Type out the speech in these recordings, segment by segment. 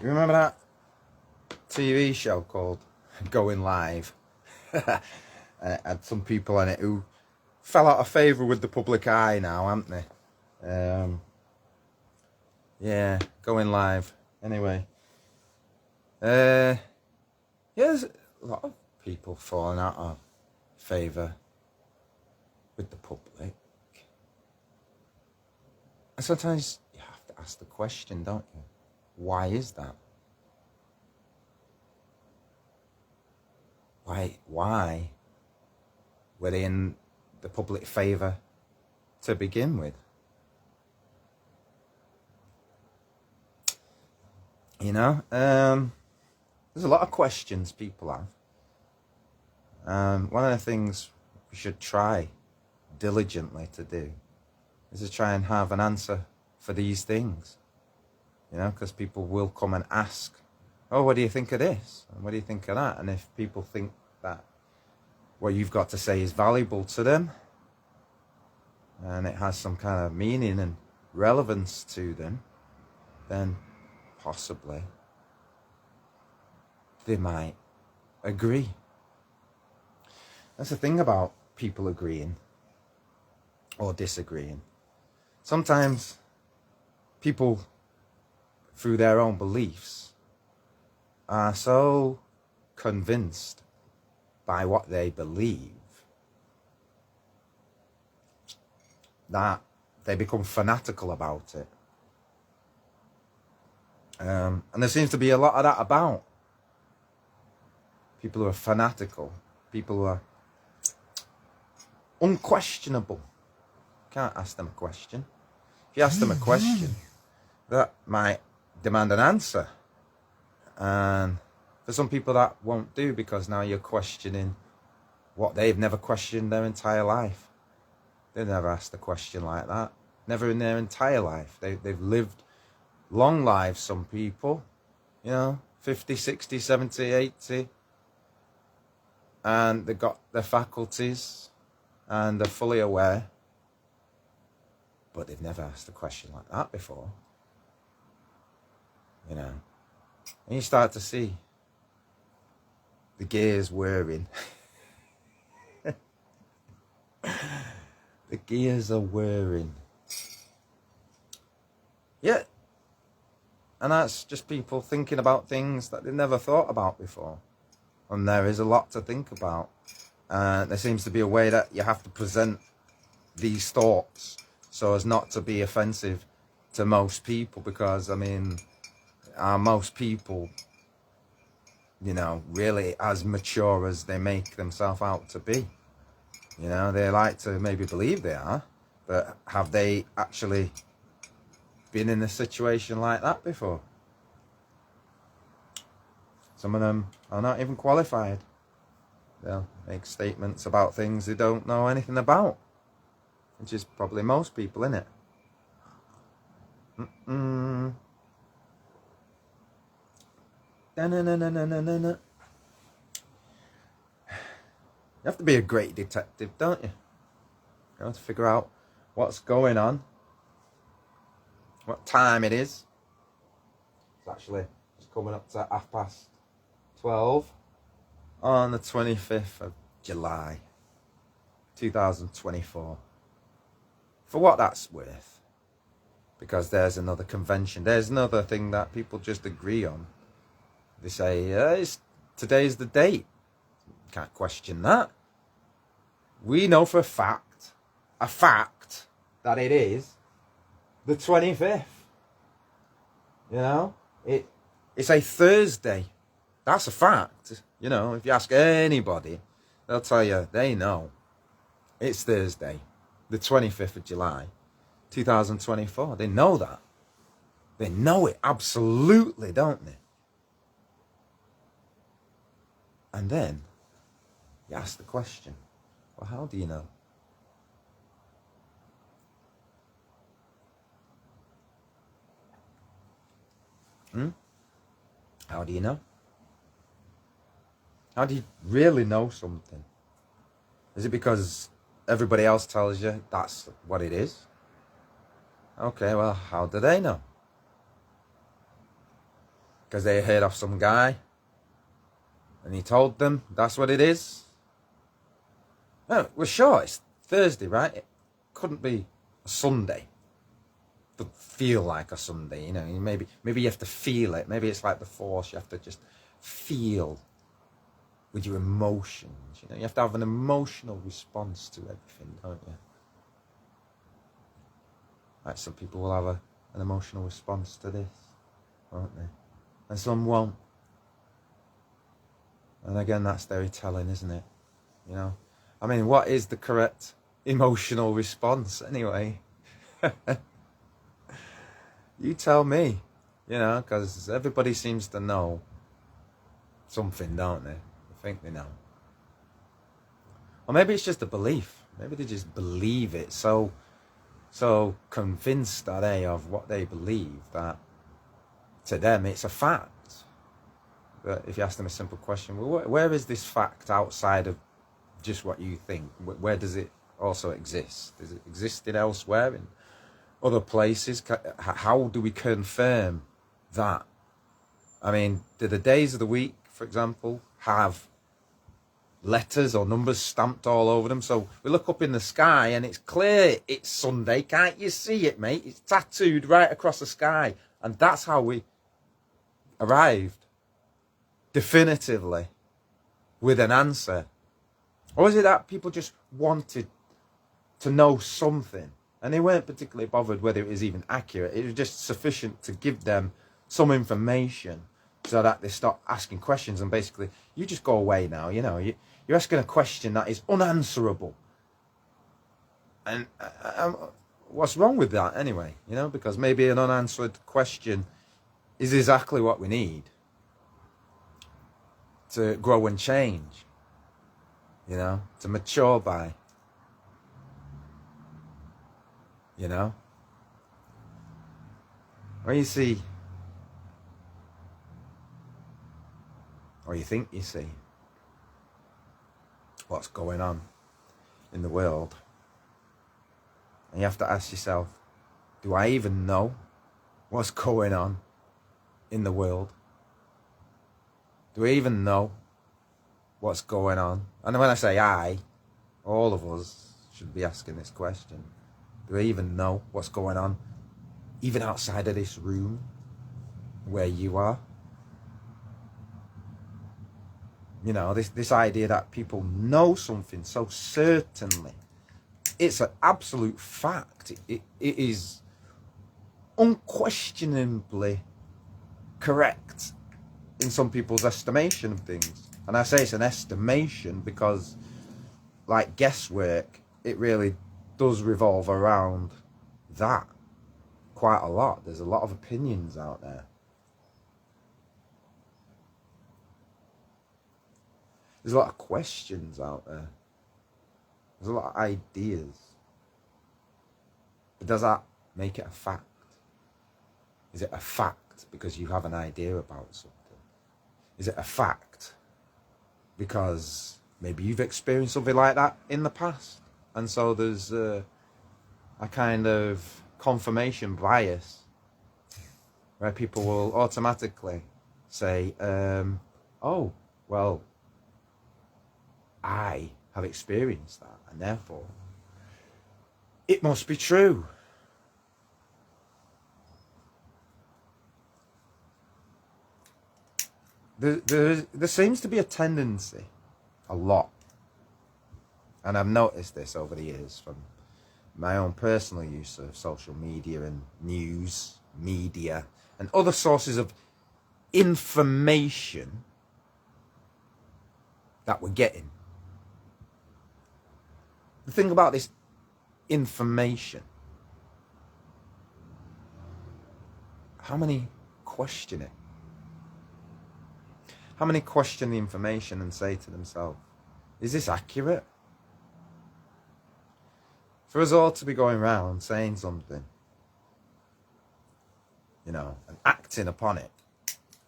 You remember that TV show called Going Live? And it had some people in it who fell out of favour with the public eye now, haven't they? Yeah, Going Live. Anyway. Yeah, there's a lot of people falling out of favour with the public. And sometimes you have to ask the question, don't you? Why is that? Why were they in the public favour to begin with? You know, there's a lot of questions people have. One of the things we should try diligently to do is to try and have an answer for these things. You know, because people will come and ask, oh, what do you think of this? And what do you think of that? And if people think that what you've got to say is valuable to them, and it has some kind of meaning and relevance to them, then possibly they might agree. That's the thing about people agreeing or disagreeing. Sometimes people, through their own beliefs, are so convinced by what they believe that they become fanatical about it. And there seems to be a lot of that about. People who are fanatical, people who are unquestionable. Can't ask them a question. If you ask them a question, that might demand an answer. And for some people that won't do, because now you're questioning what they've never questioned their entire life. They've never asked a question like that. Never in their entire life. They've lived long lives, some people, you know, 50, 60, 70, 80. And they've got their faculties and they're fully aware. But they've never asked a question like that before. You know. And you start to see the gears whirring. The gears are whirring. Yeah. And that's just people thinking about things that they never thought about before. And there is a lot to think about. There seems to be a way that you have to present these thoughts so as not to be offensive to most people. Because, I mean, are most people, you know, really as mature as they make themselves out to be? You know, they like to maybe believe they are, but have they actually been in a situation like that before? Some of them are not even qualified. They'll make statements about things they don't know anything about, which is probably most people, innit? You have to be a great detective, don't you? You know, to figure out what's going on, what time it is. It's actually just coming up to 12:30 on the 25th of July, 2024. For what that's worth. Because there's another convention. There's another thing that people just agree on. They say, today's the date. Can't question that. We know for a fact that it is the 25th. You know, it's a Thursday. That's a fact. You know, if you ask anybody, they'll tell you they know. It's Thursday, the 25th of July, 2024. They know that. They know it absolutely, don't they? And then you ask the question, well, how do you know? How do you know? How do you really know something? Is it because everybody else tells you that's what it is? Okay, well, how do they know? because they heard of some guy and he told them that's what it is. No, we're sure it's Thursday, right? It couldn't be a Sunday. It doesn't feel like a Sunday, you know. Maybe you have to feel it. Maybe it's like the Force. You have to just feel with your emotions. You know, you have to have an emotional response to everything, don't you? Like some people will have an emotional response to this, won't they? And some won't. And again, that's very telling, isn't it? You know, I mean, what is the correct emotional response anyway? You tell me, you know, because everybody seems to know something, don't they? They think they know. Or maybe it's just a belief. Maybe they just believe it so convinced are they of what they believe that to them it's a fact. But if you ask them a simple question, well, where is this fact outside of just what you think? Where does it also exist? Does it exist in elsewhere, in other places? How do we confirm that? I mean, do the days of the week, for example, have letters or numbers stamped all over them? So we look up in the sky and it's clear it's Sunday. Can't you see it, mate? It's tattooed right across the sky. And that's how we arrived definitively with an answer. Or is it that people just wanted to know something and they weren't particularly bothered whether it was even accurate? It was just sufficient to give them some information so that they stop asking questions, and basically you just go away now. You know, you're asking a question that is unanswerable, and what's wrong with that anyway? You know, because maybe an unanswered question is exactly what we need to grow and change, you know, to mature by, you know. When you see, or you think you see, what's going on in the world, and you have to ask yourself, do I even know what's going on in the world? Do we even know what's going on? And when I say I, all of us should be asking this question. Do we even know what's going on, even outside of this room where you are? You know, this idea that people know something so certainly. It's an absolute fact. It is unquestionably correct in some people's estimation of things. And I say it's an estimation because, like guesswork, it really does revolve around that quite a lot. There's a lot of opinions out there. There's a lot of questions out there. There's a lot of ideas. But does that make it a fact? Is it a fact because you have an idea about something? Is it a fact because maybe you've experienced something like that in the past? And so there's a kind of confirmation bias where people will automatically say, oh, well, I have experienced that, and therefore it must be true. There seems to be a tendency, a lot, and I've noticed this over the years from my own personal use of social media and news, media, and other sources of information that we're getting. The thing about this information, how many question it? How many question the information and say to themselves, is this accurate? For us all to be going around saying something, you know, and acting upon it,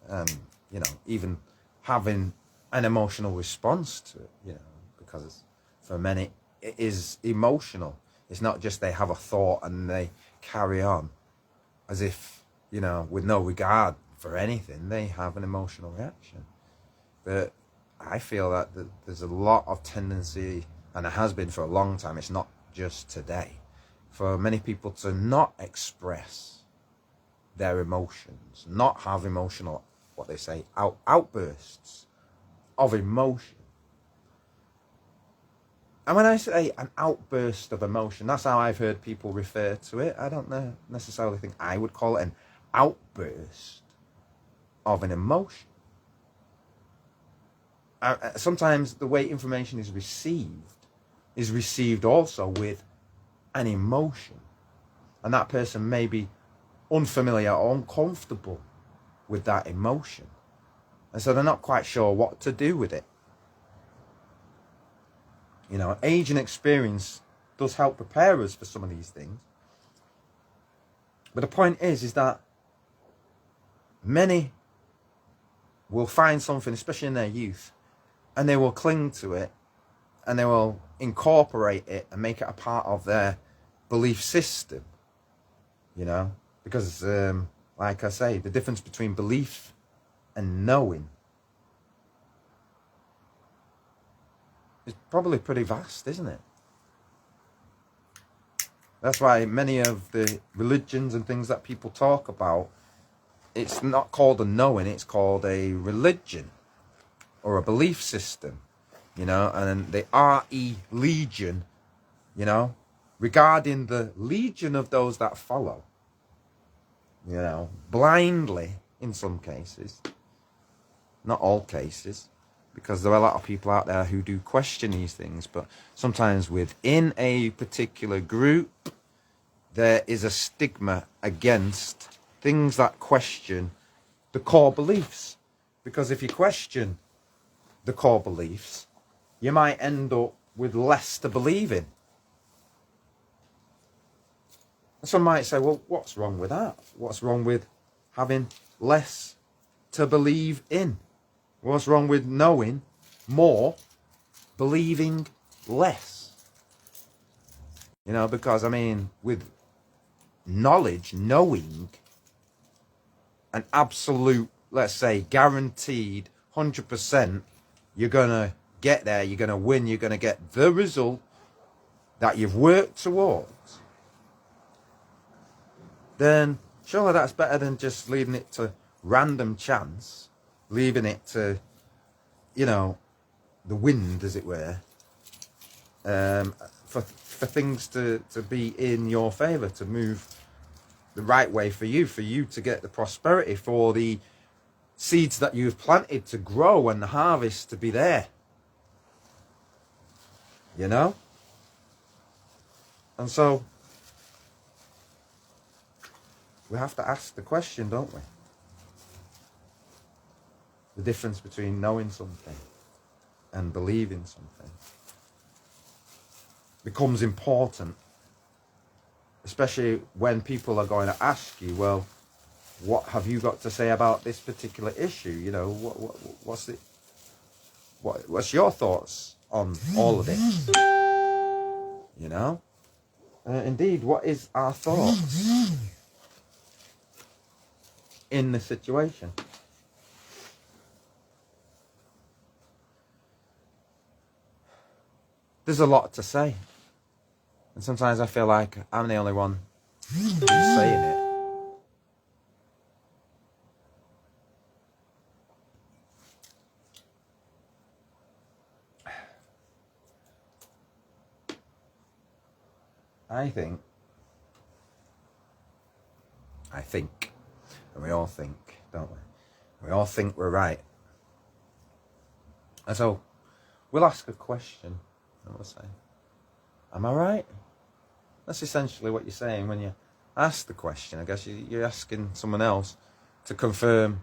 and, you know, even having an emotional response to it, you know, because for many it is emotional. It's not just they have a thought and they carry on as if, you know, with no regard for anything, they have an emotional reaction. But I feel that there's a lot of tendency, and it has been for a long time, it's not just today, for many people to not express their emotions, not have emotional, what they say, outbursts of emotion. And when I say an outburst of emotion, that's how I've heard people refer to it. I don't necessarily think I would call it an outburst of an emotion. Sometimes the way information is received also with an emotion. And that person may be unfamiliar or uncomfortable with that emotion. And so they're not quite sure what to do with it. You know, age and experience does help prepare us for some of these things. But the point is that many will find something, especially in their youth, and they will cling to it, and they will incorporate it and make it a part of their belief system. You know, because like I say, the difference between belief and knowing is probably pretty vast, isn't it? That's why many of the religions and things that people talk about, it's not called a knowing, it's called a religion or a belief system, you know, and the RE legion, you know, regarding the legion of those that follow, you know, blindly in some cases, not all cases, because there are a lot of people out there who do question these things, but sometimes within a particular group, there is a stigma against things that question the core beliefs. Because if you question the core beliefs, you might end up with less to believe in. Some might say, well, what's wrong with that? What's wrong with having less to believe in? What's wrong with knowing more, believing less? You know, because, I mean, with knowledge, knowing, an absolute, let's say, guaranteed 100%, you're going to get there, you're going to win, you're going to get the result that you've worked towards, then surely that's better than just leaving it to random chance, leaving it to, you know, the wind, as it were, for things to be in your favour, to move the right way for you to get the prosperity, for the seeds that you've planted to grow and the harvest to be there. You know? And so we have to ask the question, don't we? The difference between knowing something and believing something becomes important, especially when people are going to ask you, well, what have you got to say about this particular issue? You know, what's your thoughts on all of this? You know? Indeed, what is our thoughts in the situation? There's a lot to say. And sometimes I feel like I'm the only one who's saying it. I think, and we all think, don't we? We all think we're right. And so we'll ask a question and we'll say, am I right? That's essentially what you're saying when you ask the question. I guess you're asking someone else to confirm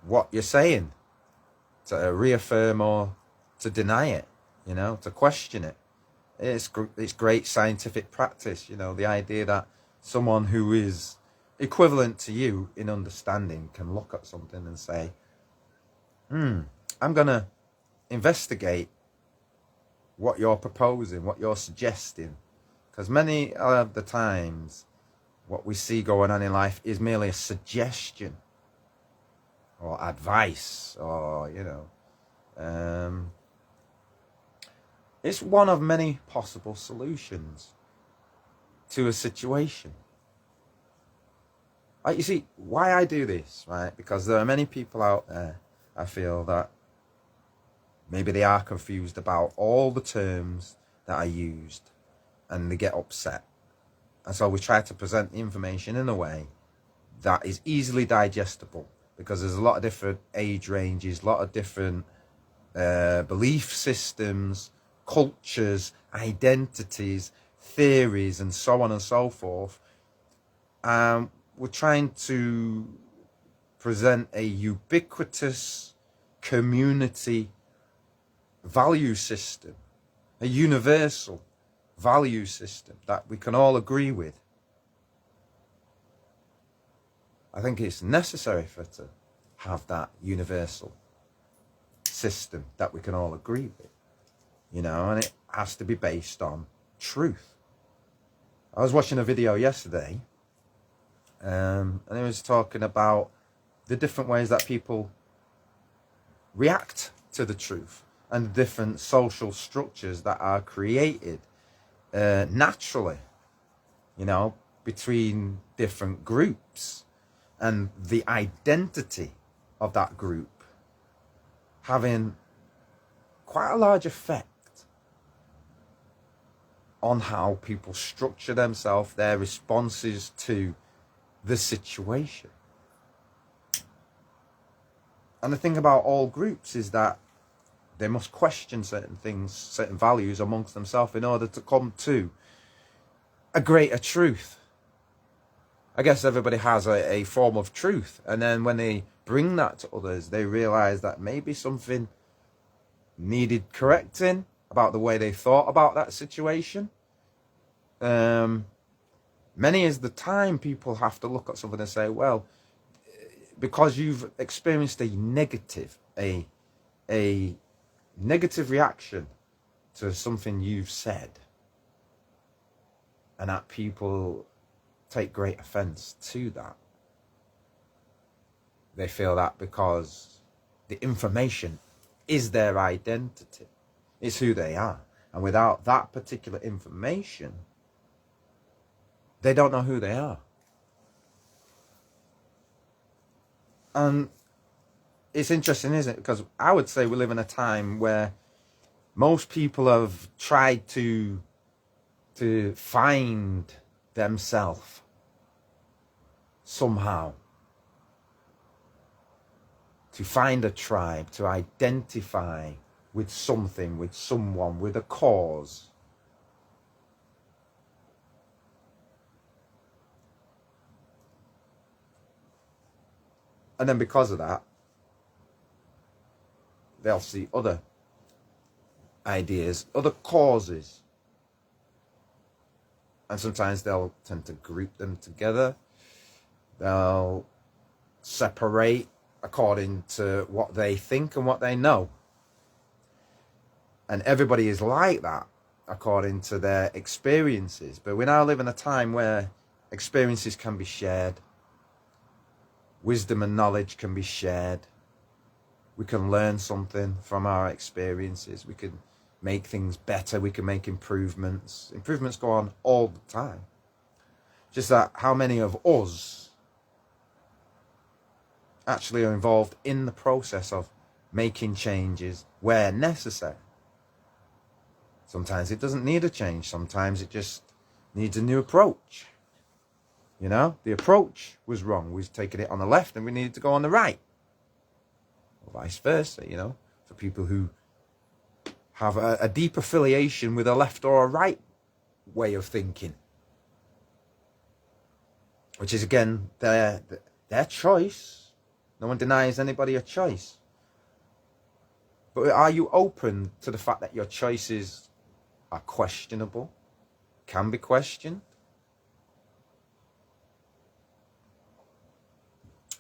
what you're saying, to reaffirm or to deny it, you know, to question it. It's great scientific practice, you know, the idea that someone who is equivalent to you in understanding can look at something and say, I'm going to investigate what you're proposing, what you're suggesting. Because many of the times what we see going on in life is merely a suggestion. or advice, or, you know, it's one of many possible solutions to a situation. You see, why I do this, right? Because there are many people out there, I feel, that maybe they are confused about all the terms that are used, and they get upset. And so we try to present the information in a way that is easily digestible, because there's a lot of different age ranges, a lot of different belief systems, cultures, identities, theories, and so on and so forth. We're trying to present a ubiquitous community value system, a universal value system that we can all agree with. I think it's necessary for it to have that universal system that we can all agree with, you know, and it has to be based on truth. I was watching a video yesterday, and it was talking about the different ways that people react to the truth, and the different social structures that are created naturally, you know, between different groups, and the identity of that group having quite a large effect on how people structure themselves, their responses to the situation. And the thing about all groups is that they must question certain things, certain values amongst themselves in order to come to a greater truth. I guess everybody has a form of truth, and then when they bring that to others, they realize that maybe something needed correcting about the way they thought about that situation. Many is the time people have to look at something and say, well, because you've experienced a negative reaction to something you've said, and that people take great offense to that. They feel that because the information is their identity, it's who they are, and without that particular information, they don't know who they are. And it's interesting, isn't it? Because I would say we live in a time where most people have tried to find themselves somehow, to find a tribe, to identify with something, with someone, with a cause. And then because of that, they'll see other ideas, other causes. And sometimes they'll tend to group them together. They'll separate according to what they think and what they know. And everybody is like that according to their experiences. But we now live in a time where experiences can be shared. Wisdom and knowledge can be shared. We can learn something from our experiences. We can make things better. We can make improvements. Improvements go on all the time. Just that how many of us actually are involved in the process of making changes where necessary. Sometimes it doesn't need a change. Sometimes it just needs a new approach. You know, the approach was wrong. We've taken it on the left and we needed to go on the right. Or vice versa, you know, for people who have a deep affiliation with a left or a right way of thinking. Which is, again, their choice. No one denies anybody a choice. But are you open to the fact that your choices are questionable, can be questioned?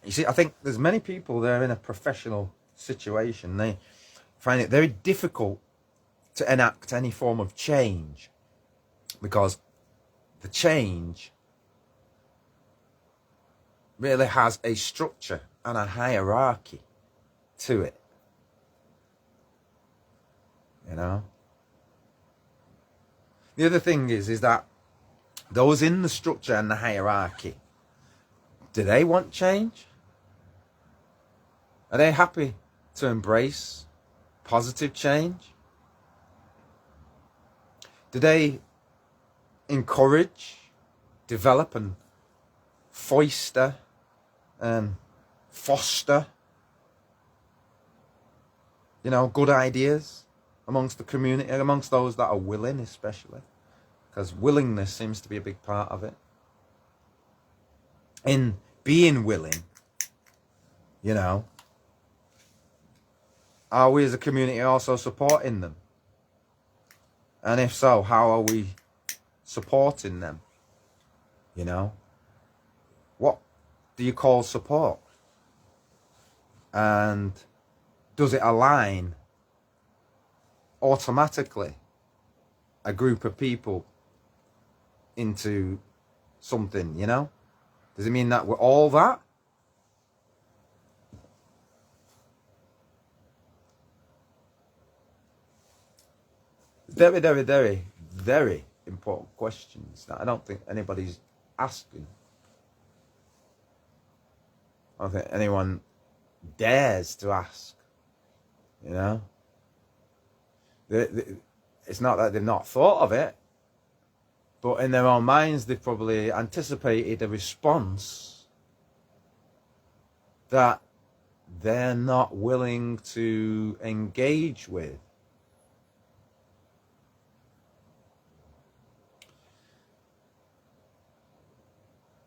You see, I think there's many people that are in a professional situation. They find it very difficult to enact any form of change because the change really has a structure and a hierarchy to it. You know? The other thing is that those in the structure and the hierarchy, do they want change? Are they happy to embrace positive change? Do they encourage, develop and foster good ideas amongst the community, amongst those that are willing, especially, because willingness seems to be a big part of it. In being willing, are we as a community also supporting them? And if so, how are we supporting them? What do you call support? And does it align automatically a group of people into something, Does it mean that we're all that? Very, very, very, very important questions that I don't think anybody's asking. I don't think anyone dares to ask, It's not that they've not thought of it, but in their own minds they've probably anticipated a response that they're not willing to engage with.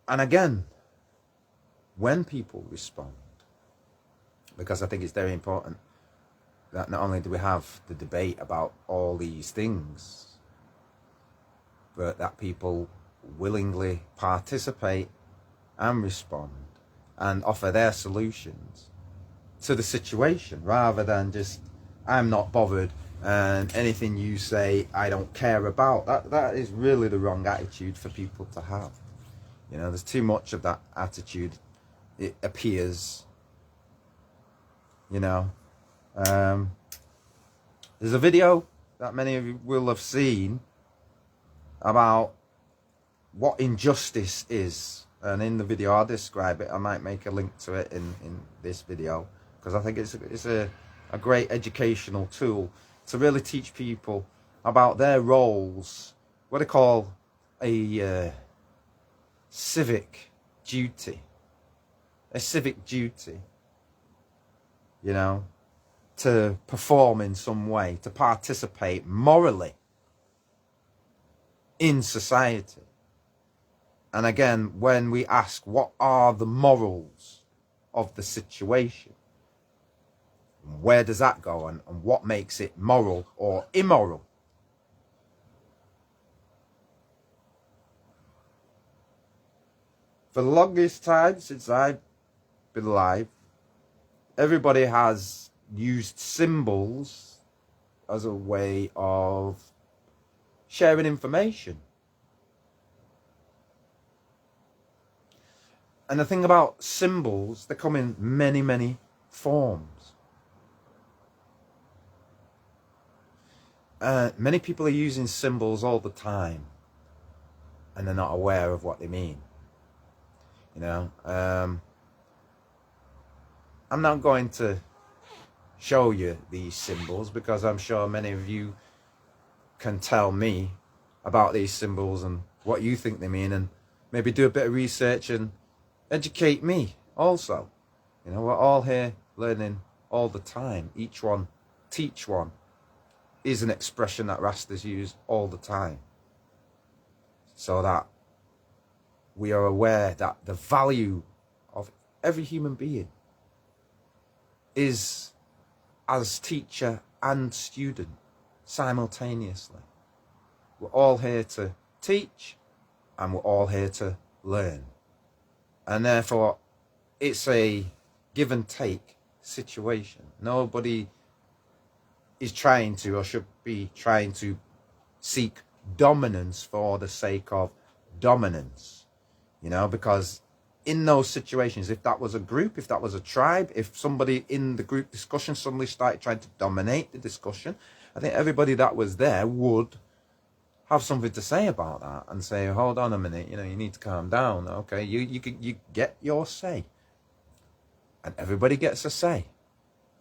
And again, when people respond, because I think it's very important that not only do we have the debate about all these things, but that people willingly participate and respond and offer their solutions to the situation, rather than just, I'm not bothered and anything you say I don't care about. That is really the wrong attitude for people to have. There's too much of that attitude, it appears. There's a video that many of you will have seen about what injustice is, and in the video I'll describe it. I might make a link to it in this video, because I think it's a great educational tool to really teach people about their roles, what I call a civic duty, to perform in some way, to participate morally in society. And again, when we ask what are the morals of the situation, where does that go, and what makes it moral or immoral? For the longest time since I've been alive, everybody has used symbols as a way of sharing information. And the thing about symbols, they come in many, many forms. Many people are using symbols all the time, and they're not aware of what they mean. I'm not going to show you these symbols, because I'm sure many of you can tell me about these symbols and what you think they mean, and maybe do a bit of research and educate me also. We're all here learning all the time. Each one, teach one, is an expression that Rastas use all the time, so that we are aware that the value of every human being is as teacher and student simultaneously. We're all here to teach, and we're all here to learn. And therefore, it's a give and take situation. Nobody is trying to, or should be trying to, seek dominance for the sake of dominance. Because in those situations, if that was a group, if that was a tribe, if somebody in the group discussion suddenly started trying to dominate the discussion, I think everybody that was there would have something to say about that and say, hold on a minute, you need to calm down. Okay, you get your say. And everybody gets a say.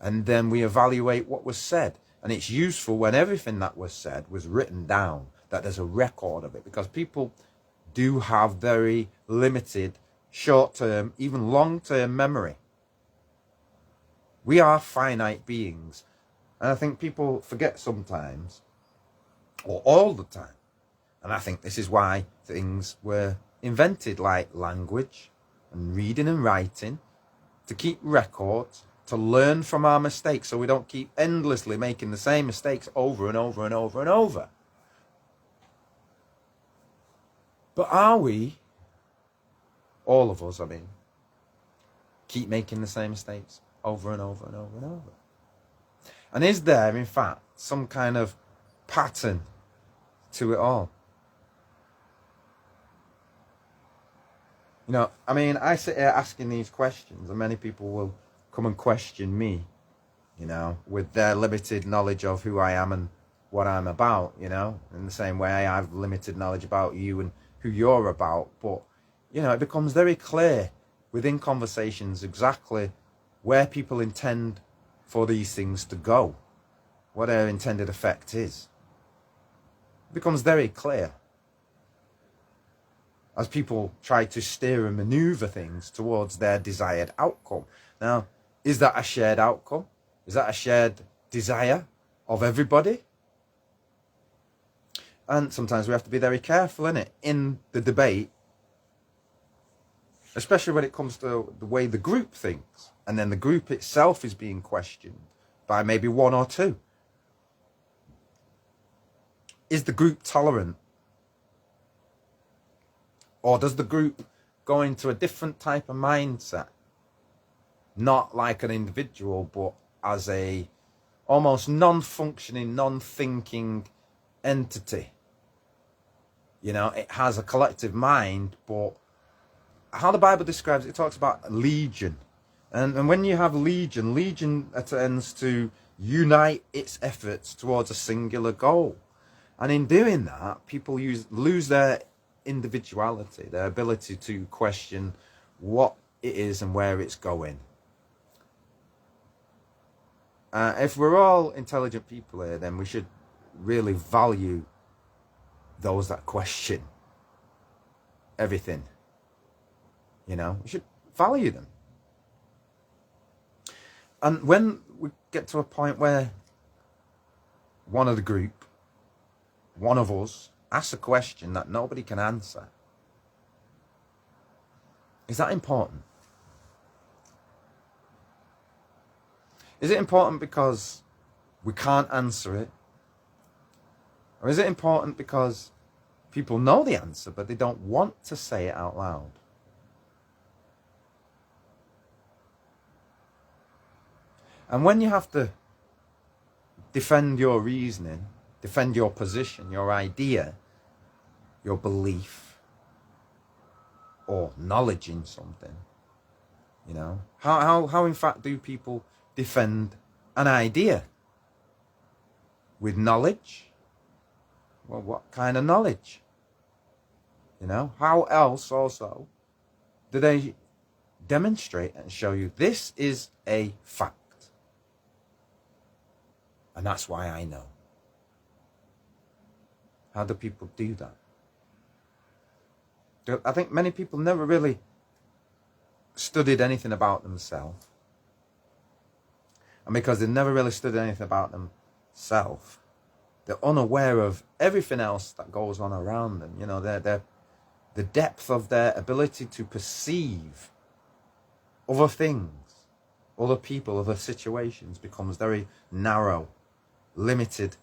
And then we evaluate what was said. And it's useful when everything that was said was written down, that there's a record of it, because people do have very limited short-term, even long-term memory. We are finite beings. And I think people forget sometimes, or all the time. And I think this is why things were invented, like language and reading and writing, to keep records, to learn from our mistakes so we don't keep endlessly making the same mistakes over and over and over and over. But are we, all of us, keep making the same mistakes over and over and over and over? And is there, in fact, some kind of pattern to it all? I sit here asking these questions, and many people will come and question me, with their limited knowledge of who I am and what I'm about, in the same way I have limited knowledge about you and who you're about. But, it becomes very clear within conversations exactly where people intend for these things to go, what their intended effect is. It becomes very clear as people try to steer and maneuver things towards their desired outcome. Now, is that a shared outcome? Is that a shared desire of everybody? And sometimes we have to be very careful, in the debate, especially when it comes to the way the group thinks, and then the group itself is being questioned by maybe one or two. Is the group tolerant? Or does the group go into a different type of mindset? Not like an individual, but as a almost non-functioning, non-thinking entity. It has a collective mind, but how the Bible describes it, it talks about legion. And when you have legion tends to unite its efforts towards a singular goal. And in doing that, people lose their individuality, their ability to question what it is and where it's going. If we're all intelligent people here, then we should really value those that question everything. We should value them. And when we get to a point where one of the group, one of us, asks a question that nobody can answer, is that important? Is it important because we can't answer it? Or is it important because people know the answer, but they don't want to say it out loud? And when you have to defend your reasoning, defend your position, your idea, your belief, or knowledge in something, how in fact do people defend an idea? With knowledge? Well, what kind of knowledge? How else also do they demonstrate and show you this is a fact? And that's why I know. How do people do that? I think many people never really studied anything about themselves. And because they never really studied anything about themselves, they're unaware of everything else that goes on around them. The depth of their ability to perceive other things, other people, other situations becomes very narrow, limited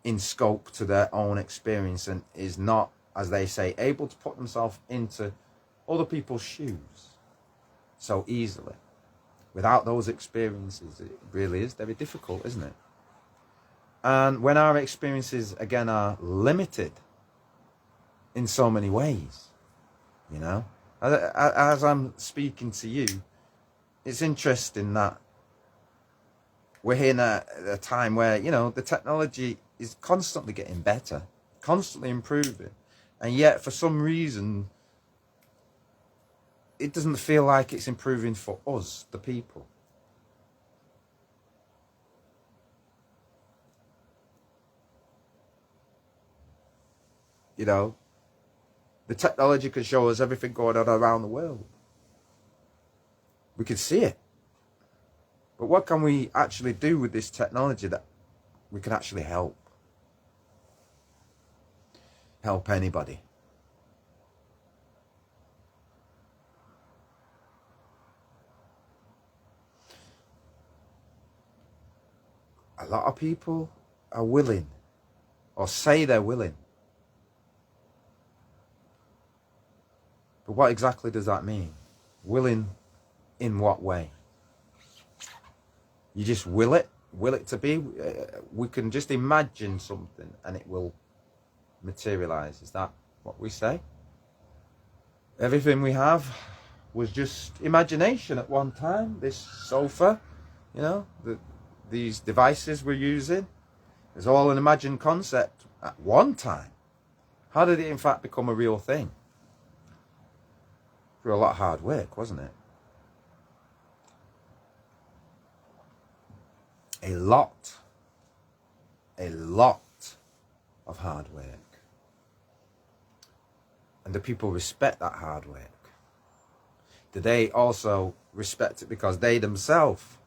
in scope to their own experience, and is not, as they say, able to put themselves into other people's shoes so easily. Without those experiences, it really is very difficult, isn't it? And when our experiences, again, are limited in so many ways, As I'm speaking to you, it's interesting that we're in a time where, you know, the technology is constantly getting better, constantly improving. And yet, for some reason, it doesn't feel like it's improving for us, the people. You know, the technology can show us everything going on around the world. We can see it. But what can we actually do with this technology that we can actually help? Help anybody. A lot of people are willing, or say they're willing. But what exactly does that mean? Willing in what way? You just will it to be. We can just imagine something and it will materialize. Is that what we say? Everything we have was just imagination at one time. This sofa, you know, these devices we're using, it's all an imagined concept at one time. How did it in fact become a real thing? Through a lot of hard work, wasn't it? A lot of hard work. And do people respect that hard work? Do they also respect it because they themselves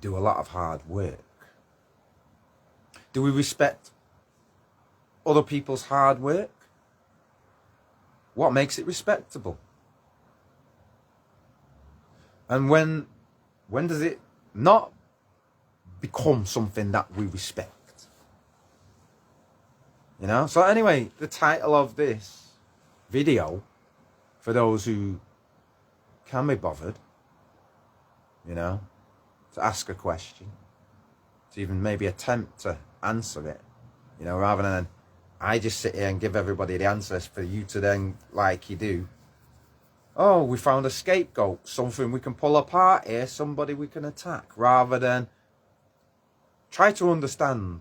do a lot of hard work? Do we respect other people's hard work? What makes it respectable? And when does it not become something that we respect? You know? So anyway, the title of this video, for those who can be bothered, you know, to ask a question, to even maybe attempt to answer it, you know, rather than I just sit here and give everybody the answers for you to then, like you do, oh, we found a scapegoat, something we can pull apart here, somebody we can attack, rather than try to understand.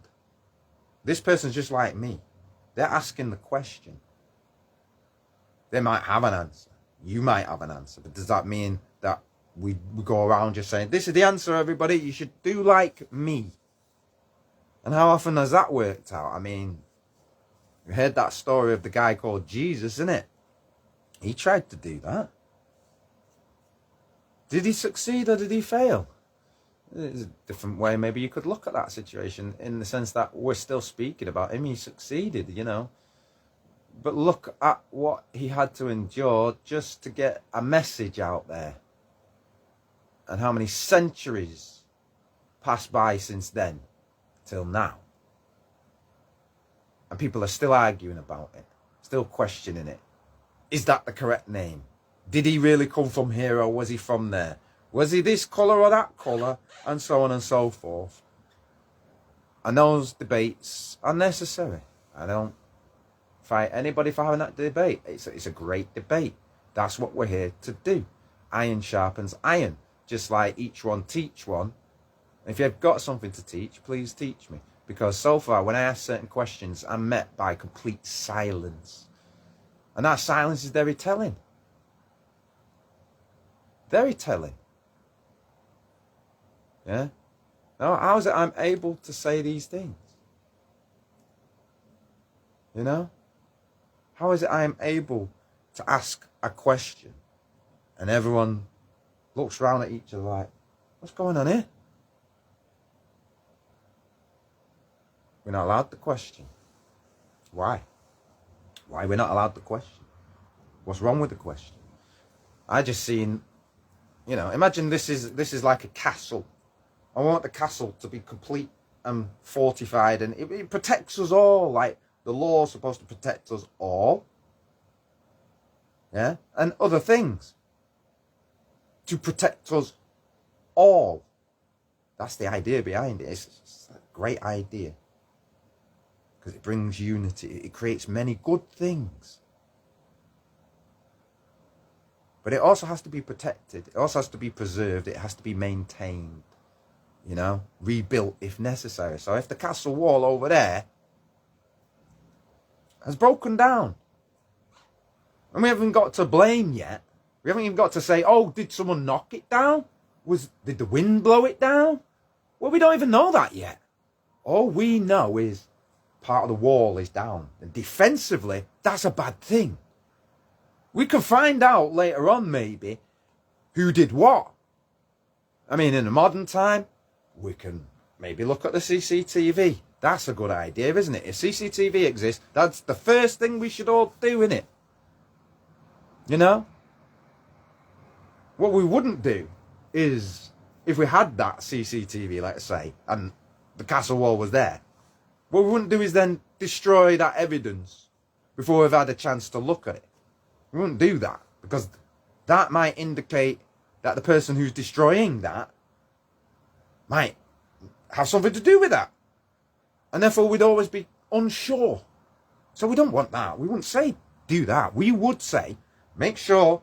This person's just like me. They're asking the question. They might have an answer. You might have an answer. But does that mean that we go around just saying, this is the answer, everybody, you should do like me? And how often has that worked out? I mean, you heard that story of the guy called Jesus, isn't it? He tried to do that. Did he succeed or did he fail? There's a different way maybe you could look at that situation, in the sense that we're still speaking about him. He succeeded, you know. But look at what he had to endure just to get a message out there. And how many centuries passed by since then till now. And people are still arguing about it, still questioning it. Is that the correct name? Did he really come from here, or was he from there? Was he this colour or that colour? And so on and so forth. And those debates are necessary. I don't fight anybody for having that debate. It's a great debate. That's what we're here to do. Iron sharpens iron. Just like each one teach one. If you've got something to teach, please teach me. Because so far, when I ask certain questions, I'm met by complete silence. And that silence is very telling. Very telling. Yeah? Now, how is it I'm able to say these things? You know? How is it I am able to ask a question and everyone looks around at each other like, what's going on here? We're not allowed to question. Why? Why we're not allowed to question? What's wrong with the question? I just seen, you know, imagine this is like a castle. I want the castle to be complete and fortified, and it protects us all. Like the law's supposed to protect us all. Yeah? And other things. To protect us all. That's the idea behind it. It's a great idea. Because it brings unity. It creates many good things. But it also has to be protected. It also has to be preserved. It has to be maintained. You know, rebuilt if necessary. So if the castle wall over there has broken down, and we haven't got to blame yet, we haven't even got to say, oh, did someone knock it down? Did the wind blow it down? Well, we don't even know that yet. All we know is part of the wall is down. And defensively, that's a bad thing. We can find out later on, maybe, who did what. I mean, in a modern time, we can maybe look at the CCTV. That's a good idea, isn't it? If CCTV exists, that's the first thing we should all do, innit? You know? What we wouldn't do is, if we had that CCTV, let's say, and the castle wall was there, what we wouldn't do is then destroy that evidence before we've had a chance to look at it. We wouldn't do that, because that might indicate that the person who's destroying that might have something to do with that. And therefore we'd always be unsure. So we don't want that. We wouldn't say do that. We would say make sure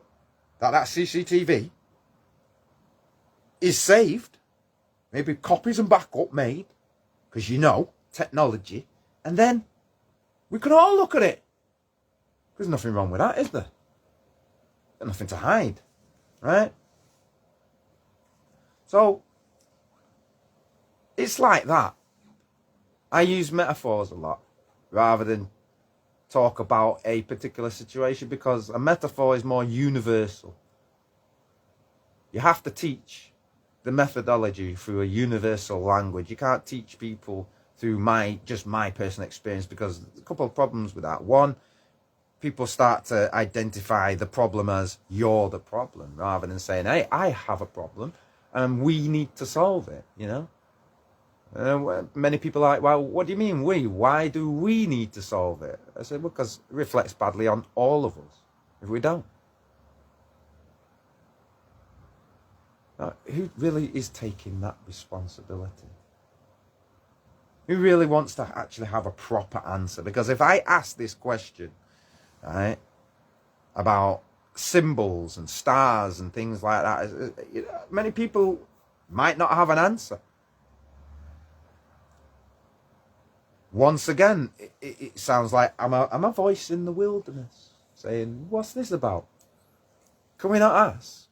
that that CCTV is saved. Maybe copies and backup made. Because you know, technology. And then we can all look at it. There's nothing wrong with that, is there? There's nothing to hide. Right? So it's like that. I use metaphors a lot rather than talk about a particular situation, because a metaphor is more universal. You have to teach the methodology through a universal language. You can't teach people through just my personal experience, because there's a couple of problems with that. One, people start to identify the problem as you're the problem, rather than saying, hey, I have a problem and we need to solve it, you know? Many people are like, well, what do you mean we? Why do we need to solve it? I said, well, because it reflects badly on all of us if we don't. Now, who really is taking that responsibility? Who really wants to actually have a proper answer? Because if I ask this question, right, about symbols and stars and things like that, many people might not have an answer. Once again, it sounds like I'm a voice in the wilderness saying, what's this about? Can we not ask?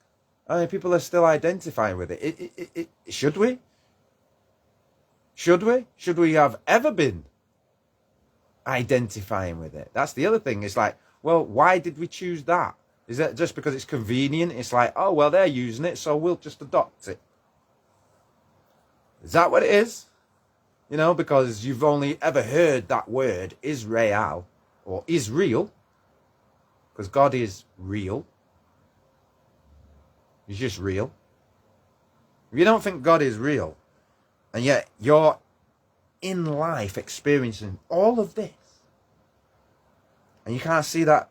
I mean, people are still identifying with it. Should we? Should we? Should we have ever been identifying with it? That's the other thing. It's like, well, why did we choose that? Is that just because it's convenient? It's like, oh, well, they're using it, so we'll just adopt it. Is that what it is? You know, because you've only ever heard that word, Israel, or Israel, because God is real. He's just real. If you don't think God is real, and yet you're in life experiencing all of this, and you can't see that,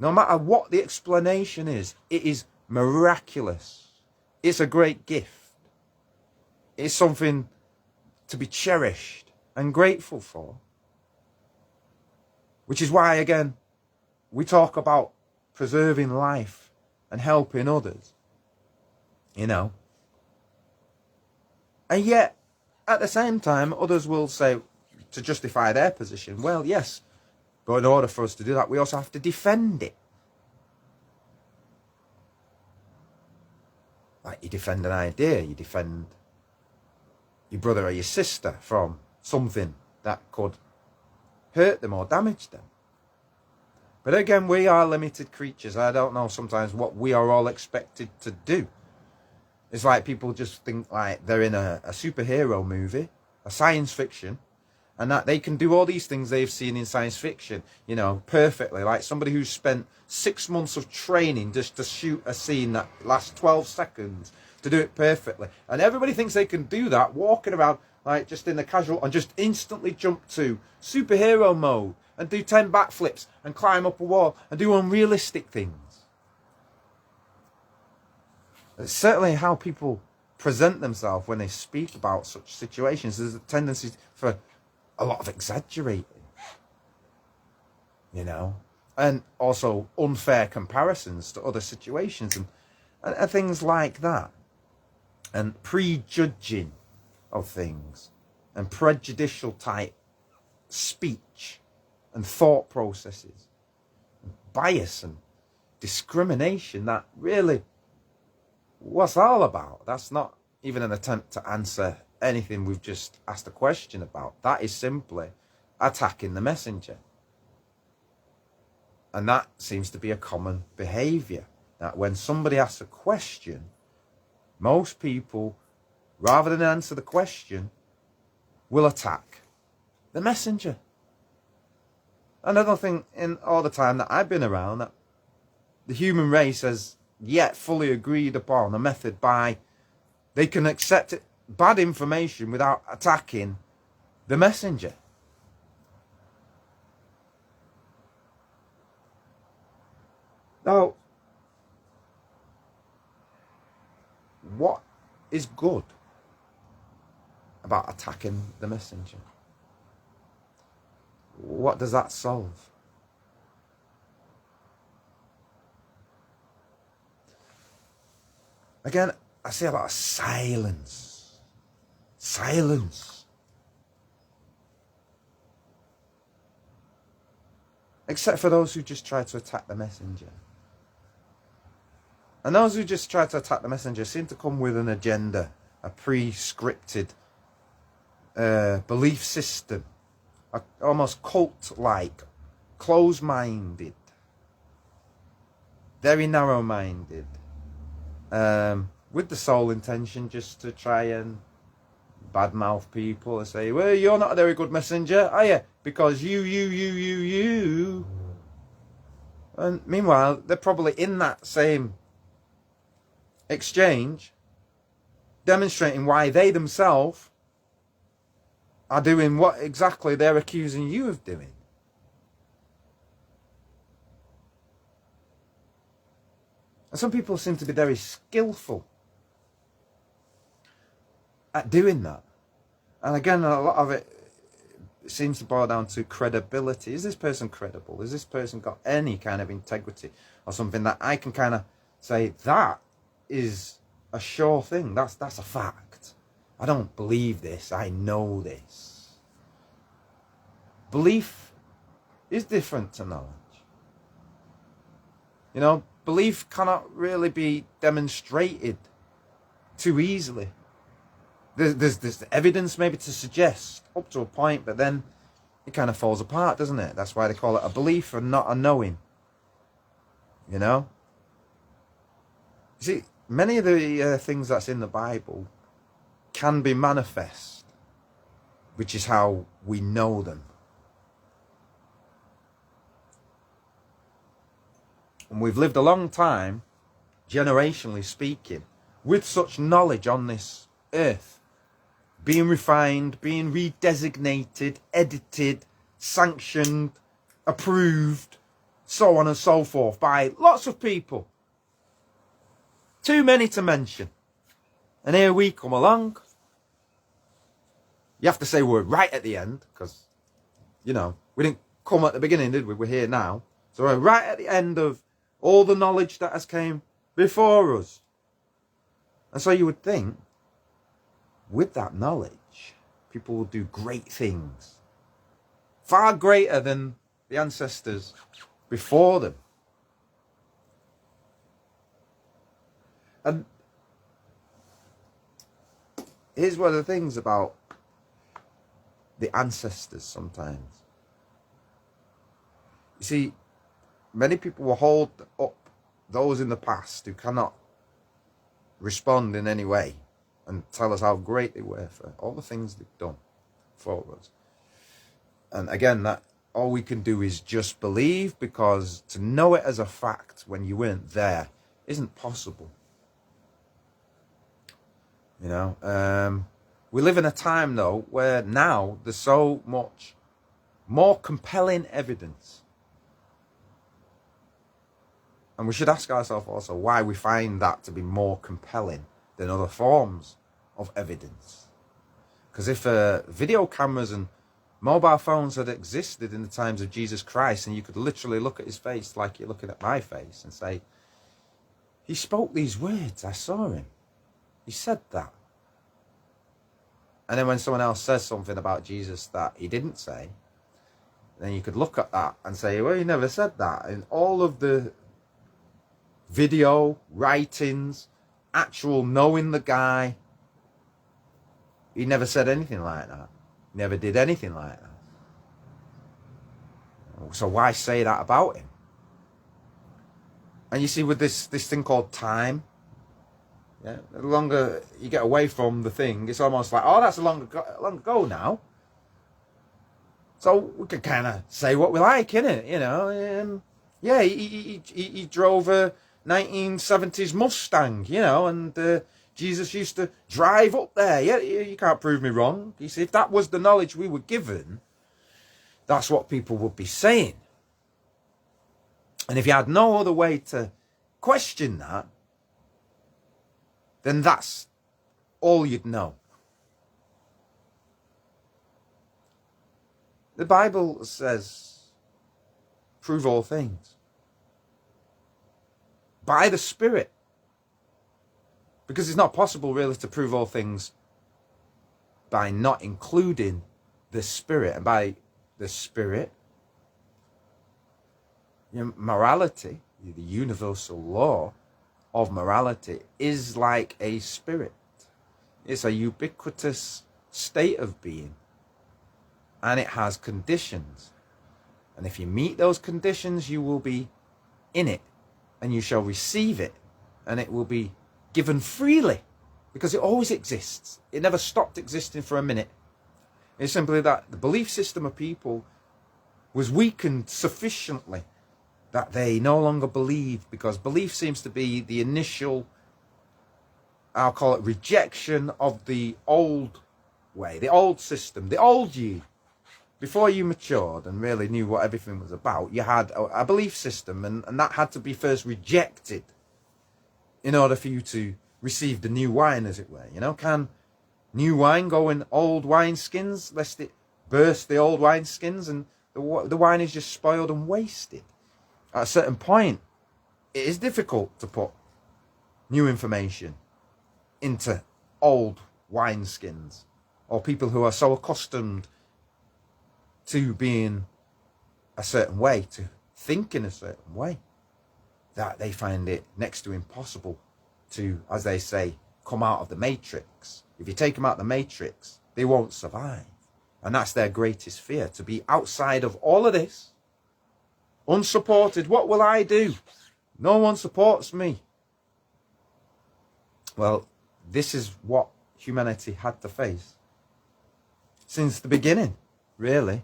no matter what the explanation is, it is miraculous. It's a great gift. It's something to be cherished and grateful for. Which is why, again, we talk about preserving life and helping others. You know. And yet, at the same time, others will say, to justify their position, well, yes, but in order for us to do that, we also have to defend it. Like you defend an idea, you defend your brother or your sister from something that could hurt them or damage them. But again, we are limited creatures. I don't know sometimes what we are all expected to do. It's like people just think like they're in a superhero movie, a science fiction, and that they can do all these things they've seen in science fiction, you know, perfectly. Like somebody who's spent 6 months of training just to shoot a scene that lasts 12 seconds to do it perfectly. And everybody thinks they can do that, walking around like just in the casual, and just instantly jump to superhero mode and do 10 backflips and climb up a wall and do unrealistic things. It's certainly how people present themselves when they speak about such situations. There's a tendency for a lot of exaggerating, you know. And also unfair comparisons to other situations and things like that. And prejudging of things and prejudicial type speech and thought processes, and bias and discrimination. That really, what's all about? That's not even an attempt to answer anything we've just asked a question about. That is simply attacking the messenger. And that seems to be a common behavior. That when somebody asks a question, most people, rather than answer the question, will attack the messenger. And I don't think in all the time that I've been around that the human race has yet fully agreed upon a method by they can accept it, bad information without attacking the messenger. Now, what is good about attacking the messenger? What does that solve? Again, I say a lot of silence. Silence. Except for those who just try to attack the messenger. And those who just try to attack the messenger seem to come with an agenda, a pre-scripted belief system, almost cult-like, close-minded, very narrow-minded, with the sole intention just to try and badmouth people and say, well, you're not a very good messenger, are you? Because you. And meanwhile, they're probably in that same exchange demonstrating why they themselves are doing what exactly they're accusing you of doing. And some people seem to be very skillful at doing that. And again, a lot of it seems to boil down to credibility. Is this person credible? Has this person got any kind of integrity or something that I can kind of say, that is a sure thing. That's a fact. I don't believe this. I know this. Belief is different to knowledge. You know, belief cannot really be demonstrated too easily. There's evidence maybe to suggest up to a point, but then it kind of falls apart, doesn't it? That's why they call it a belief and not a knowing. You know? You see, many of the things that's in the Bible can be manifest, which is how we know them. And we've lived a long time, generationally speaking, with such knowledge on this earth, being refined, being redesignated, edited, sanctioned, approved, so on and so forth, by lots of people. Too many to mention. And here we come along. You have to say we're right at the end, because, you know, we didn't come at the beginning, did we? We're here now. So we're right at the end of all the knowledge that has came before us. And so you would think, with that knowledge, people will do great things. Far greater than the ancestors before them. And here's one of the things about the ancestors sometimes. You see, many people will hold up those in the past who cannot respond in any way and tell us how great they were for all the things they've done for us. And again, that all we can do is just believe, because to know it as a fact when you weren't there isn't possible. You know, we live in a time though where now there's so much more compelling evidence. And we should ask ourselves also why we find that to be more compelling than other forms of evidence. Because if video cameras and Mobile phones had existed in the times of Jesus Christ, and you could literally look at his face like you're looking at my face and say, he spoke these words, I saw him. He said that. And then when someone else says something about Jesus that he didn't say, then you could look at that and say, well, he never said that. And all of the video, writings, actual knowing the guy, he never said anything like that. Never did anything like that. So why say that about him? And you see, with this thing called time, yeah, the longer you get away from the thing, it's almost like, oh, that's long ago now. So we can kind of say what we like, innit? You know, yeah, he drove a 1970s Mustang, you know, and Jesus used to drive up there. Yeah, you can't prove me wrong. You see, if that was the knowledge we were given, that's what people would be saying. And if you had no other way to question that, then that's all you'd know. The Bible says, prove all things by the Spirit. Because it's not possible really to prove all things by not including the Spirit. And by the Spirit, morality, the universal law of morality, is like a spirit. It's a ubiquitous state of being. And it has conditions. And if you meet those conditions, you will be in it. And you shall receive it. And it will be given freely. Because it always exists. It never stopped existing for a minute. It's simply that the belief system of people was weakened sufficiently that they no longer believe, because belief seems to be the initial, I'll call it, rejection of the old way, the old system, the old you. Before you matured and really knew what everything was about, you had a belief system, and that had to be first rejected in order for you to receive the new wine, as it were. You know, can new wine go in old wineskins, lest it burst the old wineskins and the wine is just spoiled and wasted? At a certain point, it is difficult to put new information into old wineskins, or people who are so accustomed to being a certain way, to think in a certain way, that they find it next to impossible to, as they say, come out of the matrix. If you take them out of the matrix, they won't survive. And that's their greatest fear, to be outside of all of this, unsupported. What will I do? No one supports me. Well, this is what humanity had to face since the beginning, really.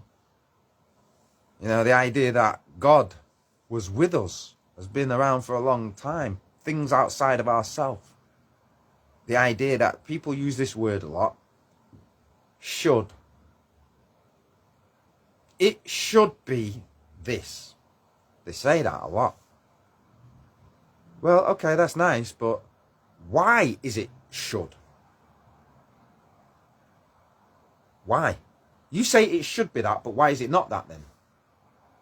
You know, the idea that God was with us has been around for a long time. Things outside of ourselves. The idea that people use this word a lot, should. It should be this. They say that a lot. Well, okay, that's nice, but why is it should? Why? You say it should be that, but why is it not that then?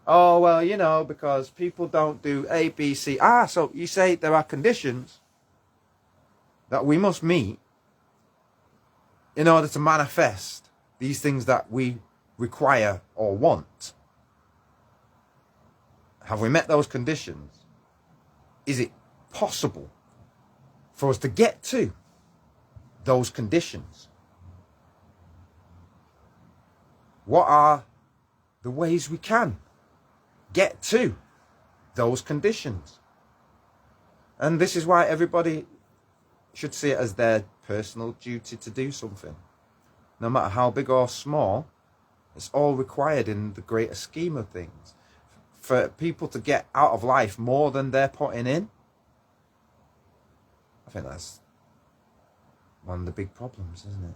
Oh, well, you know, because people don't do A, B, C. Ah, so you say there are conditions that we must meet in order to manifest these things that we require or want. Have we met those conditions? Is it possible for us to get to those conditions? What are the ways we can get to those conditions? And this is why everybody should see it as their personal duty to do something. No matter how big or small, it's all required in the greater scheme of things. For people to get out of life more than they're putting in, I think that's one of the big problems, isn't it?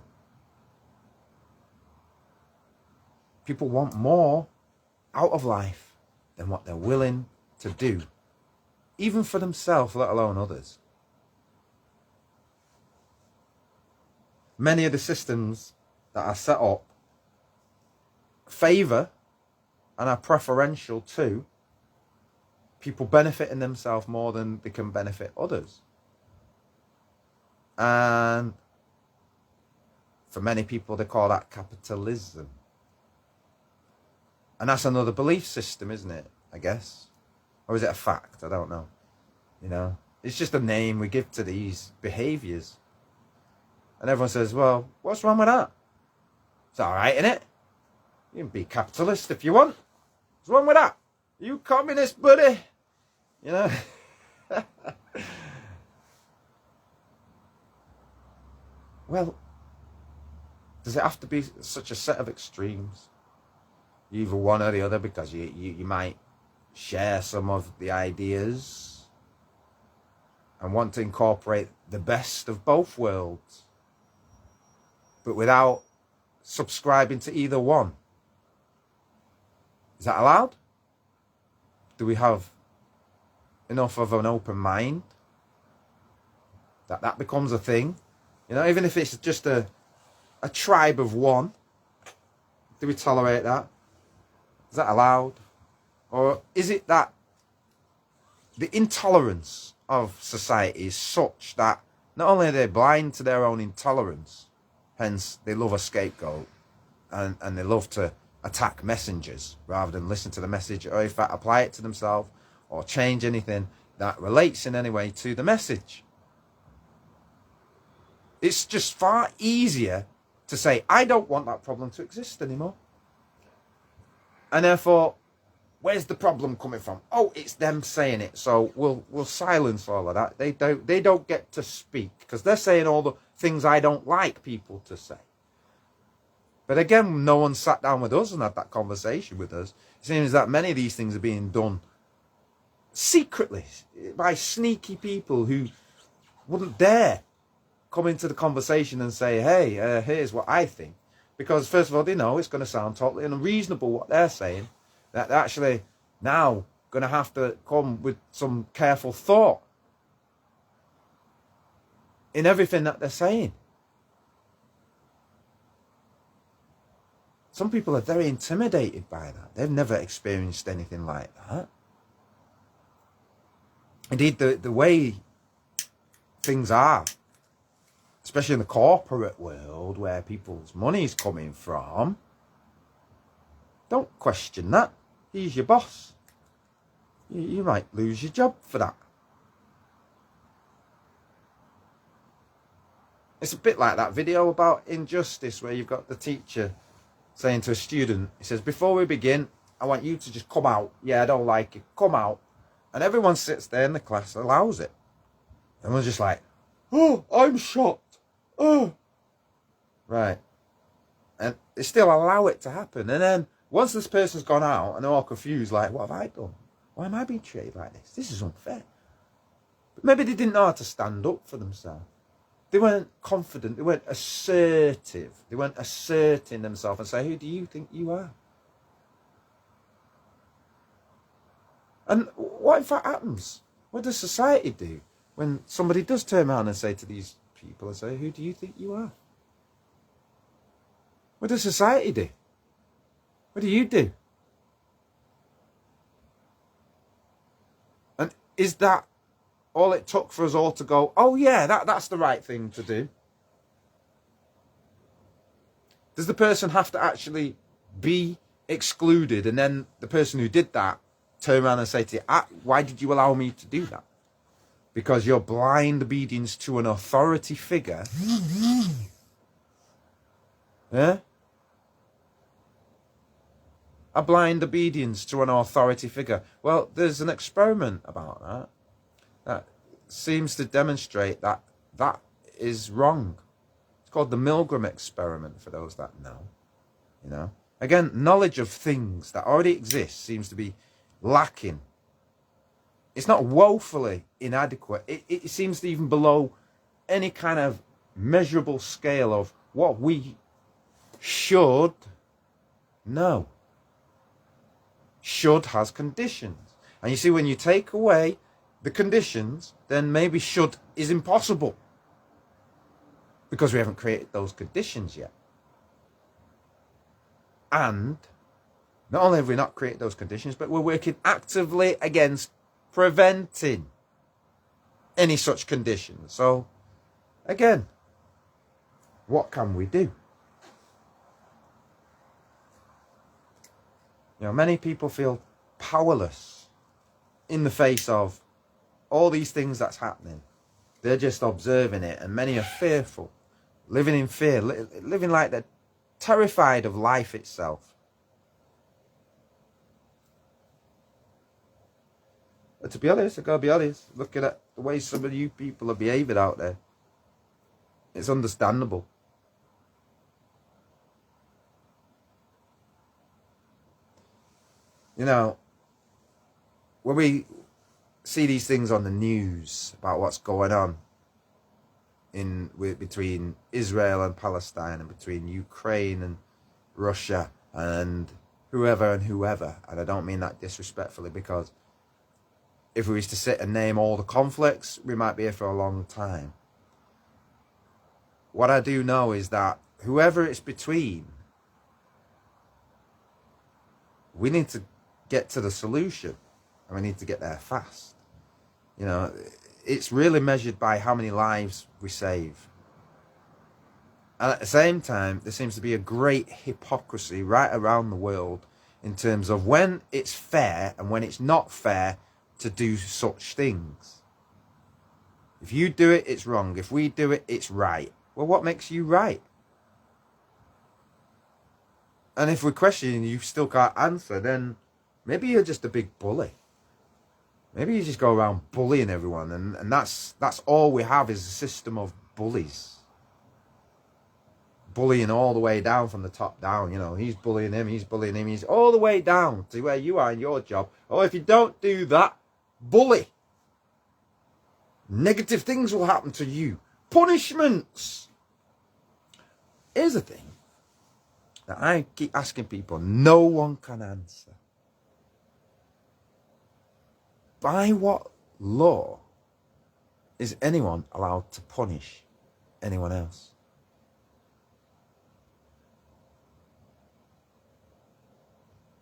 People want more out of life than what they're willing to do, even for themselves, let alone others. Many of the systems that are set up favour and are preferential to people benefiting themselves more than they can benefit others. And for many people, they call that capitalism. And that's another belief system, isn't it? I guess. Or is it a fact? I don't know. You know, it's just a name we give to these behaviours. And everyone says, well, what's wrong with that? It's all right, innit? You can be capitalist if you want. What's wrong with that? You communist, buddy? You know? Well, does it have to be such a set of extremes? Either one or the other, because you might share some of the ideas and want to incorporate the best of both worlds, but without subscribing to either one. Is that allowed? Do we have enough of an open mind that becomes a thing? You know, even if it's just a tribe of one, do we tolerate that? Is that allowed? Or is it that the intolerance of society is such that not only are they blind to their own intolerance, hence they love a scapegoat, and they love to attack messengers rather than listen to the message, or in fact apply it to themselves, or change anything that relates in any way to the message. It's just far easier to say, I don't want that problem to exist anymore. And therefore, where's the problem coming from? Oh, it's them saying it, so we'll silence all of that. They don't get to speak because they're saying all the things I don't like people to say. But again, no one sat down with us and had that conversation with us. It seems that many of these things are being done secretly by sneaky people who wouldn't dare come into the conversation and say, hey, here's what I think. Because first of all, they know it's going to sound totally unreasonable what they're saying. That they're actually now going to have to come with some careful thought in everything that they're saying. Some people are very intimidated by that. They've never experienced anything like that. Indeed, the way things are, especially in the corporate world where people's money's coming from, don't question that. He's your boss. You might lose your job for that. It's a bit like that video about injustice where you've got the teacher saying to a student, he says, before we begin, I want you to just come out. Yeah, I don't like it. Come out. And everyone sits there in the class, allows it. Everyone's just like, oh, I'm shocked. Oh. Right. And they still allow it to happen. And then once this person's gone out and they're all confused, like, what have I done? Why am I being treated like this? This is unfair. But maybe they didn't know how to stand up for themselves. They weren't confident. They weren't assertive. They weren't asserting themselves and say, who do you think you are? And what if that happens? What does society do when somebody does turn around and say to these people and say, who do you think you are? What does society do? What do you do? And is that all it took for us all to go, oh yeah, that's the right thing to do? Does the person have to actually be excluded and then the person who did that turn around and say to you, why did you allow me to do that? Because your blind obedience to an authority figure. Yeah? A blind obedience to an authority figure. Well, there's an experiment about that seems to demonstrate that that is wrong. It's called the Milgram experiment, for those that know. You know, again, knowledge of things that already exist seems to be lacking. It's not woefully inadequate. It seems to even below any kind of measurable scale of what we should know. Should has conditions. And you see, when you take away the conditions, then maybe should is impossible. Because we haven't created those conditions yet. And Not only have we not created those conditions, but we're working actively against preventing any such conditions. So, again, what can we do? Many people feel powerless in the face of all these things that's happening. They're just observing it, and many are fearful, living in fear, living like they're terrified of life itself. But to be honest, I gotta be honest, looking at the way some of you people are behaving out there, it's understandable. When we see these things on the news about what's going on between Israel and Palestine, and between Ukraine and Russia, and whoever, and I don't mean that disrespectfully, because if we was to sit and name all the conflicts, we might be here for a long time. What I do know is that whoever it's between, we need to get to the solution, and we need to get there fast. It's really measured by how many lives we save. And at the same time, there seems to be a great hypocrisy right around the world in terms of when it's fair and when it's not fair to do such things. If you do it, it's wrong. If we do it, it's right. Well, what makes you right? And if we're questioning you still can't answer, then maybe you're just a big bully. Maybe you just go around bullying everyone, and that's all we have is a system of bullies. Bullying all the way down from the top down. He's bullying him, he's all the way down to where you are in your job. Oh, if you don't do that, bully. Negative things will happen to you. Punishments. Here's the thing that I keep asking people, no one can answer. By what law is anyone allowed to punish anyone else?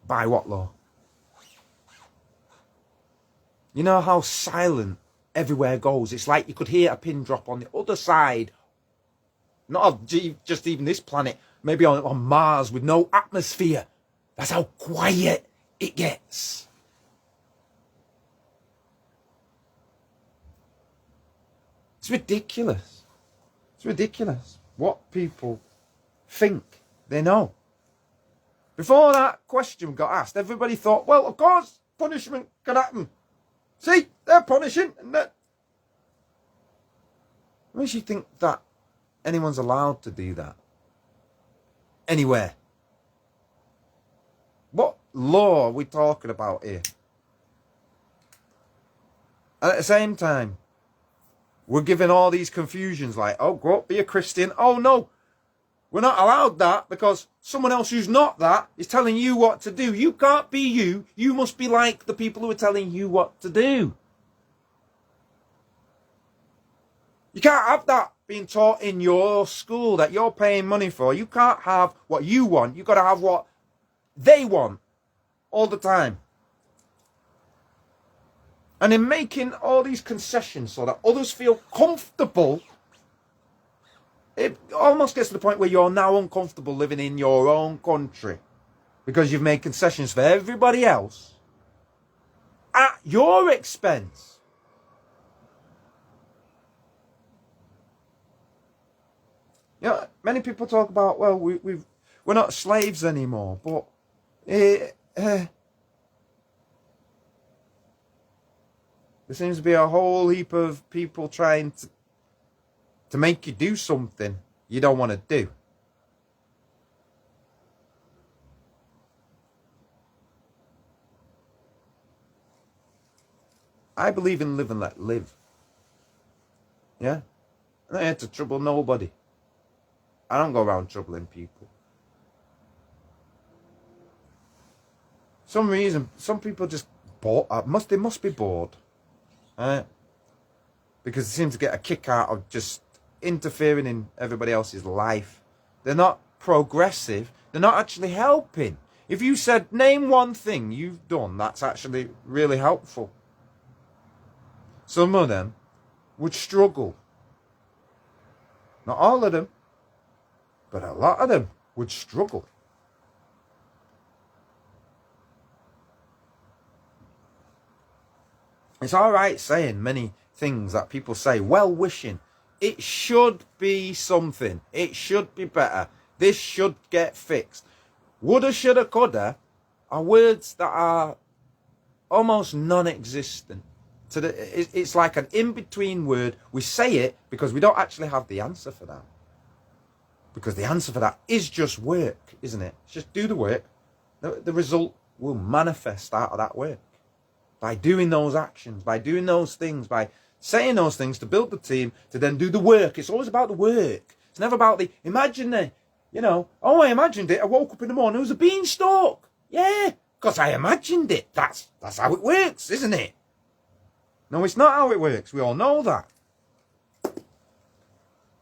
By what law? You know how silent everywhere goes? It's like you could hear a pin drop on the other side, not of just even this planet, maybe on Mars with no atmosphere. That's how quiet it gets. It's ridiculous. It's ridiculous what people think they know. Before that question got asked, everybody thought, well, of course, punishment can happen. See, they're punishing. And that makes you think that anyone's allowed to do that. Anywhere. What law are we talking about here? And at the same time, we're given all these confusions like, oh, go up, be a Christian. Oh, no, we're not allowed that because someone else who's not that is telling you what to do. You can't be you. You must be like the people who are telling you what to do. You can't have that being taught in your school that you're paying money for. You can't have what you want. You've got to have what they want all the time. And in making all these concessions so that others feel comfortable, it almost gets to the point where you're now uncomfortable living in your own country because you've made concessions for everybody else at your expense. Many people talk about, well, we're not slaves anymore, but there seems to be a whole heap of people trying to make you do something you don't want to do. I believe in live and let live. Yeah? I'm not here to trouble nobody. I don't go around troubling people. Some reason, some people just bored. They must be bored. Right? Because they seem to get a kick out of just interfering in everybody else's life. They're not progressive. They're not actually helping. If you said, name one thing you've done that's actually really helpful, some of them would struggle. Not all of them, but a lot of them would struggle. It's all right saying many things that people say, well-wishing. It should be something. It should be better. This should get fixed. Woulda, shoulda, coulda are words that are almost non-existent. It's like an in-between word. We say it because we don't actually have the answer for that. Because the answer for that is just work, isn't it? Just do the work. The result will manifest out of that work. By doing those actions, by doing those things, by saying those things to build the team, to then do the work. It's always about the work. It's never about the, imagine it, I imagined it. I woke up in the morning, it was a beanstalk. Yeah, because I imagined it. That's how it works, isn't it? No, it's not how it works. We all know that.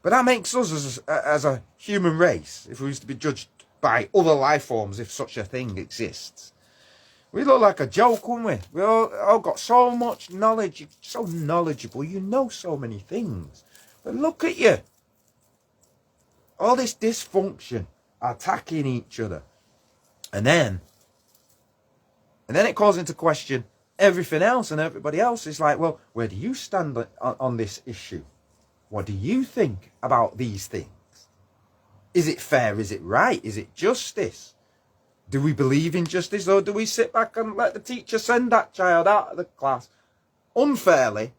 But that makes us as a human race, if we was to be judged by other life forms, if such a thing exists, we look like a joke, wouldn't we? We all got so much knowledge. You're so knowledgeable. You know so many things. But look at you. All this dysfunction, attacking each other. And then it calls into question everything else and everybody else. It's like, well, where do you stand on this issue? What do you think about these things? Is it fair? Is it right? Is it justice? Do we believe in justice, or do we sit back and let the teacher send that child out of the class unfairly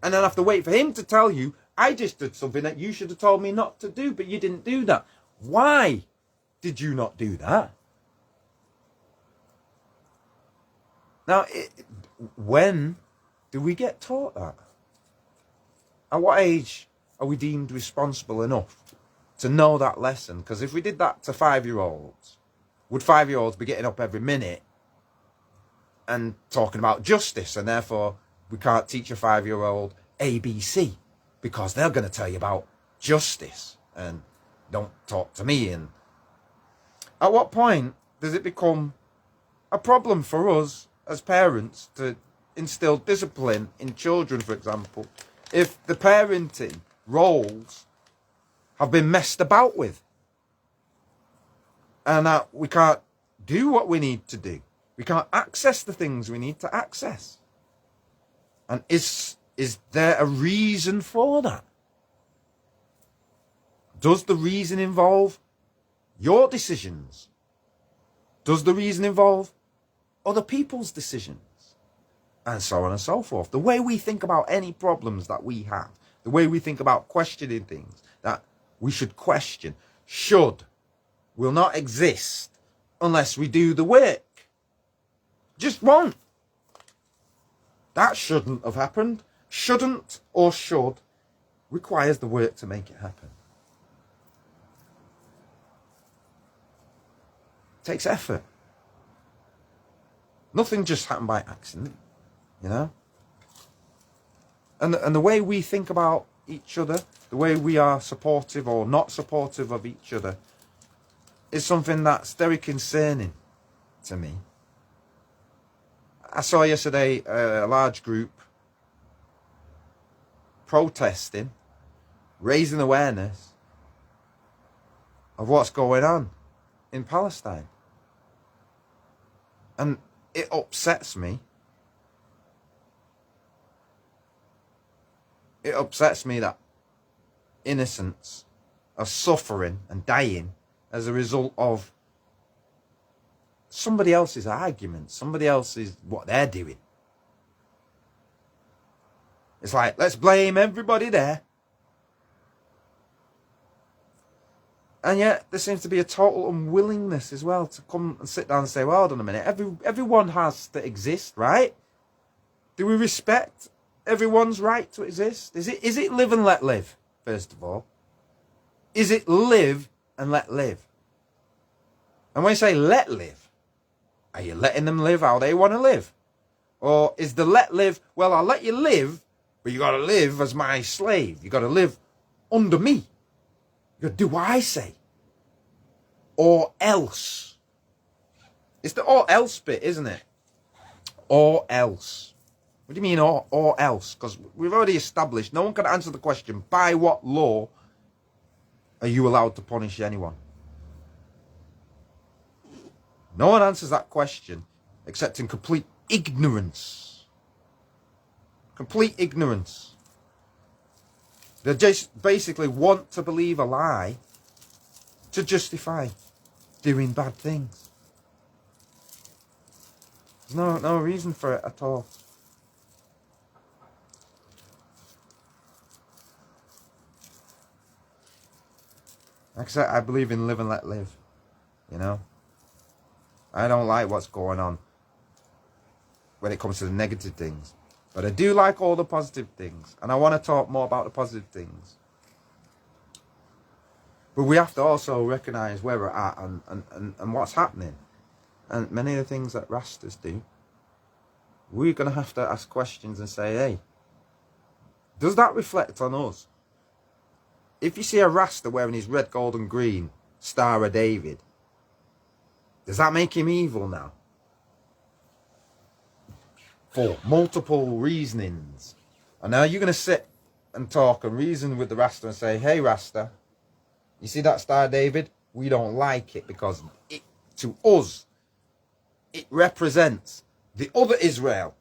and then have to wait for him to tell you, I just did something that you should have told me not to do, but you didn't do that. Why did you not do that? Now, when do we get taught that? At what age are we deemed responsible enough to know that lesson? Because if we did that to 5-year-olds, would 5-year-olds be getting up every minute and talking about justice, and therefore we can't teach a 5-year-old ABC because they're going to tell you about justice and don't talk to me? And at what point does it become a problem for us as parents to instill discipline in children, for example, if the parenting roles have been messed about with? And that we can't do what we need to do. We can't access the things we need to access. And is there a reason for that? Does the reason involve your decisions? Does the reason involve other people's decisions? And so on and so forth. The way we think about any problems that we have, the way we think about questioning things that we should question, will not exist unless we do the work. Just won't. That shouldn't have happened. Shouldn't or should requires the work to make it happen. It takes effort. Nothing just happened by accident, And the way we think about each other, the way we are supportive or not supportive of each other, is something that's very concerning to me. I saw yesterday a large group protesting, raising awareness of what's going on in Palestine. And it upsets me. It upsets me that innocents are suffering and dying as a result of somebody else's argument, somebody else's what they're doing. It's like, let's blame everybody there. And yet there seems to be a total unwillingness as well to come and sit down and say, well, hold on a minute, everyone has to exist, right? Do we respect everyone's right to exist? Is it live and let live, first of all? Is it live and let live? And when you say let live, are you letting them live how they want to live? Or is the let live, well, I'll let you live, but you got to live as my slave. You got to live under me. You got to do what I say. Or else. It's the or else bit, isn't it? Or else. What do you mean or else? Because we've already established no one can answer the question, by what law are you allowed to punish anyone? No one answers that question except in complete ignorance. Complete ignorance. They just basically want to believe a lie to justify doing bad things. There's no reason for it at all. Like I said, I believe in live and let live. You know? I don't like what's going on when it comes to the negative things. But I do like all the positive things. And I want to talk more about the positive things. But we have to also recognise where we're at and what's happening. And many of the things that Rastas do, we're going to have to ask questions and say, hey, does that reflect on us? If you see a Rasta wearing his red, gold and green Star of David, does that make him evil now? For multiple reasonings. And now you're going to sit and talk and reason with the Rasta and say, hey Rasta, you see that Star of David? We don't like it because it, to us, it represents the other Israel.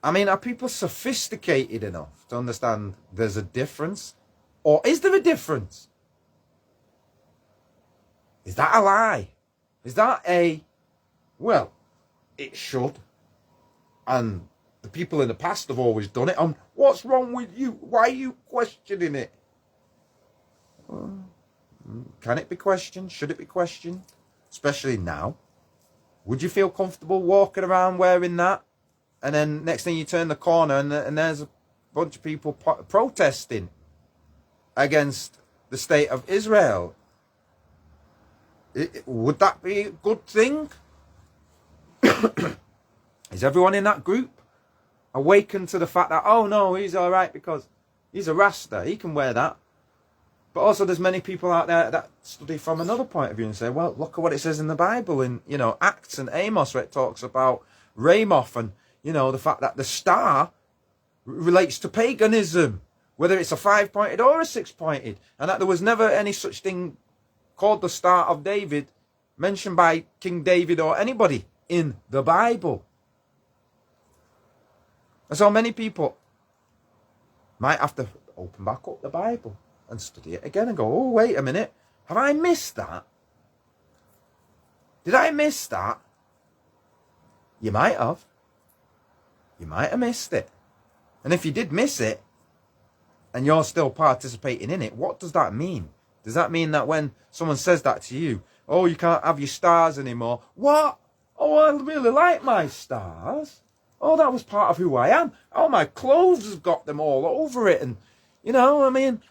I mean, are people sophisticated enough to understand there's a difference? Or is there a difference? Is that a lie? Is that a, well, it should. And the people in the past have always done it. And what's wrong with you? Why are you questioning it? Can it be questioned? Should it be questioned? Especially now. Would you feel comfortable walking around wearing that? And then next thing you turn the corner and there's a bunch of people protesting against the state of Israel. Would that be a good thing? Is everyone in that group awakened to the fact that, oh no, he's all right because he's a Rasta, he can wear that? But also there's many people out there that study from another point of view and say, well, look at what it says in the Bible in, you know, Acts and Amos, where it talks about Ramoth and, you know, the fact that the star relates to paganism, whether it's a 5-pointed or a 6-pointed, and that there was never any such thing called the Star of David mentioned by King David or anybody in the Bible. And so many people might have to open back up the Bible and study it again and go, oh, wait a minute, have I missed that? Did I miss that? You might have. You might have missed it. And if you did miss it, and you're still participating in it, what does that mean? Does that mean that when someone says that to you, oh, you can't have your stars anymore? What? Oh, I really like my stars. Oh, that was part of who I am. Oh, my clothes have got them all over it. And, you know, I mean,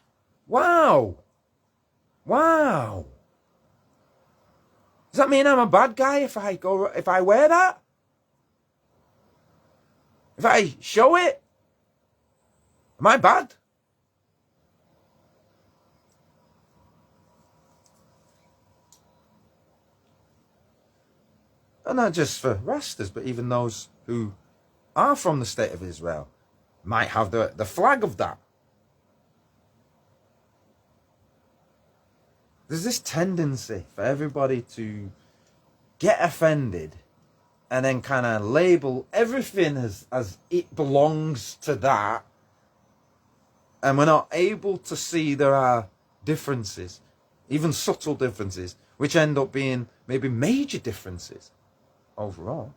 wow. Wow. Does that mean I'm a bad guy if I wear that? If I show it? Am I bad? And not just for Rastas, but even those who are from the state of Israel might have the flag of that. There's this tendency for everybody to get offended and then kind of label everything as it belongs to that. And we're not able to see there are differences, even subtle differences, which end up being maybe major differences overall.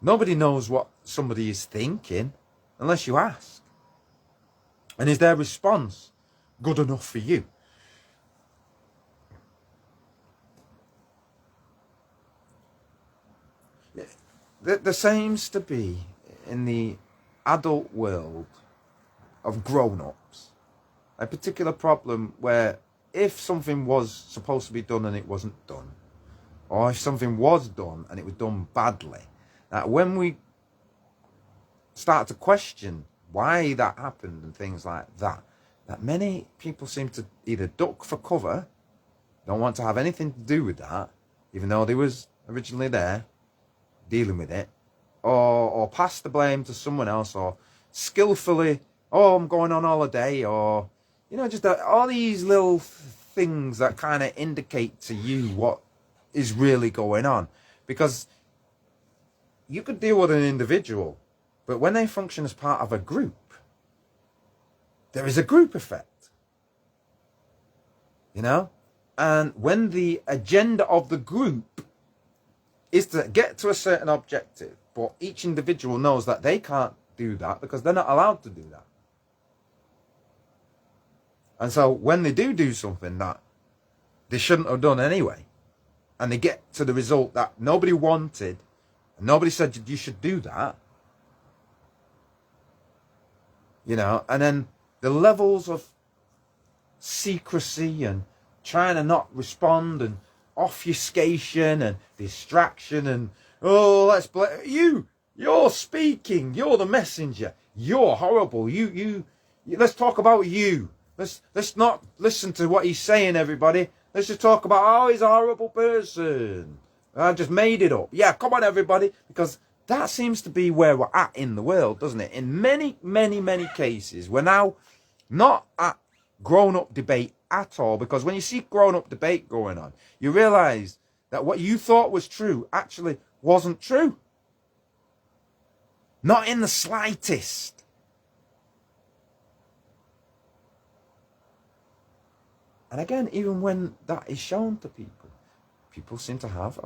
Nobody knows what somebody is thinking unless you ask. And is their response good enough for you? There seems to be in the adult world of grown-ups a particular problem where if something was supposed to be done and it wasn't done, or if something was done and it was done badly, that when we start to question why that happened and things like that, that many people seem to either duck for cover don't want to have anything to do with that, even though they was originally there dealing with it, or pass the blame to someone else, or skillfully, oh, I'm going on holiday, or, you know, just all these little things that kind of indicate to you what is really going on. Because you could deal with an individual, but when they function as part of a group, there is a group effect, you know? And when the agenda of the group is to get to a certain objective, but each individual knows that they can't do that because they're not allowed to do that. And so when they do something that they shouldn't have done anyway, and they get to the result that nobody wanted, and nobody said you should do that, you know, and then the levels of secrecy and trying to not respond and obfuscation and distraction and, oh, let's blame you. You're speaking. You're the messenger. You're horrible. You. Let's talk about you. Let's not listen to what he's saying, everybody. Let's just talk about, oh, he's a horrible person. I just made it up. Yeah, come on, everybody. Because that seems to be where we're at in the world, doesn't it? In many, many, many cases, we're now not at grown-up debate at all. Because when you see grown-up debate going on, you realise that what you thought was true actually wasn't true. Not in the slightest. And again, even when that is shown to people, people seem to have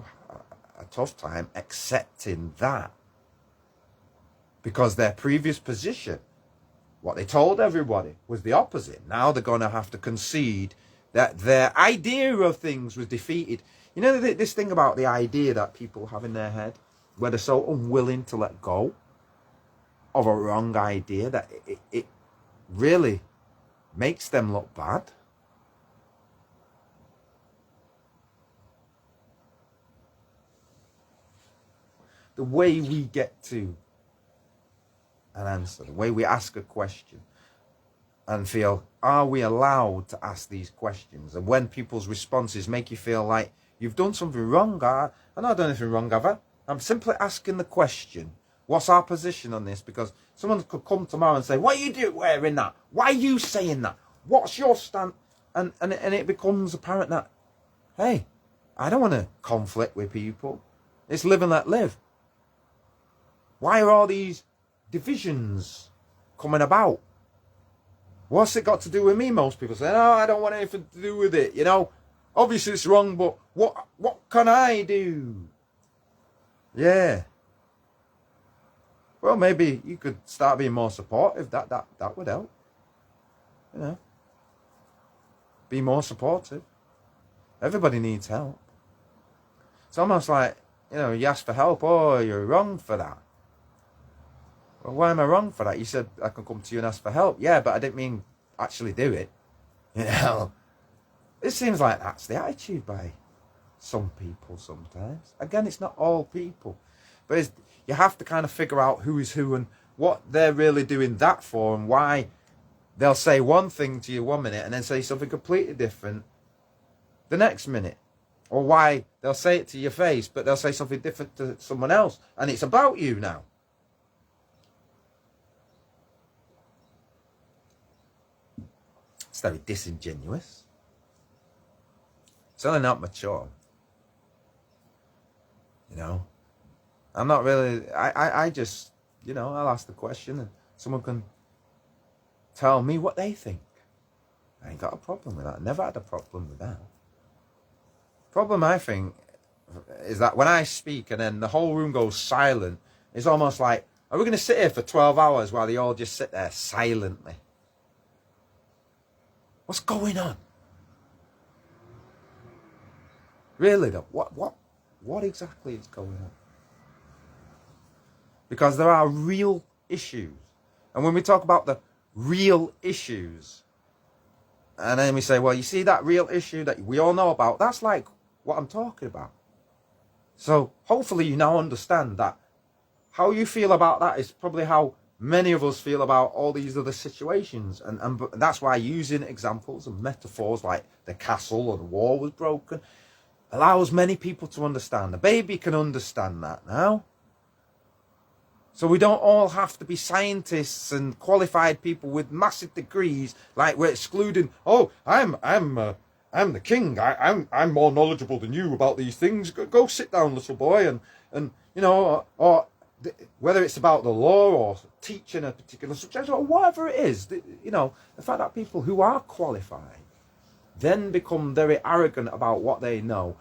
a tough time accepting that. Because their previous position, what they told everybody, was the opposite. Now they're going to have to concede that their idea of things was defeated. You know this thing about the idea that people have in their head, where they're so unwilling to let go of a wrong idea that it really makes them look bad. The way we get to an answer, the way we ask a question and feel, are we allowed to ask these questions? And when people's responses make you feel like you've done something wrong, I've not done anything wrong, have I? I'm simply asking the question, what's our position on this? Because someone could come tomorrow and say, what are you doing wearing that? Why are you saying that? What's your stand? And it becomes apparent that, hey, I don't want to conflict with people. It's live and let live. Why are all these divisions coming about? What's it got to do with me? Most people say, no, I don't want anything to do with it. You know, obviously it's wrong, but what can I do? Yeah. Well, maybe you could start being more supportive. That would help. You know, be more supportive. Everybody needs help. It's almost like, you know, you ask for help. Oh, you're wrong for that. Well, why am I wrong for that? You said I can come to you and ask for help. Yeah, but I didn't mean actually do it. You know, it seems like that's the attitude by some people sometimes. Again, it's not all people. But you have to kind of figure out who is who and what they're really doing that for and why they'll say one thing to you 1 minute and then say something completely different the next minute. Or why they'll say it to your face, but they'll say something different to someone else. And it's about you now. It's very disingenuous. Certainly not mature. You know, I'm not really, I just, you know, I'll ask the question and someone can tell me what they think. I ain't got a problem with that. Never had a problem with that. Problem, I think, is that when I speak and then the whole room goes silent, it's almost like, are we going to sit here for 12 hours while they all just sit there silently? What's going on? Really though, what exactly is going on? Because there are real issues. And when we talk about the real issues, and then we say, well, you see that real issue that we all know about, that's like what I'm talking about. So hopefully you now understand that how you feel about that is probably how many of us feel about all these other situations. And that's why using examples and metaphors like the castle or the wall was broken allows many people to understand. A baby can understand that now. So we don't all have to be scientists and qualified people with massive degrees, like we're excluding, oh, I'm the king. I'm more knowledgeable than you about these things. Go sit down, little boy, and you know, or whether it's about the law or teaching a particular subject or whatever it is, you know, the fact that people who are qualified then become very arrogant about what they know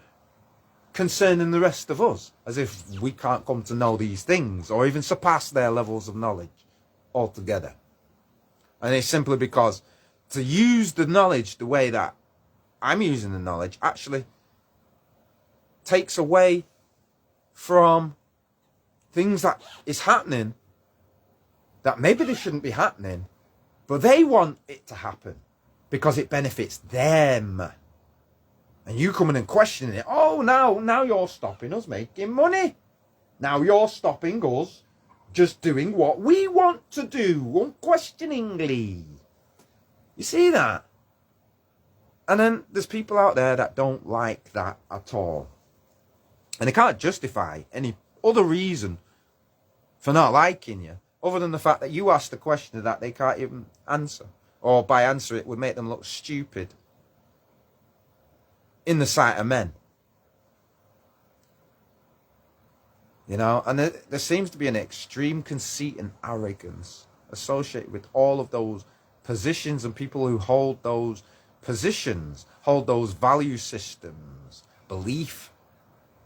concerning the rest of us, as if we can't come to know these things or even surpass their levels of knowledge altogether. And it's simply because to use the knowledge the way that I'm using the knowledge actually takes away from things that is happening that maybe they shouldn't be happening, but they want it to happen because it benefits them. And you coming and questioning it, oh, now you're stopping us making money. Now you're stopping us just doing what we want to do unquestioningly. You see that? And then there's people out there that don't like that at all. And they can't justify any other reason for not liking you, other than the fact that you asked a question that they can't even answer. Or by answer it would make them look stupid in the sight of men. You know, and there seems to be an extreme conceit and arrogance associated with all of those positions and people who hold those positions, hold those value systems, belief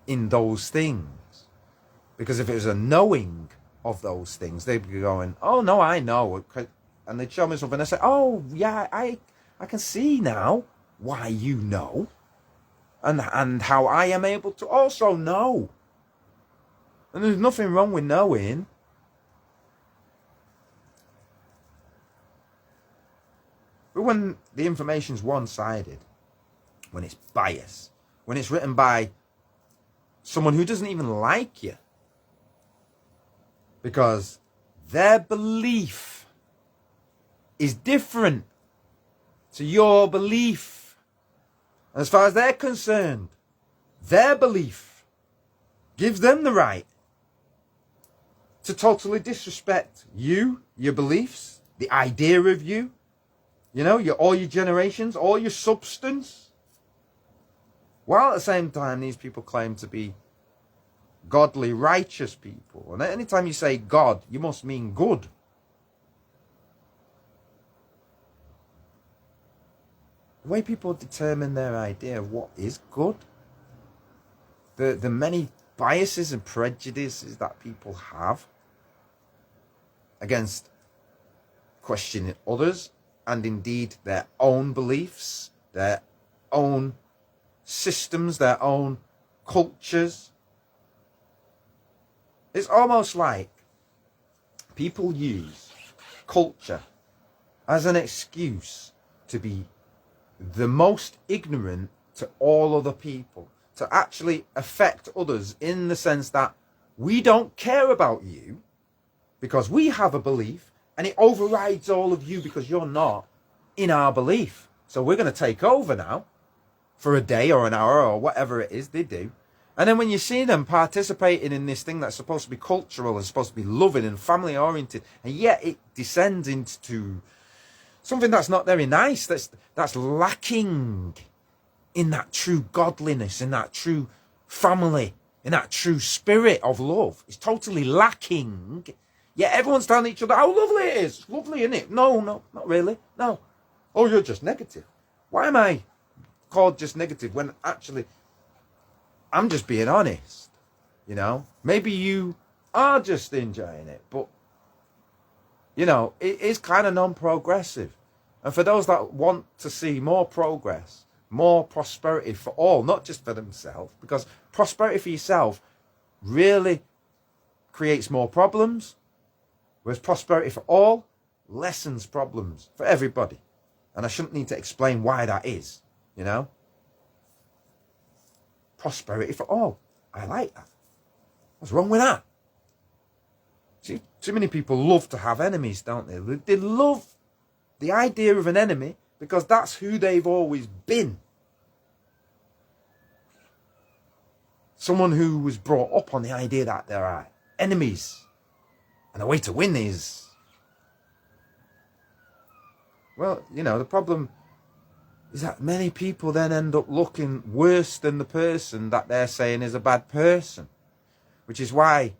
in those things. Because if it was a knowing of those things, they'd be going, oh no, I know. And they'd show me something and I'd say, oh yeah, I can see now why you know. And how I am able to also know. And there's nothing wrong with knowing. But when the information's one-sided, when it's biased, when it's written by someone who doesn't even like you, because their belief is different to your belief. And as far as they're concerned, their belief gives them the right to totally disrespect you, your beliefs, the idea of you, you know, all your generations, all your substance. While at the same time, these people claim to be godly, righteous people. And anytime you say God, you must mean good. The way people determine their idea of what is good, the many biases and prejudices that people have against questioning others and indeed their own beliefs, their own systems, their own cultures. It's almost like people use culture as an excuse to be the most ignorant to all other people, to actually affect others in the sense that we don't care about you because we have a belief and it overrides all of you because you're not in our belief. So we're going to take over now for a day or an hour or whatever it is they do. And then when you see them participating in this thing that's supposed to be cultural and supposed to be loving and family oriented, and yet it descends into something that's not very nice, that's lacking in that true godliness, in that true family, in that true spirit of love. It's totally lacking. Yet everyone's telling each other how lovely it is. It's lovely, isn't it? No, not really. No. Oh, you're just negative. Why am I called just negative when actually I'm just being honest? You know, maybe you are just enjoying it, but you know, it is kind of non-progressive. And for those that want to see more progress, more prosperity for all, not just for themselves, because prosperity for yourself really creates more problems, whereas prosperity for all lessens problems for everybody. And I shouldn't need to explain why that is, you know. Prosperity for all. I like that. What's wrong with that? See, Too many people love to have enemies, don't they? They love the idea of an enemy because that's who they've always been. Someone who was brought up on the idea that there are enemies. And the way to win is... Well, you know, the problem is that many people then end up looking worse than the person that they're saying is a bad person. Which is why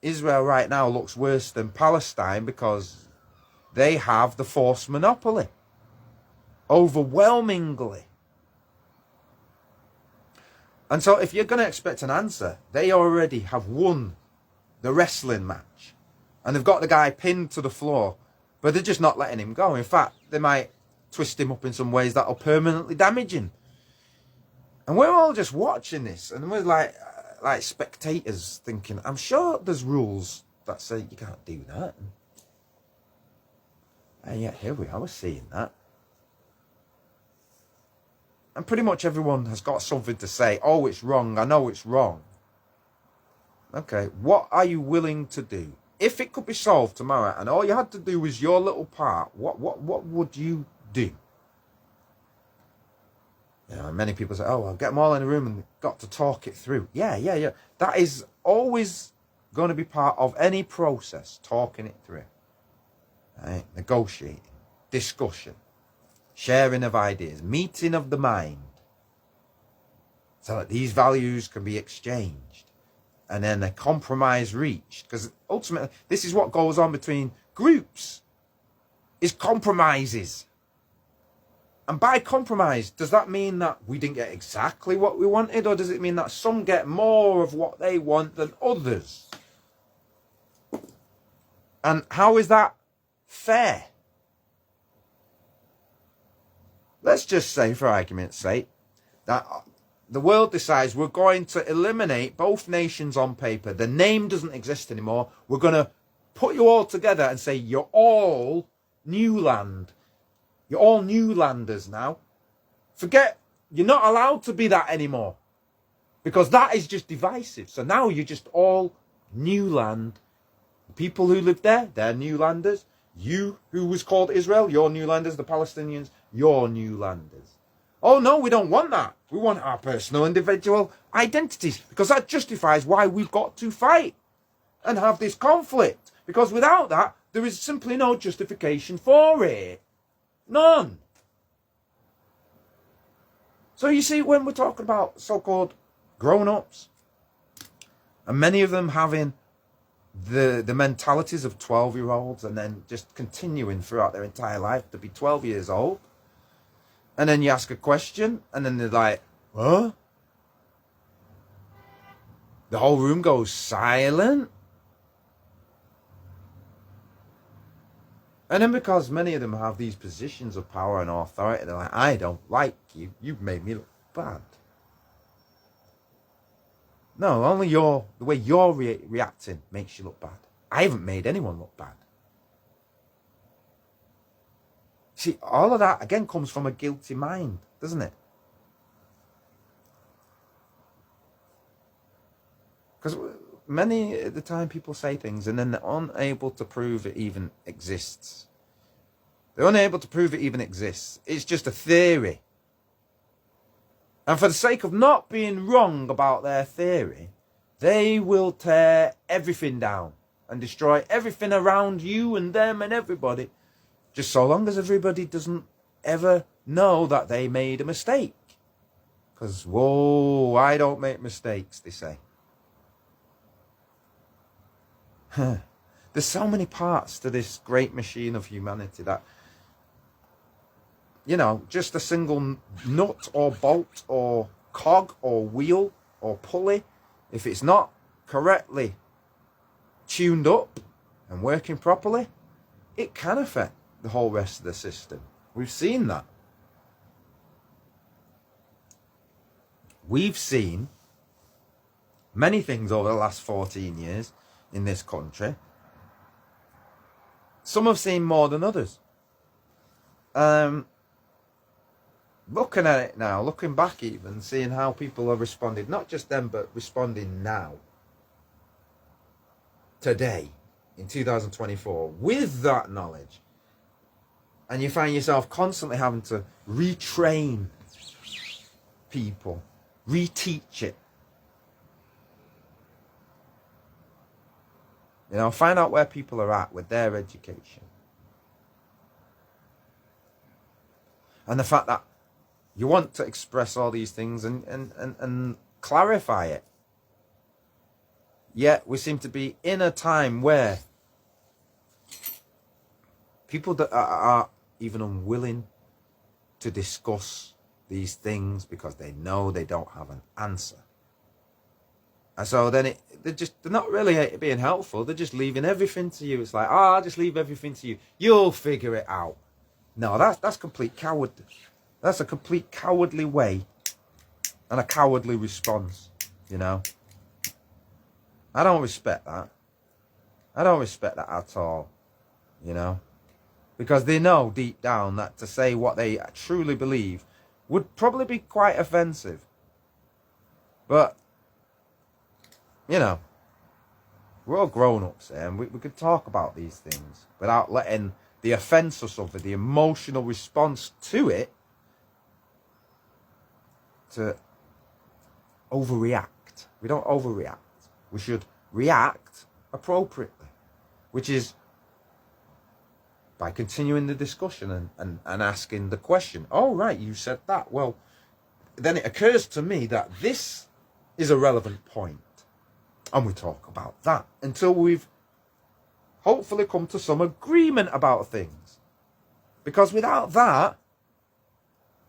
Israel right now looks worse than Palestine, because they have the force monopoly. Overwhelmingly. And so if you're going to expect an answer, they already have won the wrestling match. And they've got the guy pinned to the floor, but they're just not letting him go. In fact, they might twist him up in some ways that'll permanently damage him. And we're all just watching this, and we're like spectators thinking, I'm sure there's rules that say you can't do that. And yet here we are, we're seeing that. And pretty much everyone has got something to say. Oh, it's wrong. I know it's wrong. Okay, what are you willing to do? If it could be solved tomorrow and all you had to do was your little part, what would you do? You know, many people say, oh, I'll get them all in a room and got to talk it through. Yeah. That is always going to be part of any process, talking it through. Right? Negotiating, discussion, sharing of ideas, meeting of the mind, so that these values can be exchanged and then a compromise reached. Because ultimately, this is what goes on between groups, is compromises. And by compromise, does that mean that we didn't get exactly what we wanted, or does it mean that some get more of what they want than others? And how is that fair? Let's just say, for argument's sake, that the world decides we're going to eliminate both nations on paper. The name doesn't exist anymore. We're going to put you all together and say you're all new land. You're all new landers now. Forget, you're not allowed to be that anymore, because that is just divisive. So now you're just all new land. The people who live there, they're new landers. You, who was called Israel, you're new landers. The Palestinians, you're new landers. Oh no, we don't want that. We want our personal individual identities, because that justifies why we've got to fight and have this conflict. Because without that, there is simply no justification for it. None. So you see, when we're talking about so-called grown-ups, and many of them having the mentalities of 12-year-olds and then just continuing throughout their entire life to be 12 years old, and then you ask a question, and then they're like, huh? The whole room goes silent. And then because many of them have these positions of power and authority, they're like, I don't like you. You've made me look bad. No, only the way you're reacting makes you look bad. I haven't made anyone look bad. See, all of that, again, comes from a guilty mind, doesn't it? Because many of the time people say things and then they're unable to prove it even exists. They're unable to prove it even exists. It's just a theory. And for the sake of not being wrong about their theory, they will tear everything down and destroy everything around you and them and everybody, just so long as everybody doesn't ever know that they made a mistake. Because, whoa, I don't make mistakes, they say. There's so many parts to this great machine of humanity that, you know, just a single nut or bolt or cog or wheel or pulley, if it's not correctly tuned up and working properly, it can affect the whole rest of the system. We've seen that. We've seen many things over the last 14 years in this country. Some have seen more than others. Looking at it now, looking back even, seeing how people have responded, not just them, but responding now, today, in 2024 with that knowledge, and you find yourself constantly having to retrain people, reteach it. You know, find out where people are at with their education. And the fact that you want to express all these things and clarify it. Yet we seem to be in a time where people that are even unwilling to discuss these things because they know they don't have an answer. And so then they're not really being helpful. They're just leaving everything to you. It's like, I'll just leave everything to you. You'll figure it out. No, that's complete coward. That's a complete cowardly way and a cowardly response, you know. I don't respect that. I don't respect that at all, you know. Because they know deep down that to say what they truly believe would probably be quite offensive. But, you know, we're all grown-ups here, and we could talk about these things without letting the offence or something, the emotional response to it, to overreact. We don't overreact. We should react appropriately, which is by continuing the discussion and asking the question. Oh, right, you said that. Well, then it occurs to me that this is a relevant point. And we talk about that until we've hopefully come to some agreement about things. Because without that,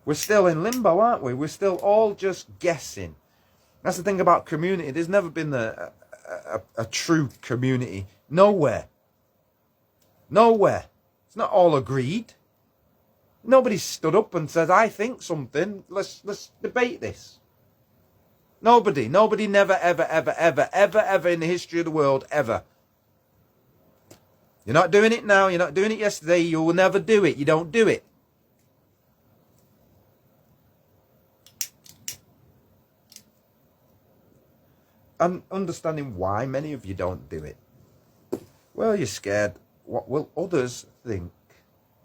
we're still in limbo, aren't we? We're still all just guessing. That's the thing about community. There's never been a true community. Nowhere. Nowhere. It's not all agreed. Nobody stood up and said, I think something. Let's debate this. Nobody, never, ever in the history of the world, ever. You're not doing it now. You're not doing it yesterday. You will never do it. You don't do it. And understanding why many of you don't do it. Well, you're scared. What will others think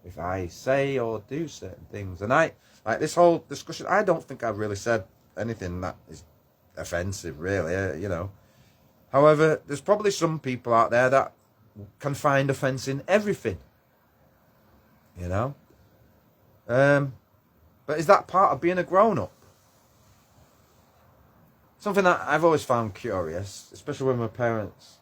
if I say or do certain things? And like this whole discussion, I don't think I've really said anything that is offensive, really, you know. However, there's probably some people out there that can find offence in everything, you know. But is that part of being a grown-up? Something that I've always found curious, especially when my parents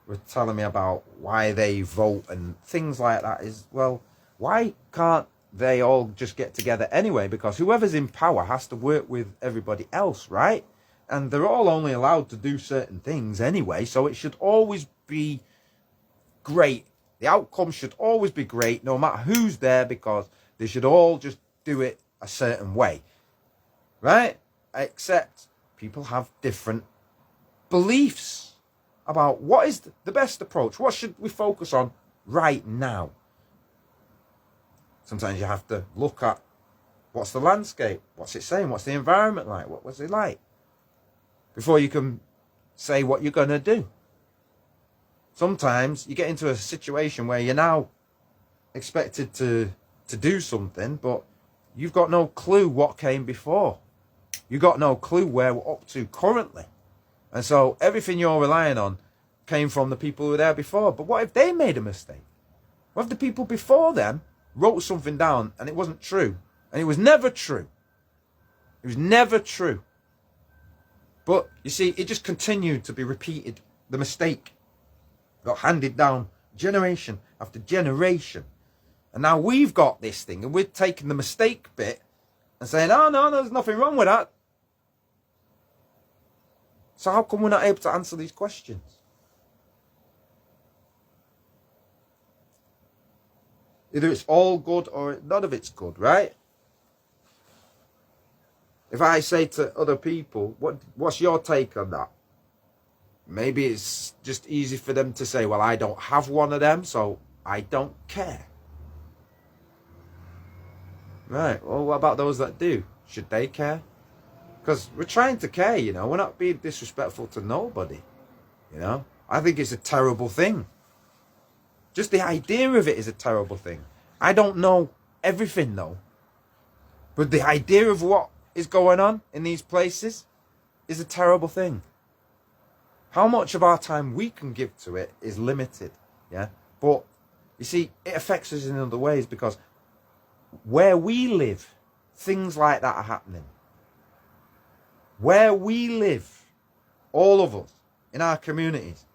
were telling me about why they vote and things like that, is, well, why can't they all just get together anyway? Because whoever's in power has to work with everybody else, right? And they're all only allowed to do certain things anyway, so it should always be great. The outcome should always be great, no matter who's there, because they should all just do it a certain way, right? Except people have different beliefs about what is the best approach. What should we focus on right now? Sometimes you have to look at what's the landscape, what's it saying, what's the environment like, what was it like, before you can say what you're going to do. Sometimes you get into a situation where you're now expected to do something, but you've got no clue what came before. You've got no clue where we're up to currently. And so everything you're relying on came from the people who were there before. But what if they made a mistake? What if the people before them wrote something down and it wasn't true? And it was never true. It was never true. But you see, it just continued to be repeated. The mistake got handed down generation after generation. And now we've got this thing and we're taking the mistake bit and saying, oh, no, there's nothing wrong with that. So how come we're not able to answer these questions? Either it's all good or none of it's good, right? If I say to other people, what's your take on that? Maybe it's just easy for them to say, well, I don't have one of them, so I don't care. Right, well, what about those that do? Should they care? Because we're trying to care, you know. We're not being disrespectful to nobody, you know. I think it's a terrible thing Just the idea of it is a terrible thing. I don't know everything though. But the idea of what is going on in these places is a terrible thing. How much of our time we can give to it is limited. Yeah. But you see, it affects us in other ways, because where we live, things like that are happening. Where we live, all of us, in our communities,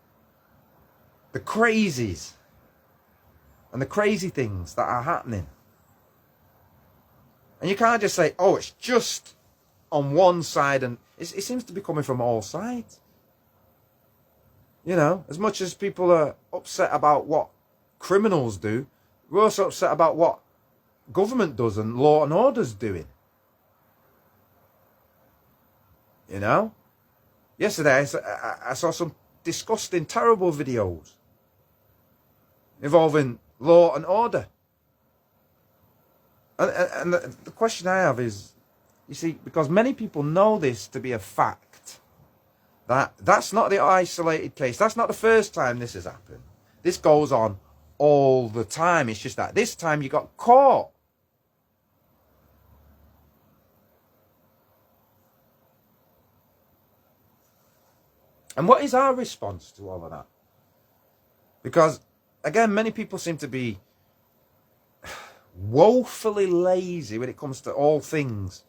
the crazies and the crazy things that are happening. And you can't just say, oh, it's just on one side, and it seems to be coming from all sides. You know, as much as people are upset about what criminals do, we're also upset about what government does and law and order's doing. You know? Yesterday I saw some disgusting, terrible videos involving law and order. And the question I have is, you see, because many people know this to be a fact, that's not the isolated case. That's not the first time this has happened. This goes on all the time. It's just that this time you got caught. And what is our response to all of that? Because, again, many people seem to be woefully lazy when it comes to all things.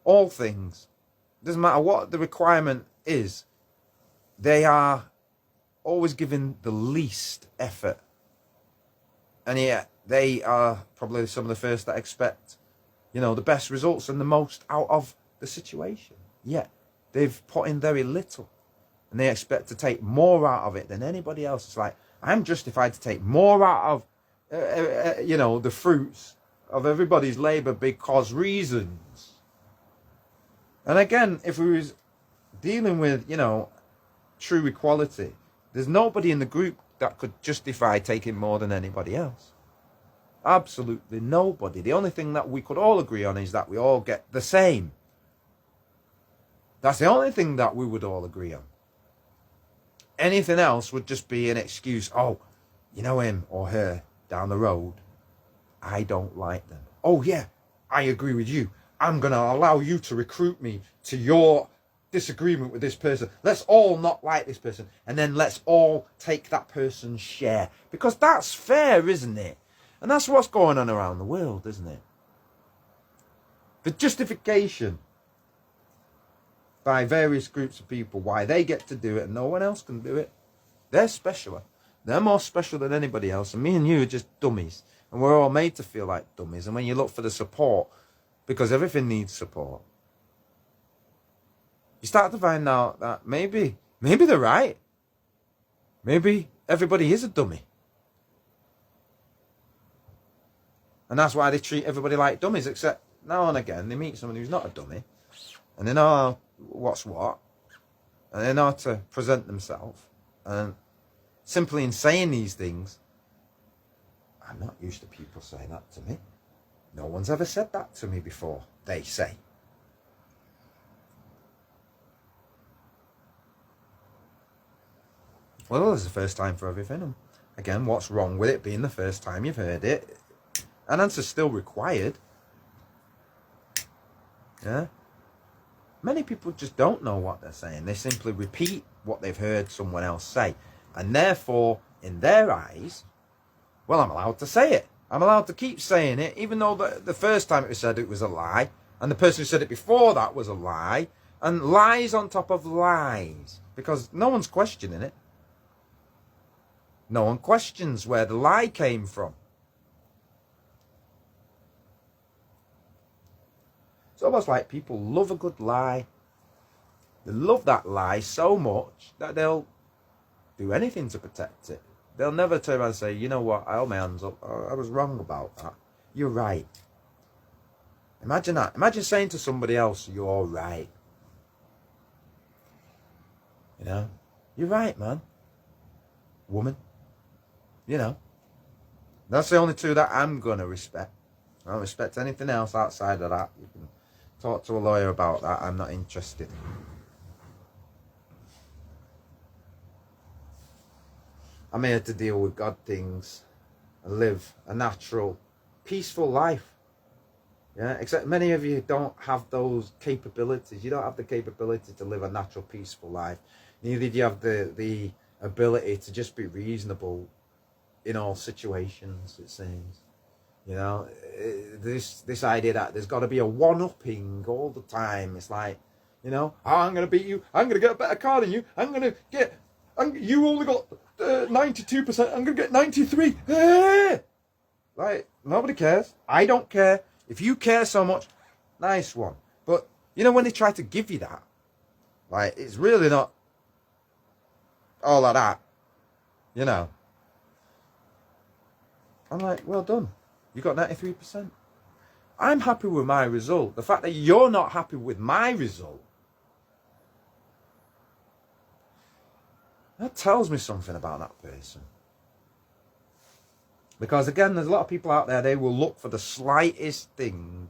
All things. Doesn't matter what the requirement is. They are always giving the least effort. And yet, they are probably some of the first that expect, you know, the best results and the most out of the situation. Yet, they've put in very little. And they expect to take more out of it than anybody else. It's like, I'm justified to take more out of, you know, the fruits of everybody's labour because reasons. And again, if we was dealing with, you know, true equality, there's nobody in the group that could justify taking more than anybody else. Absolutely nobody. The only thing that we could all agree on is that we all get the same. That's the only thing that we would all agree on. Anything else would just be an excuse. Oh, you know him or her down the road. I don't like them. Oh yeah, I agree with you. I'm going to allow you to recruit me to your disagreement with this person. Let's all not like this person. And then let's all take that person's share. Because that's fair, isn't it? And that's what's going on around the world, isn't it? The justification by various groups of people why they get to do it and no one else can do it. They're special. They're more special than anybody else. And me and you are just dummies. And we're all made to feel like dummies. And when you look for the support, because everything needs support, you start to find out that maybe they're right. Maybe everybody is a dummy. And that's why they treat everybody like dummies, except now and again they meet someone who's not a dummy. And they know what's what. And they know how to present themselves. And simply in saying these things, I'm not used to people saying that to me. No one's ever said that to me before, they say. Well, it's the first time for everything. And again, what's wrong with it being the first time you've heard it? An answer's still required. Yeah? Many people just don't know what they're saying. They simply repeat what they've heard someone else say. And therefore, in their eyes, well, I'm allowed to say it. I'm allowed to keep saying it, even though the first time it was said it was a lie. And the person who said it before that was a lie. And lies on top of lies. Because no one's questioning it. No one questions where the lie came from. It's almost like people love a good lie. They love that lie so much that they'll do anything to protect it. They'll never turn around and say, you know what, I hold my hands up. I was wrong about that. You're right. Imagine that. Imagine saying to somebody else, you're right. You know, you're right, man. Woman. You know. That's the only two that I'm going to respect. I don't respect anything else outside of that. You can talk to a lawyer about that. I'm not interested. I'm here to deal with God things. and live a natural, peaceful life. Yeah, except many of you don't have those capabilities. You don't have the capability to live a natural, peaceful life. Neither do you have the ability to just be reasonable in all situations, it seems. You know, this idea that there's got to be a one-upping all the time. It's like, you know, oh, I'm going to beat you. I'm going to get a better car than you. You only got 92%. I'm going to get 93. Like, nobody cares. I don't care. If you care so much, nice one. But, you know, when they try to give you that, like, it's really not all of that, you know. I'm like, well done. You got 93%. I'm happy with my result. The fact that you're not happy with my result, that tells me something about that person. Because again, there's a lot of people out there, they will look for the slightest thing,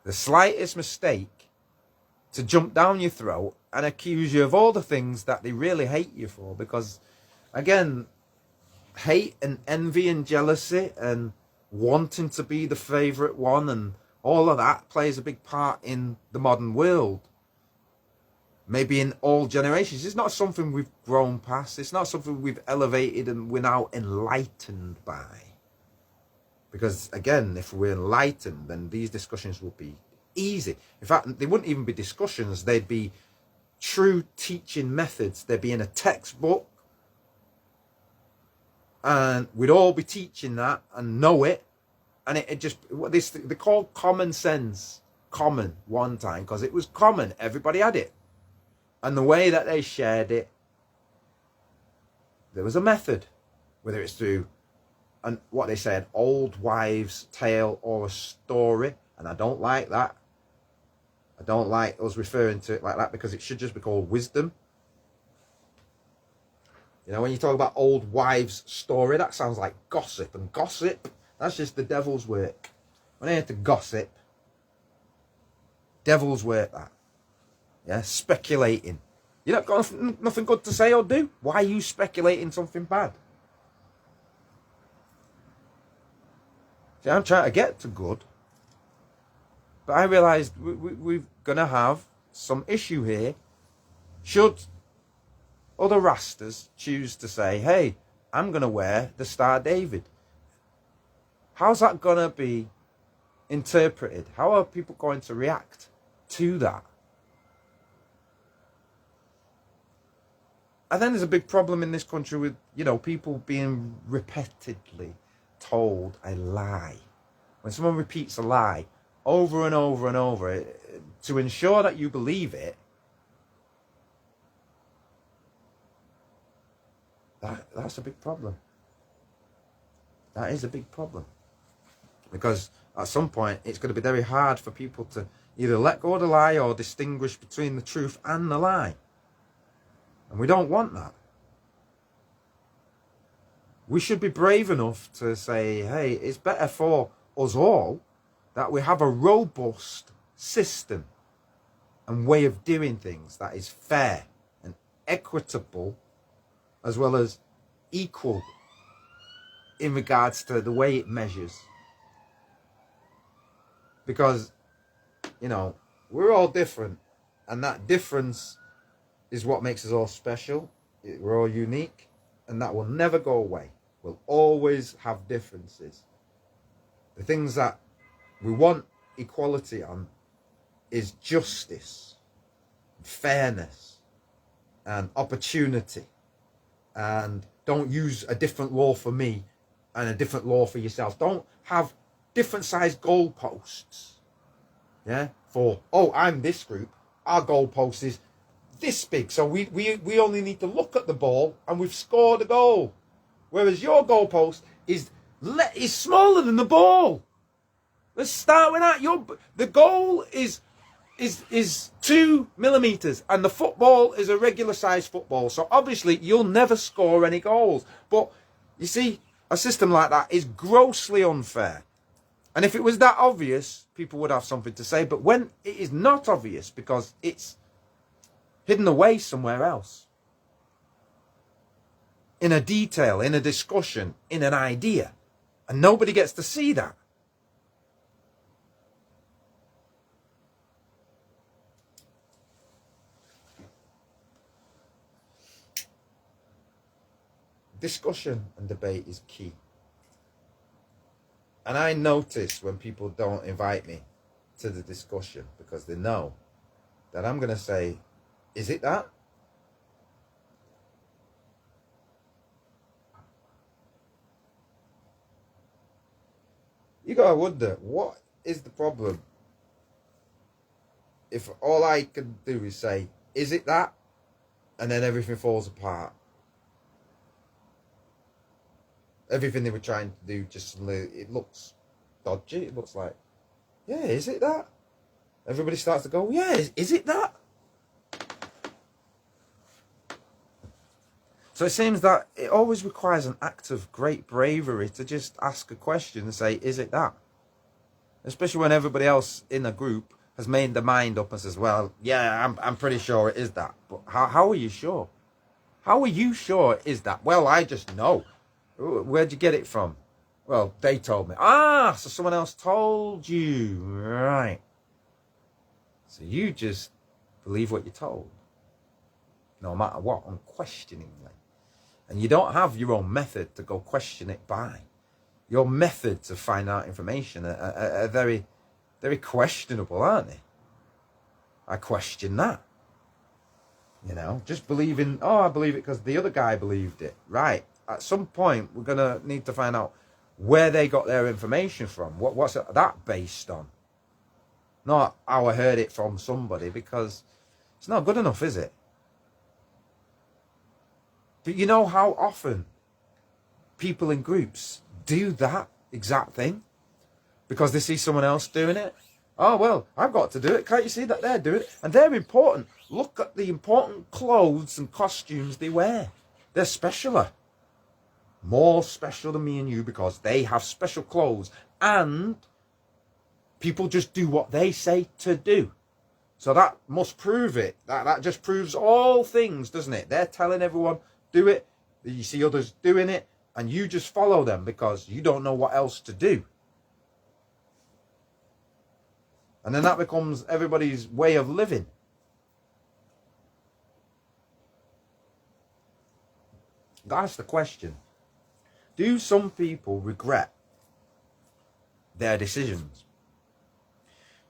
the slightest mistake, to jump down your throat and accuse you of all the things that they really hate you for. Because, again, hate and envy and jealousy and wanting to be the favourite one and all of that plays a big part in the modern world. Maybe in all generations. It's not something we've grown past. It's not something we've elevated and we're now enlightened by. Because, again, if we're enlightened, then these discussions would be easy. In fact, they wouldn't even be discussions. They'd be true teaching methods. They'd be in a textbook. And we'd all be teaching that and know it. And it just, they called common sense common one time because it was common. Everybody had it. And the way that they shared it, there was a method, whether it's through what they said, old wives' tale or a story. And I don't like that. I don't like us referring to it like that because it should just be called wisdom. You know, when you talk about old wives' story, that sounds like gossip. And gossip, that's just the devil's work. When I hear to gossip, devil's work that. Yeah, speculating. You not got nothing good to say or do. Why are you speculating something bad? See, I'm trying to get to good. But I realised we're going to have some issue here. Should other Rastas choose to say, hey, I'm going to wear the Star David. How's that going to be interpreted? How are people going to react to that? And then there's a big problem in this country with, you know, people being repeatedly told a lie. When someone repeats a lie over and over and over, to ensure that you believe it, that's a big problem. That is a big problem. Because at some point, it's going to be very hard for people to either let go of the lie or distinguish between the truth and the lie. And we don't want that. We should be brave enough to say, hey, it's better for us all that we have a robust system and way of doing things that is fair and equitable as well as equal in regards to the way it measures. Because, you know, we're all different, and that difference is what makes us all special. We're all unique, and that will never go away. We'll always have differences. The things that we want equality on is justice, fairness, and opportunity. And don't use a different law for me and a different law for yourself. Don't have different sized goalposts. Yeah? For, oh, I'm this group. Our goalpost is this big. So we only need to look at the ball and we've scored a goal. Whereas your goalpost is smaller than the ball. Let's start with that. The goal is 2 millimeters and the football is a regular size football. So obviously you'll never score any goals. But you see, a system like that is grossly unfair. And if it was that obvious, people would have something to say. But when it is not obvious because it's hidden away somewhere else, in a detail, in a discussion, in an idea. And nobody gets to see that. Discussion and debate is key. And I notice when people don't invite me to the discussion because they know that I'm going to say, is it that? You got to wonder, what is the problem if all I can do is say, is it that? And then everything falls apart. Everything they were trying to do just suddenly, it looks dodgy. It looks like, yeah, is it that? Everybody starts to go, yeah, is it that? So it seems that it always requires an act of great bravery to just ask a question and say, is it that? Especially when everybody else in a group has made their mind up and says, well, yeah, I'm pretty sure it is that. But how are you sure? How are you sure it is that? Well, I just know. Where'd you get it from? Well, they told me. Ah, so someone else told you. Right. So you just believe what you're told. No matter what, unquestioningly. And you don't have your own method to go question it by. Your methods to find out information are very, very questionable, aren't they? I question that. You know, just believing, oh, I believe it because the other guy believed it. Right. At some point, we're going to need to find out where they got their information from. What's that based on? Not how I heard it from somebody, because it's not good enough, is it? But you know how often people in groups do that exact thing? Because they see someone else doing it. Oh, well, I've got to do it. Can't you see that they're doing it? And they're important. Look at the important clothes and costumes they wear. They're specialer. More special than me and you because they have special clothes. And people just do what they say to do. So that must prove it. That just proves all things, doesn't it? They're telling everyone, do it. You see others doing it. And you just follow them because you don't know what else to do. And then that becomes everybody's way of living. That's the question. Do some people regret their decisions?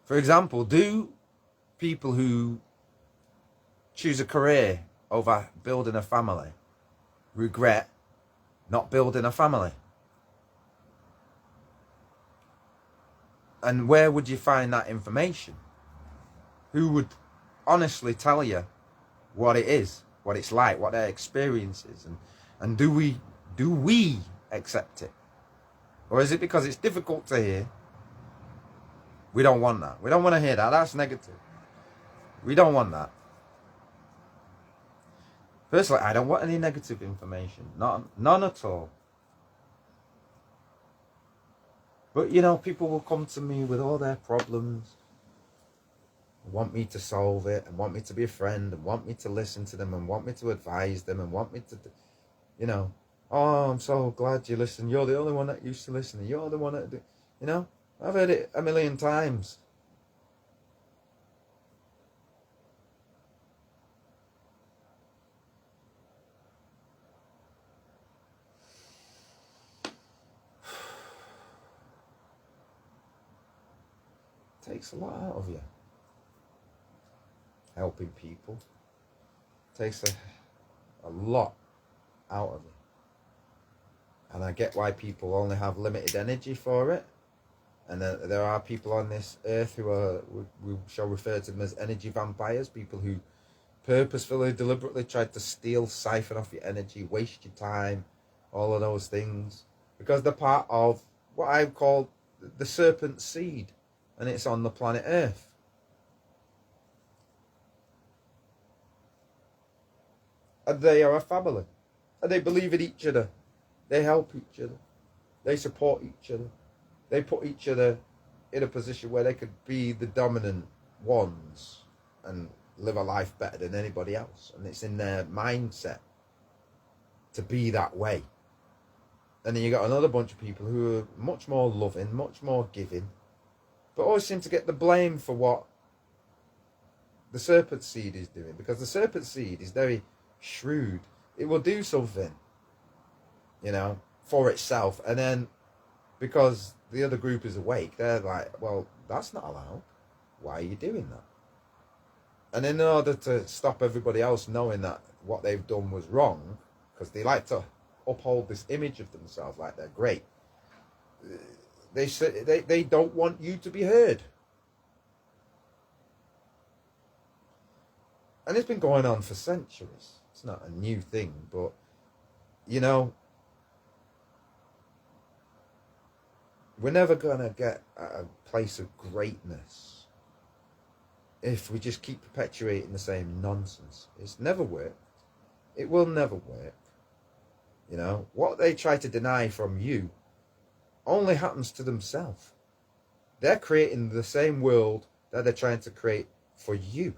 For example, do people who choose a career over building a family regret not building a family? And where would you find that information? Who would honestly tell you what it is, what it's like, what their experience is? And do we accept it? Or is it because it's difficult to hear? We don't want that. We don't want to hear that. That's negative. We don't want that. Personally, I don't want any negative information. None at all. But, you know, people will come to me with all their problems, want me to solve it, and want me to be a friend, and want me to listen to them, and want me to advise them, and want me to, you know, oh, I'm so glad you listen. You're the only one that used to listen. You're the one that, you know, I've heard it a million times. Takes a lot out of you. Helping people takes a lot out of you. And I get why people only have limited energy for it. And there are people on this earth who are, we shall refer to them as energy vampires, people who purposefully, deliberately try to steal, siphon off your energy, waste your time, all of those things. Because they're part of what I've called the serpent seed. And it's on the planet Earth. And they are a family. And they believe in each other. They help each other. They support each other. They put each other in a position where they could be the dominant ones and live a life better than anybody else. And it's in their mindset. to be that way. And then you got another bunch of people who are much more loving, much more giving, but always seem to get the blame for what the serpent seed is doing. Because the serpent seed is very shrewd. It will do something, for itself. And then because the other group is awake, they're like, well, that's not allowed. Why are you doing that? And in order to stop everybody else knowing that what they've done was wrong, because they like to uphold this image of themselves like they're great, they say they don't want you to be heard. And it's been going on for centuries. It's not a new thing, but we're never gonna get at a place of greatness if we just keep perpetuating the same nonsense. It's never worked. It will never work. What they try to deny from you only happens to themselves. They're creating the same world that they're trying to create for you.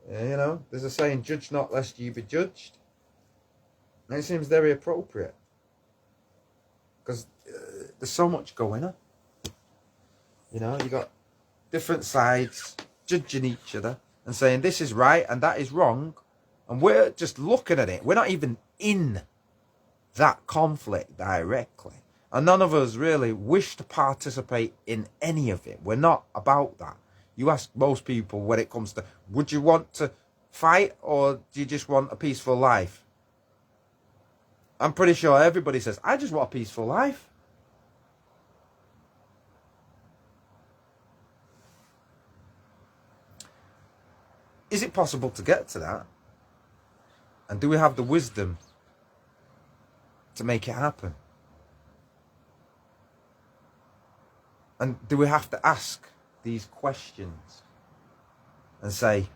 There's a saying, judge not lest you be judged. And it seems very appropriate. Because there's so much going on. You got different sides judging each other and saying this is right and that is wrong. And we're just looking at it. We're not even in that conflict directly. And none of us really wish to participate in any of it. We're not about that. You ask most people when it comes to, would you want to fight or do you just want a peaceful life? I'm pretty sure everybody says, I just want a peaceful life. Is it possible to get to that? And do we have the wisdom to make it happen? And do we have to ask these questions and say,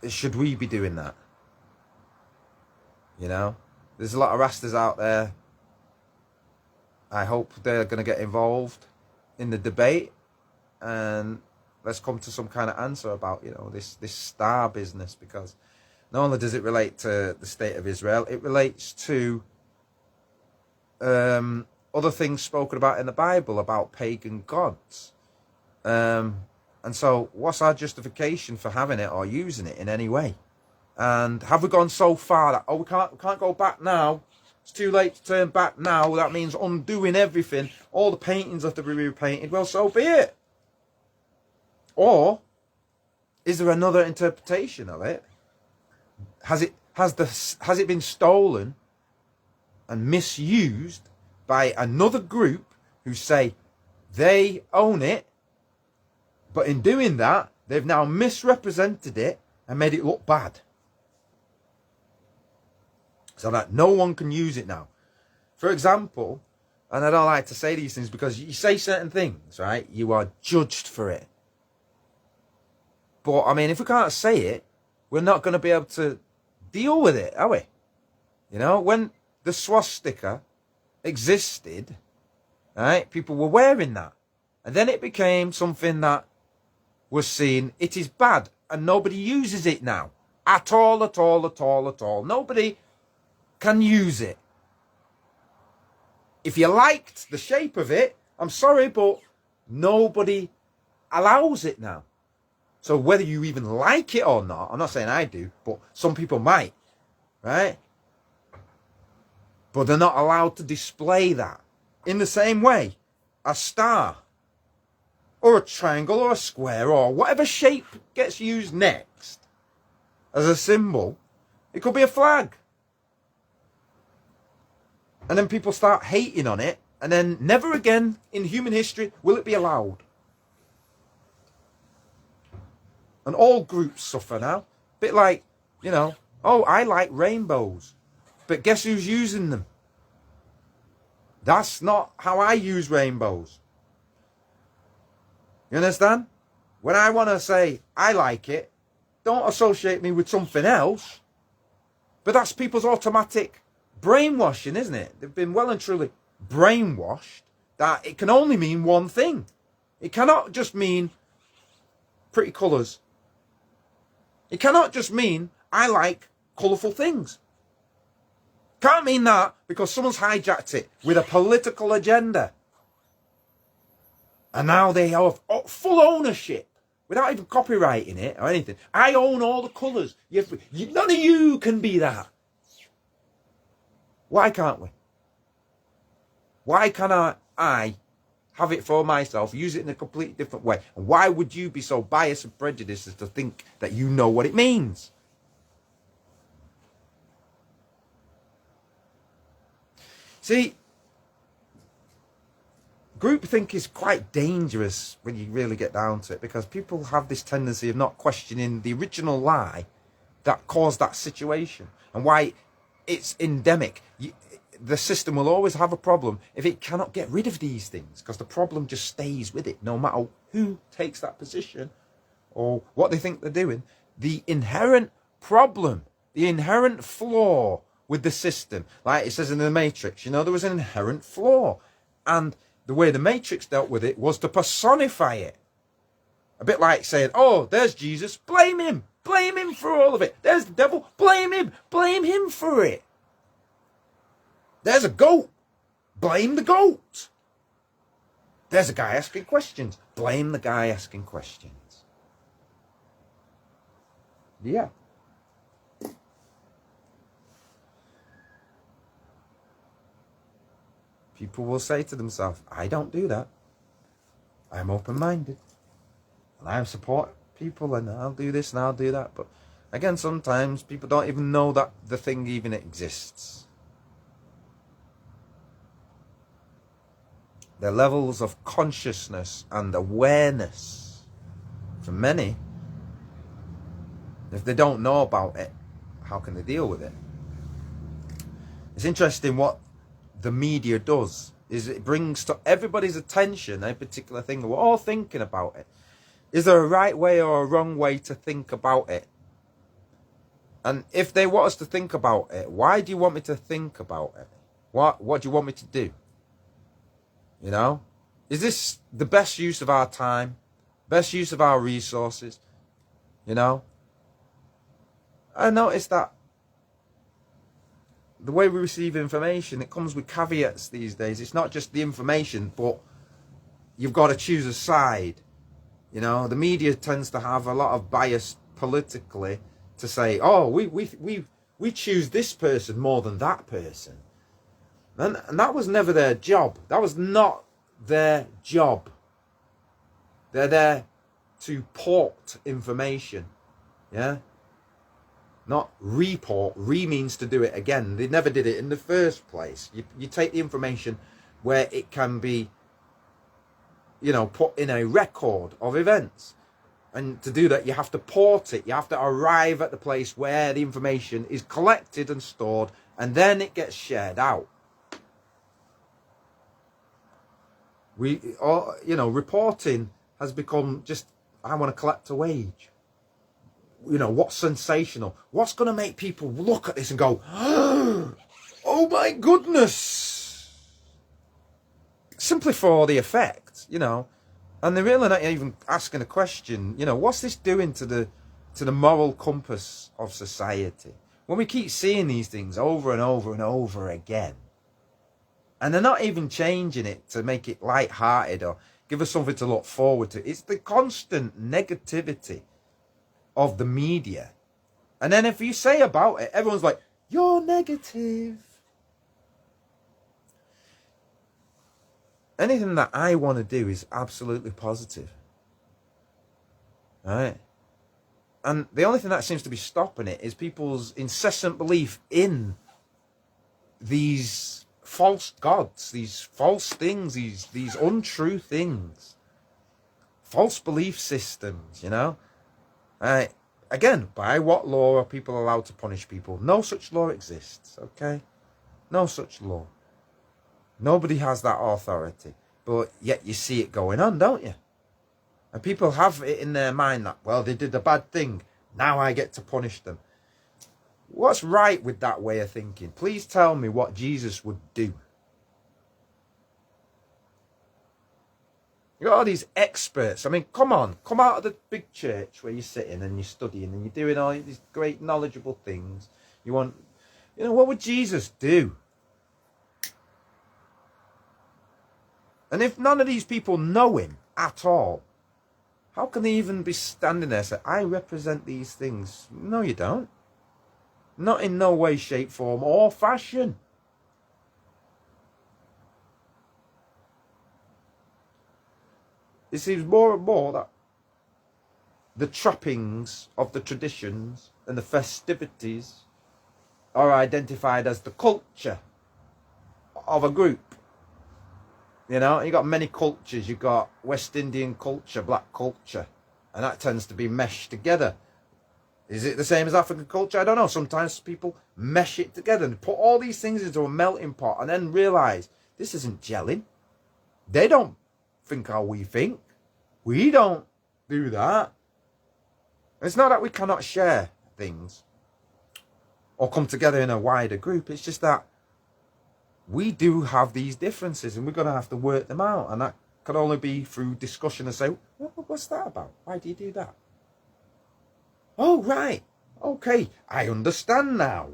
should we be doing that? There's a lot of Rastas out there. I hope they're going to get involved in the debate and let's come to some kind of answer about, this star business, because not only does it relate to the state of Israel, it relates to other things spoken about in the Bible about pagan gods. And so what's our justification for having it or using it in any way? And have we gone so far that, we can't go back now? It's too late to turn back now. That means undoing everything. All the paintings have to be repainted. Well, so be it. Or is there another interpretation of it? Has it been stolen and misused by another group who say they own it, but in doing that, they've now misrepresented it and made it look bad, so that no one can use it now? For example, and I don't like to say these things because you say certain things, right? You are judged for it. But, if we can't say it, we're not going to be able to deal with it, are we? When the swastika existed, right, people were wearing that. And then it became something that was seen, it is bad, and nobody uses it now. At all, at all, at all, at all. Nobody can use it. If you liked the shape of it, I'm sorry, but nobody allows it now. So whether you even like it or not, I'm not saying I do, but some people might, right? But they're not allowed to display that. In the same way, a star, or a triangle, or a square, or whatever shape gets used next as a symbol, it could be a flag. And then people start hating on it, and then never again in human history will it be allowed. And all groups suffer now. Bit like, I like rainbows. But guess who's using them? That's not how I use rainbows. You understand? When I want to say I like it, don't associate me with something else. But that's people's automatic brainwashing, isn't it? They've been well and truly brainwashed that it can only mean one thing. It cannot just mean pretty colours. It cannot just mean I like colourful things. Can't mean that because someone's hijacked it with a political agenda. And now they have full ownership without even copyrighting it or anything. I own all the colours. None of you can be that. Why can't we? Why can't I have it for myself, use it in a completely different way? And why would you be so biased and prejudiced as to think that you know what it means? See, groupthink is quite dangerous when you really get down to it, because people have this tendency of not questioning the original lie that caused that situation and why it's endemic. The system will always have a problem if it cannot get rid of these things, because the problem just stays with it no matter who takes that position or what they think they're doing. The inherent problem, the inherent flaw with the system, like it says in the Matrix, there was an inherent flaw, and the way the Matrix dealt with it was to personify it. A bit like saying, oh, there's Jesus, blame him for all of it. There's the devil, blame him for it. There's a goat, blame the goat. There's a guy asking questions, blame the guy asking questions. Yeah. People will say to themselves, I don't do that. I'm open-minded. And I support people, and I'll do this and I'll do that. But again, sometimes people don't even know that the thing even exists. Their levels of consciousness and awareness, for many, if they don't know about it, how can they deal with it? It's interesting what the media does, is it brings to everybody's attention a particular thing. We're all thinking about it. Is there a right way or a wrong way to think about it? And if they want us to think about it, why do you want me to think about it? What do you want me to do? Is this the best use of our time? Best use of our resources? I noticed that the way we receive information, it comes with caveats these days. It's not just the information, but you've got to choose a side. The media tends to have a lot of bias politically to say, oh, we choose this person more than that person. And that was never their job. That was not their job. They're there to port information. Yeah? Not report. Means to do it again. They never did it in the first place. You take the information where it can be, put in a record of events. And to do that, you have to port it. You have to arrive at the place where the information is collected and stored, and then it gets shared out. Reporting has become just, I want to collect a wage. What's sensational? What's going to make people look at this and go, oh my goodness. Simply for the effect, And they're really not even asking a question, what's this doing to the moral compass of society? When we keep seeing these things over and over and over again, and they're not even changing it to make it light-hearted or give us something to look forward to. It's the constant negativity of the media. And then if you say about it, everyone's like, you're negative. Anything that I want to do is absolutely positive. All right? And the only thing that seems to be stopping it is people's incessant belief in these false gods, these false things, these untrue things, false belief systems, Again, by what law are people allowed to punish people? No such law exists, okay? No such law. Nobody has that authority. But yet you see it going on, don't you? And people have it in their mind that, well, they did a bad thing. Now I get to punish them. What's right with that way of thinking? Please tell me what Jesus would do. You got all these experts. I mean, come on, come out of the big church where you're sitting and you're studying and you're doing all these great knowledgeable things. You want, what would Jesus do? And if none of these people know him at all, how can they even be standing there and say, I represent these things? No, you don't. Not in no way, shape, form, or fashion. It seems more and more that the trappings of the traditions and the festivities are identified as the culture of a group. You got many cultures. You've got West Indian culture, black culture, and that tends to be meshed together. Is it the same as African culture? I don't know. Sometimes people mesh it together and put all these things into a melting pot and then realise this isn't gelling. They don't think how we think. We don't do that. It's not that we cannot share things or come together in a wider group. It's just that we do have these differences and we're going to have to work them out. And that can only be through discussion and say, what's that about? Why do you do that? Oh, right. Okay, I understand now.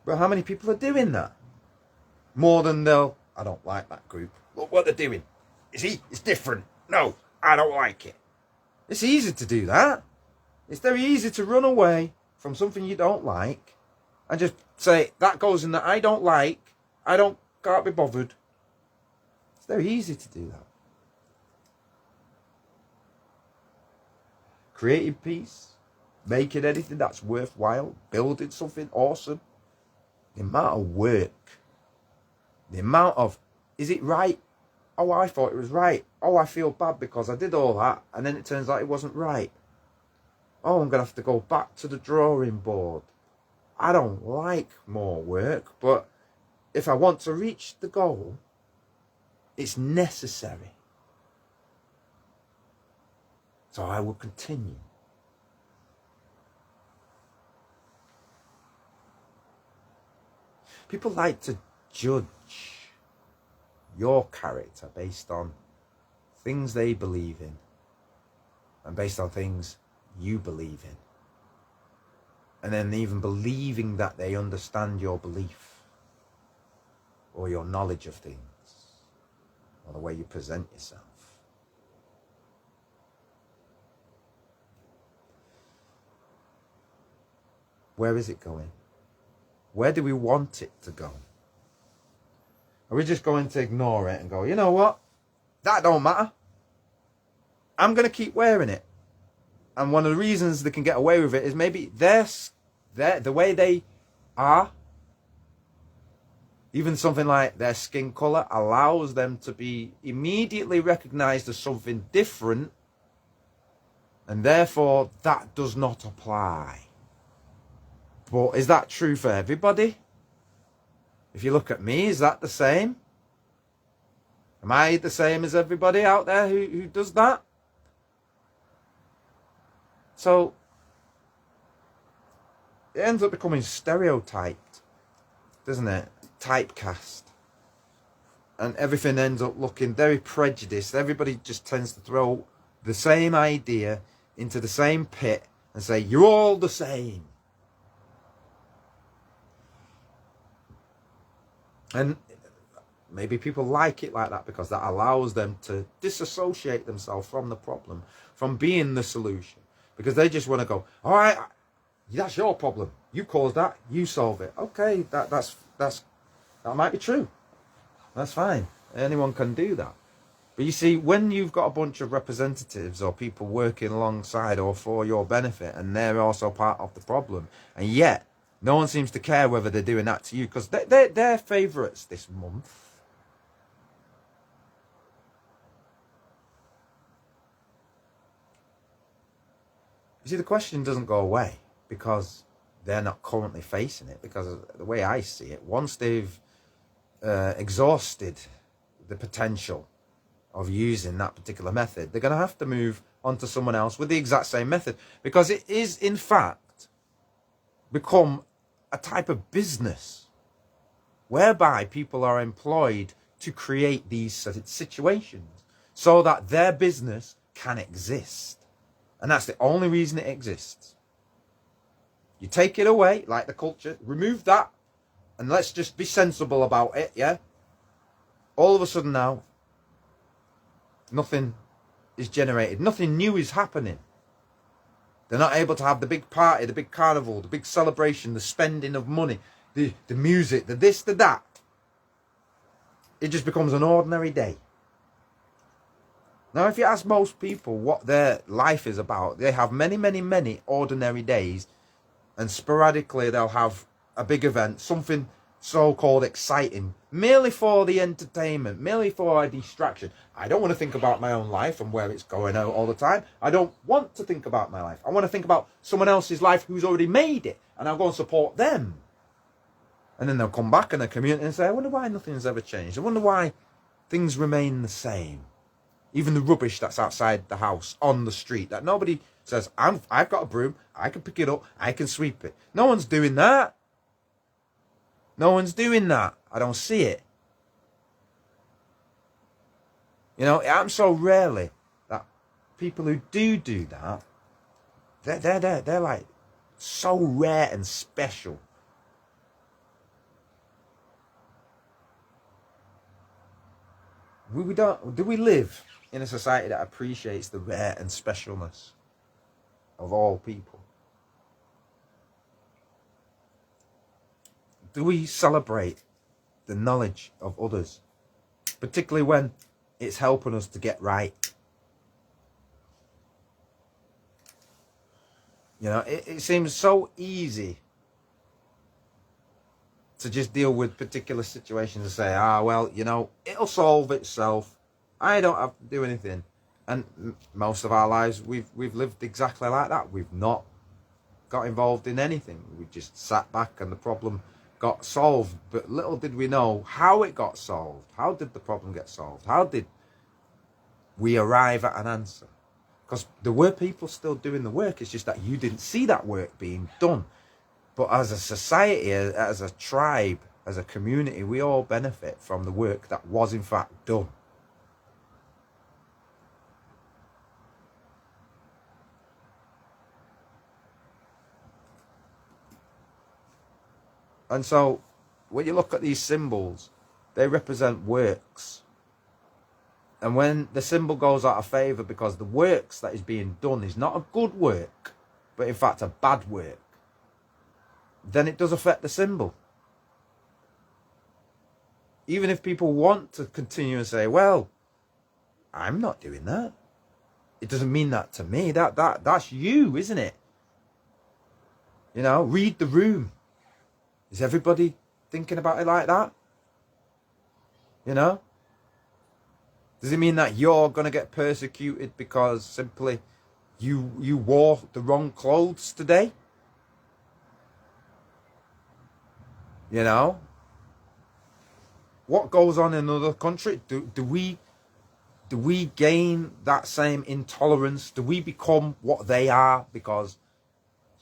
But how many people are doing that? More than I don't like that group. Look what they're doing. It's different. No, I don't like it. It's easy to do that. It's very easy to run away from something you don't like and just say, that goes in that I don't like. Can't be bothered. It's very easy to do that. Creating peace, making anything that's worthwhile, building something awesome. The amount of work, the amount of, is it right? Oh, I thought it was right. Oh, I feel bad because I did all that and then it turns out it wasn't right. Oh, I'm going to have to go back to the drawing board. I don't like more work, but if I want to reach the goal, it's necessary. So I will continue. People like to judge your character based on things they believe in and based on things you believe in. And then even believing that they understand your belief or your knowledge of things or the way you present yourself. Where is it going? Where do we want it to go? Are we just going to ignore it and go, you know what? That don't matter. I'm going to keep wearing it. And one of the reasons they can get away with it is maybe the way they are, even something like their skin colour allows them to be immediately recognised as something different, and therefore that does not apply. But is that true for everybody? If you look at me, is that the same? Am I the same as everybody out there who does that? So it ends up becoming stereotyped, doesn't it? Typecast. And everything ends up looking very prejudiced. Everybody just tends to throw the same idea into the same pit and say, you're all the same. And maybe people like it like that because that allows them to disassociate themselves from the problem, from being the solution. Because they just want to go, all right, that's your problem. You caused that, you solve it. Okay, that might be true. That's fine. Anyone can do that. But you see, when you've got a bunch of representatives or people working alongside or for your benefit, and they're also part of the problem, and yet no one seems to care whether they're doing that to you because they're favourites this month. You see, the question doesn't go away because they're not currently facing it. Because of the way I see it, once they've exhausted the potential of using that particular method, they're going to have to move on to someone else with the exact same method. Because it is, in fact, become a type of business whereby people are employed to create these situations. so that their business can exist. And that's the only reason it exists. You take it away, like the culture, remove that, and let's just be sensible about it, yeah? All of a sudden now, nothing is generated. Nothing new is happening. They're not able to have the big party, the big carnival, the big celebration, the spending of money, the music, the this, the that. It just becomes an ordinary day. Now, if you ask most people what their life is about, they have many, many, many ordinary days, and sporadically they'll have a big event, something so-called exciting, merely for the entertainment, merely for a distraction. I don't want to think about my own life and where it's going out all the time. I don't want to think about my life. I want to think about someone else's life who's already made it, and I'll go and support them. And then they'll come back in the community and say, I wonder why nothing's ever changed. I wonder why things remain the same. Even the rubbish that's outside the house, on the street, that nobody says, I've got a broom, I can pick it up, I can sweep it. No one's doing that. No one's doing that. I don't see it. You know, it happens so rarely that people who do that, they're like so rare and special. Do we live in a society that appreciates the rare and specialness of all people? Do we celebrate the knowledge of others, particularly when it's helping us to get right? You know, it seems so easy to just deal with particular situations and say, well, you know, it'll solve itself. I don't have to do anything. And most of our lives, we've lived exactly like that. We've not got involved in anything. We just sat back and the problem got solved. But little did we know how it got solved. How did the problem get solved? How did we arrive at an answer? Because there were people still doing the work. It's just that you didn't see that work being done. But as a society, as a tribe, as a community, we all benefit from the work that was in fact done. And so, when you look at these symbols, they represent works. And when the symbol goes out of favour because the works that is being done is not a good work, but in fact a bad work, then it does affect the symbol. Even if people want to continue and say, well, I'm not doing that. It doesn't mean that to me. That's you, isn't it? You know, read the room. Is everybody thinking about it like that? You know? Does it mean that you're going to get persecuted because simply you wore the wrong clothes today? You know? What goes on in another country? Do we gain that same intolerance? Do we become what they are because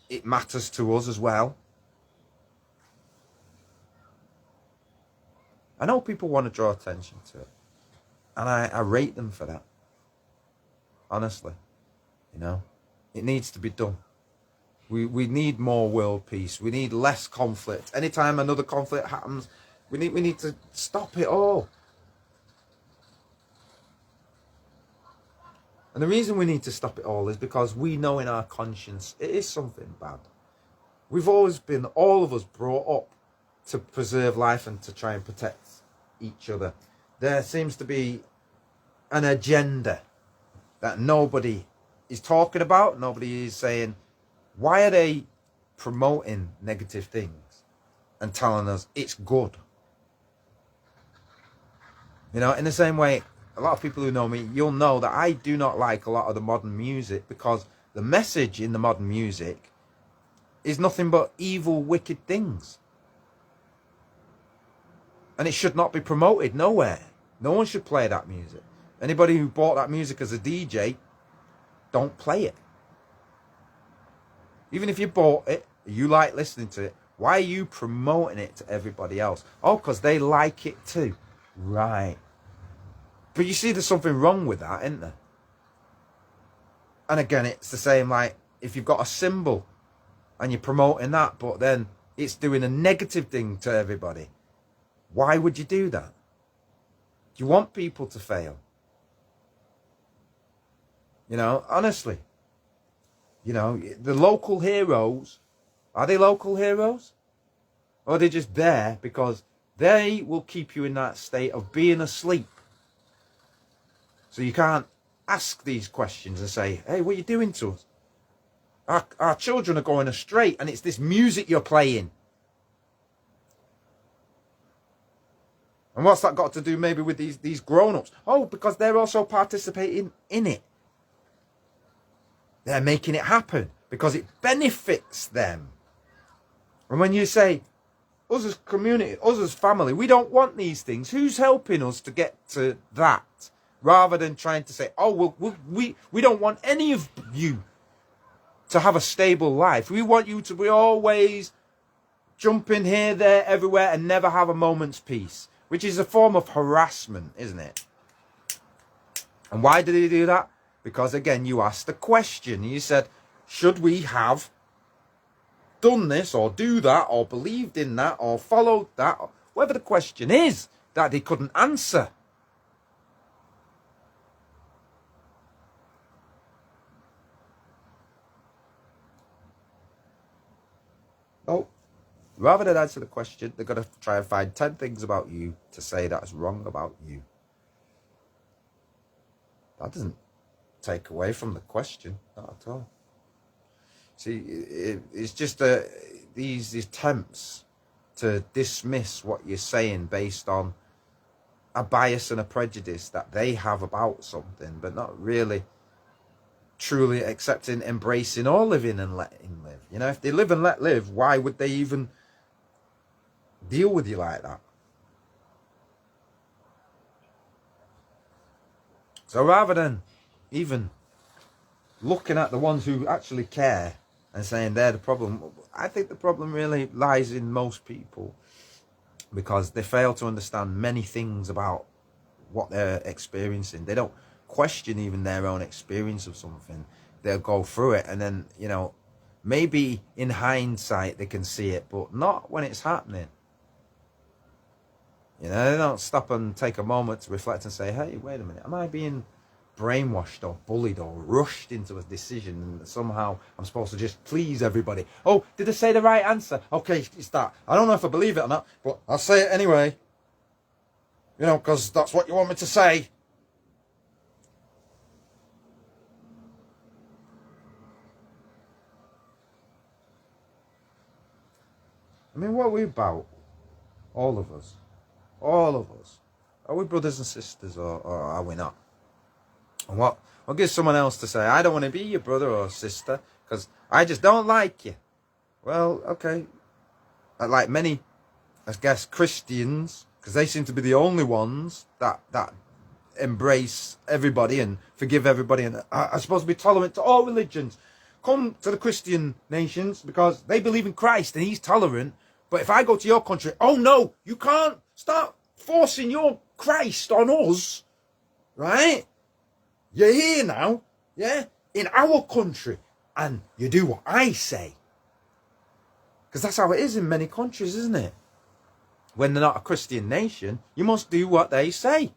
it matters to us as well? I know people want to draw attention to it. And I rate them for that. Honestly. You know? It needs to be done. We need more world peace. We need less conflict. Anytime another conflict happens, we need to stop it all. And the reason we need to stop it all is because we know in our conscience it is something bad. We've always been, all of us, brought up to preserve life and to try and protect each other. There seems to be an agenda that nobody is talking about. Nobody is saying, why are they promoting negative things and telling us it's good? You know, in the same way, a lot of people who know me, you'll know that I do not like a lot of the modern music because the message in the modern music is nothing but evil, wicked things. And it should not be promoted nowhere. No one should play that music. Anybody who bought that music as a DJ, don't play it. Even if you bought it, you like listening to it, why are you promoting it to everybody else? Oh, because they like it too. Right. But you see, there's something wrong with that, isn't there? And again, it's the same, like, if you've got a symbol and you're promoting that, but then it's doing a negative thing to everybody. Why would you do that? Do you want people to fail? You know, honestly. You know, the local heroes, are they local heroes? Or are they just there because they will keep you in that state of being asleep? So you can't ask these questions and say, hey, what are you doing to us? Our children are going astray, and it's this music you're playing. And what's that got to do maybe with these grown-ups? Oh, because they're also participating in it. They're making it happen because it benefits them. And when you say, us as community, us as family, we don't want these things, who's helping us to get to that? Rather than trying to say, oh, we don't want any of you to have a stable life. We want you to be always jumping here, there, everywhere, and never have a moment's peace. Which is a form of harassment, isn't it? And why did he do that? Because, again, you asked a question. You said, should we have done this, or do that, or believed in that, or followed that? Whatever the question is that he couldn't answer. Oh, rather than answer the question, they're going to try and find 10 things about you to say that's wrong about you. That doesn't take away from the question, not at all. See, it's just these attempts to dismiss what you're saying based on a bias and a prejudice that they have about something, but not really truly accepting, embracing, or living and letting live. You know, if they live and let live, why would they even deal with you like that? So rather than even looking at the ones who actually care and saying they're the problem, I think the problem really lies in most people, because they fail to understand many things about what they're experiencing. They don't question even their own experience of something. They'll go through it, and then, you know, maybe in hindsight they can see it, but not when it's happening. You know, they don't stop and take a moment to reflect and say, hey, wait a minute, am I being brainwashed or bullied or rushed into a decision, and somehow I'm supposed to just please everybody? Oh, did I say the right answer? Okay, it's that. I don't know if I believe it or not, but I'll say it anyway. You know, because that's what you want me to say. I mean, what are we about? All of us. All of us. Are we brothers and sisters, or are we not? And what gives someone else to say, I don't want to be your brother or sister because I just don't like you? Well, okay. Like many, I guess, Christians, because they seem to be the only ones that embrace everybody and forgive everybody and are supposed to be tolerant to all religions. Come to the Christian nations because they believe in Christ and he's tolerant. But if I go to your country, oh no, you can't start forcing your Christ on us, right? You're here now, yeah, in our country, and you do what I say. Because that's how it is in many countries, isn't it? When they're not a Christian nation, you must do what they say.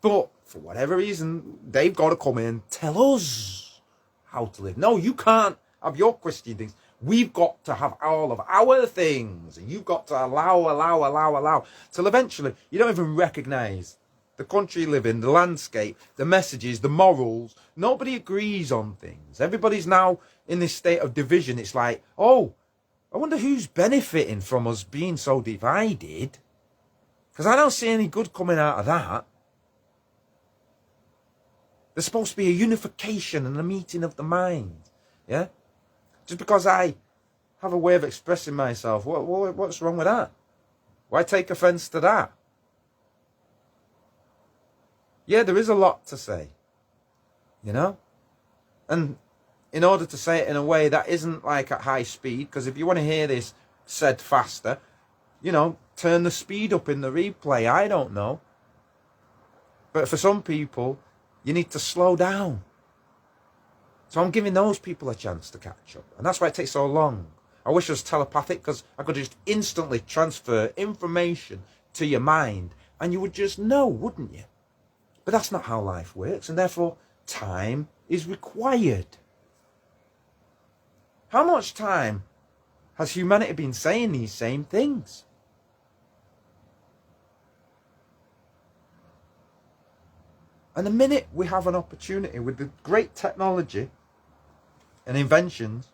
But for whatever reason, they've got to come in and tell us how to live. No, you can't have your Christian things. We've got to have all of our things. And you've got to allow. Till eventually, you don't even recognise the country you live in, the landscape, the messages, the morals. Nobody agrees on things. Everybody's now in this state of division. It's like, oh, I wonder who's benefiting from us being so divided. Because I don't see any good coming out of that. There's supposed to be a unification and a meeting of the mind. Yeah? Just because I have a way of expressing myself, what's wrong with that? Why take offence to that? Yeah, there is a lot to say, you know? And in order to say it in a way that isn't like at high speed, because if you want to hear this said faster, you know, turn the speed up in the replay. I don't know. But for some people, you need to slow down. So I'm giving those people a chance to catch up. And that's why it takes so long. I wish it was telepathic, because I could just instantly transfer information to your mind and you would just know, wouldn't you? But that's not how life works, and therefore time is required. How much time has humanity been saying these same things? And the minute we have an opportunity with the great technology and inventions,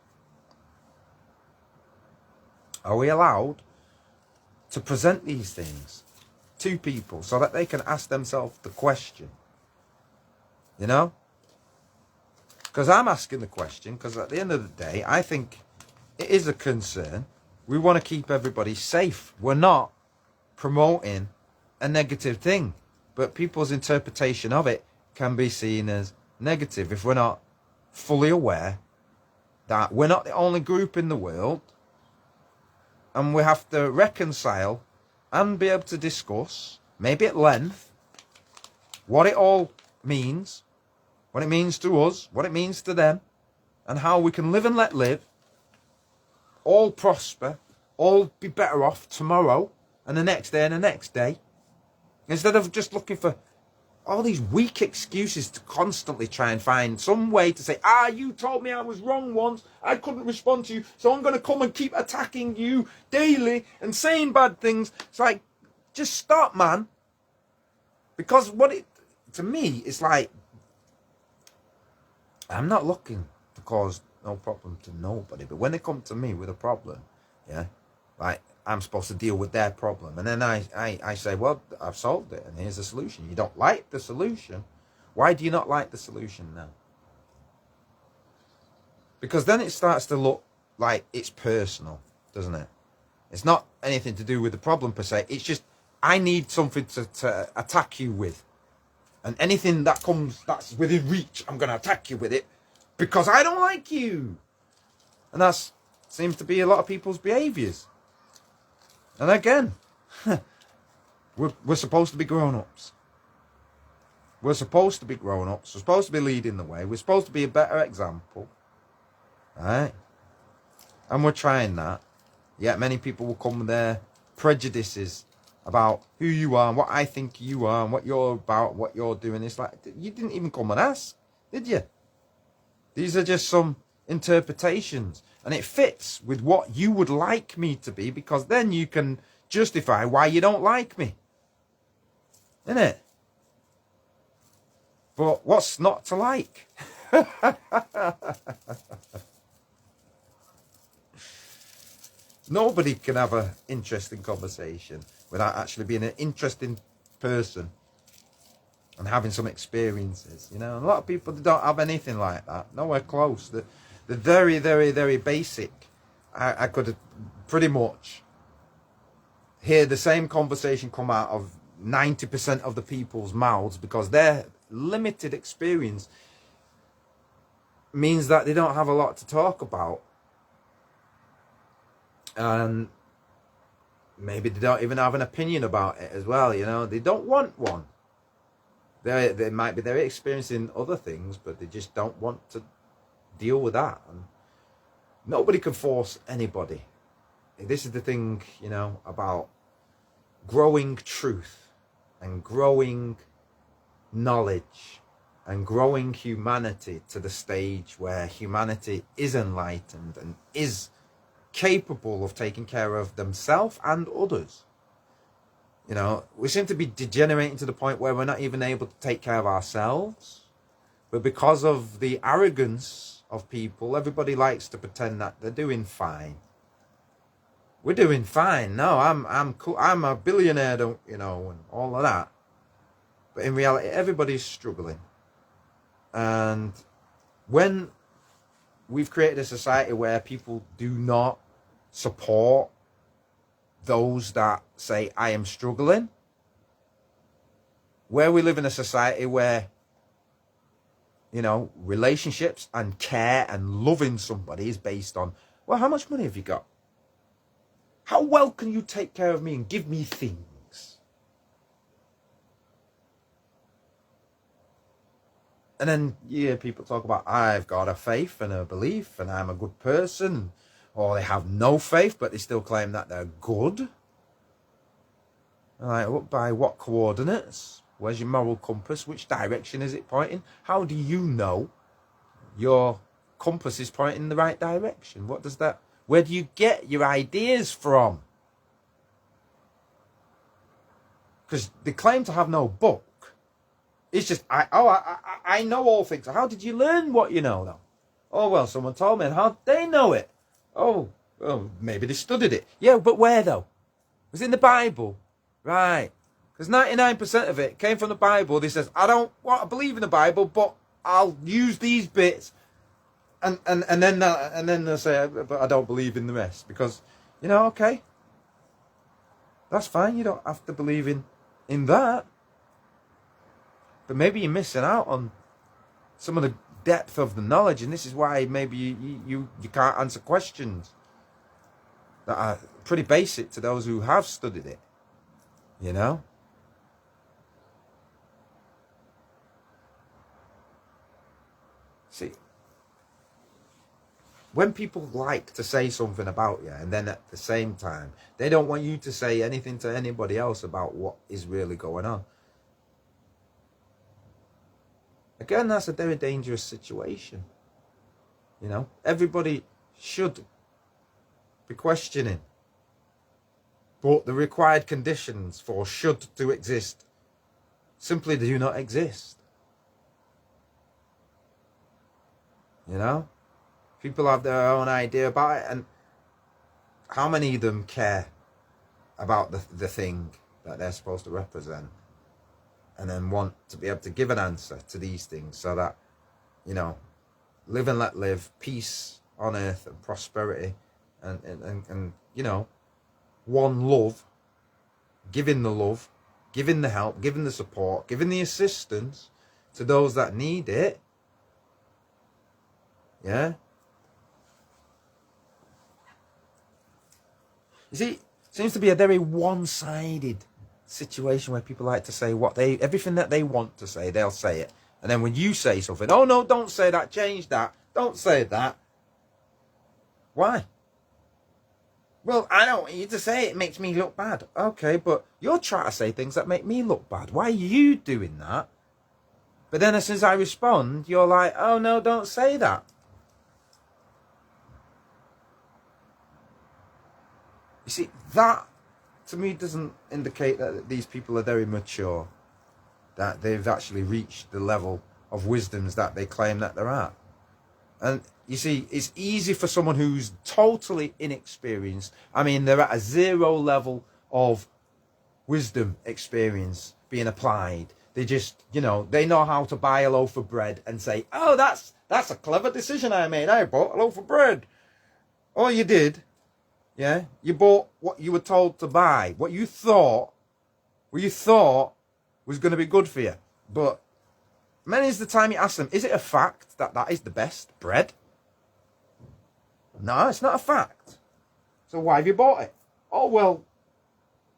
are we allowed to present these things to people so that they can ask themselves the question? You know? Because I'm asking the question, because at the end of the day, I think it is a concern. We want to keep everybody safe. We're not promoting a negative thing, but people's interpretation of it can be seen as negative if we're not fully aware that we're not the only group in the world, and we have to reconcile and be able to discuss, maybe at length, what it all means, what it means to us, what it means to them, and how we can live and let live, all prosper, all be better off tomorrow and the next day and the next day, instead of just looking for all these weak excuses to constantly try and find some way to say, you told me I was wrong once, I couldn't respond to you, so I'm going to come and keep attacking you daily and saying bad things. It's like, just stop, man. Because to me, it's like, I'm not looking to cause no problem to nobody, but when they come to me with a problem, yeah, like, I'm supposed to deal with their problem, and then I say, well, I've solved it and here's the solution. You don't like the solution. Why do you not like the solution now? Because then it starts to look like it's personal, doesn't it? It's not anything to do with the problem per se. It's just, I need something to attack you with, and anything that comes that's within reach, I'm going to attack you with it because I don't like you. And that seems to be a lot of people's behaviours. And again, we're supposed to be grown-ups. We're supposed to be grown-ups. We're supposed to be leading the way. We're supposed to be a better example. Right? And we're trying that. Yet many people will come with their prejudices about who you are and what I think you are and what you're about, what you're doing. It's like, you didn't even come and ask, did you? These are just some interpretations, and it fits with what you would like me to be, because then you can justify why you don't like me, innit? But what's not to like? Nobody can have an interesting conversation without actually being an interesting person and having some experiences, you know. And a lot of people don't have anything like that, nowhere close. The very, very, very basic. I could pretty much hear the same conversation come out of 90% of the people's mouths, because their limited experience means that they don't have a lot to talk about. And maybe they don't even have an opinion about it as well, you know. They don't want one. They might be, they're experiencing other things, but they just don't want to deal with that. And nobody can force anybody. This is the thing, you know, about growing truth and growing knowledge and growing humanity to the stage where humanity is enlightened and is capable of taking care of themselves and others. You know, we seem to be degenerating to the point where we're not even able to take care of ourselves. But because of the arrogance of people, everybody likes to pretend that they're doing fine. We're doing fine. No, I'm cool. I'm a billionaire, don't you know, and all of that. But in reality, everybody's struggling. And when we've created a society where people do not support those that say, I am struggling, where we live in a society where, you know, relationships and care and loving somebody is based on, well, how much money have you got? How well can you take care of me and give me things? And then you hear people talk about, I've got a faith and a belief and I'm a good person. Or they have no faith, but they still claim that they're good. Like, by what coordinates? Where's your moral compass? Which direction is it pointing? How do you know your compass is pointing in the right direction? What does that... Where do you get your ideas from? Because they claim to have no book. It's just, I know all things. How did you learn what you know, though? Oh, well, someone told me. And how did they know it? Oh, well, maybe they studied it. Yeah, but where, though? It was in the Bible. Right. Because 99% of it came from the Bible. They says, I don't want to believe in the Bible, but I'll use these bits. And then they'll say, but I don't believe in the rest. Because, okay. That's fine. You don't have to believe in that. But maybe you're missing out on some of the depth of the knowledge, and this is why maybe you can't answer questions that are pretty basic to those who have studied it. See, when people like to say something about you, and then at the same time, they don't want you to say anything to anybody else about what is really going on. Again, that's a very dangerous situation. Everybody should be questioning. But the required conditions for should to exist simply do not exist. People have their own idea about it, and how many of them care about the thing that they're supposed to represent? And then want to be able to give an answer to these things so that, live and let live, peace on earth and prosperity and one love, giving the help, giving the support, giving the assistance to those that need it. Yeah? You see, it seems to be a very one-sided situation where people like to say everything that they want to say, they'll say it. And then when you say something, oh no, don't say that, change that, don't say that. Why? Well, I don't want you to say it makes me look bad. Okay, but you're trying to say things that make me look bad. Why are you doing that? But then as soon as I respond, you're like, oh no, don't say that. You see, that to me doesn't indicate that these people are very mature, that they've actually reached the level of wisdoms that they claim that they're at. And you see, it's easy for someone who's totally inexperienced. I mean, they're at a 0 level of wisdom experience being applied. They just, they know how to buy a loaf of bread and say, oh, that's a clever decision I made. I bought a loaf of bread. Oh, you did. Yeah, you bought what you were told to buy, what you thought was going to be good for you. But many's the time you ask them, is it a fact that that is the best bread? No, it's not a fact. So why have you bought it? Oh, well,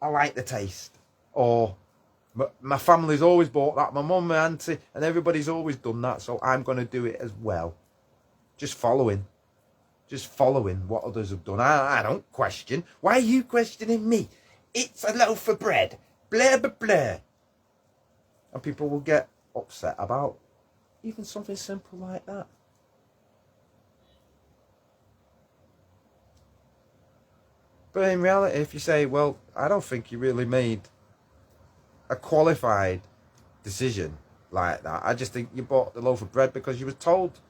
I like the taste. Or my family's always bought that. My mum, my auntie, and everybody's always done that. So I'm going to do it as well. Just following what others have done. I don't question. Why are you questioning me? It's a loaf of bread. Blah, blah, blah. And people will get upset about even something simple like that. But in reality, if you say, well, I don't think you really made a qualified decision like that. I just think you bought the loaf of bread because you were told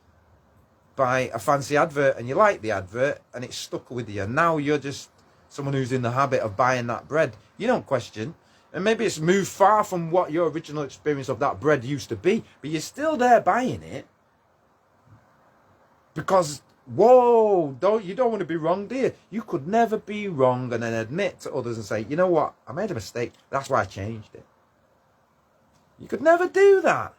by a fancy advert and you liked the advert and it stuck with you. And now you're just someone who's in the habit of buying that bread. You don't question. And maybe it's moved far from what your original experience of that bread used to be, but you're still there buying it because, whoa, you don't want to be wrong, do you? You could never be wrong and then admit to others and say, you know what, I made a mistake. That's why I changed it. You could never do that.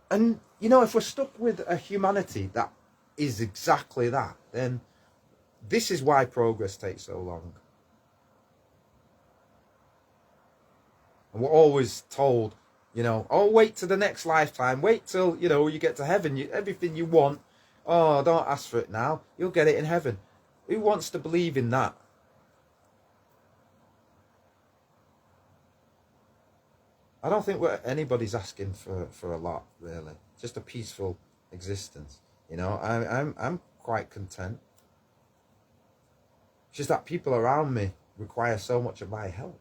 And, if we're stuck with a humanity that is exactly that, then this is why progress takes so long. And we're always told, You know, oh, wait till the next lifetime. Wait till, you know, you get to heaven. Everything you want. Oh, don't ask for it now. You'll get it in heaven. Who wants to believe in that? I don't think anybody's asking for a lot, really. Just a peaceful existence. You know, I'm quite content. It's just that people around me require so much of my help.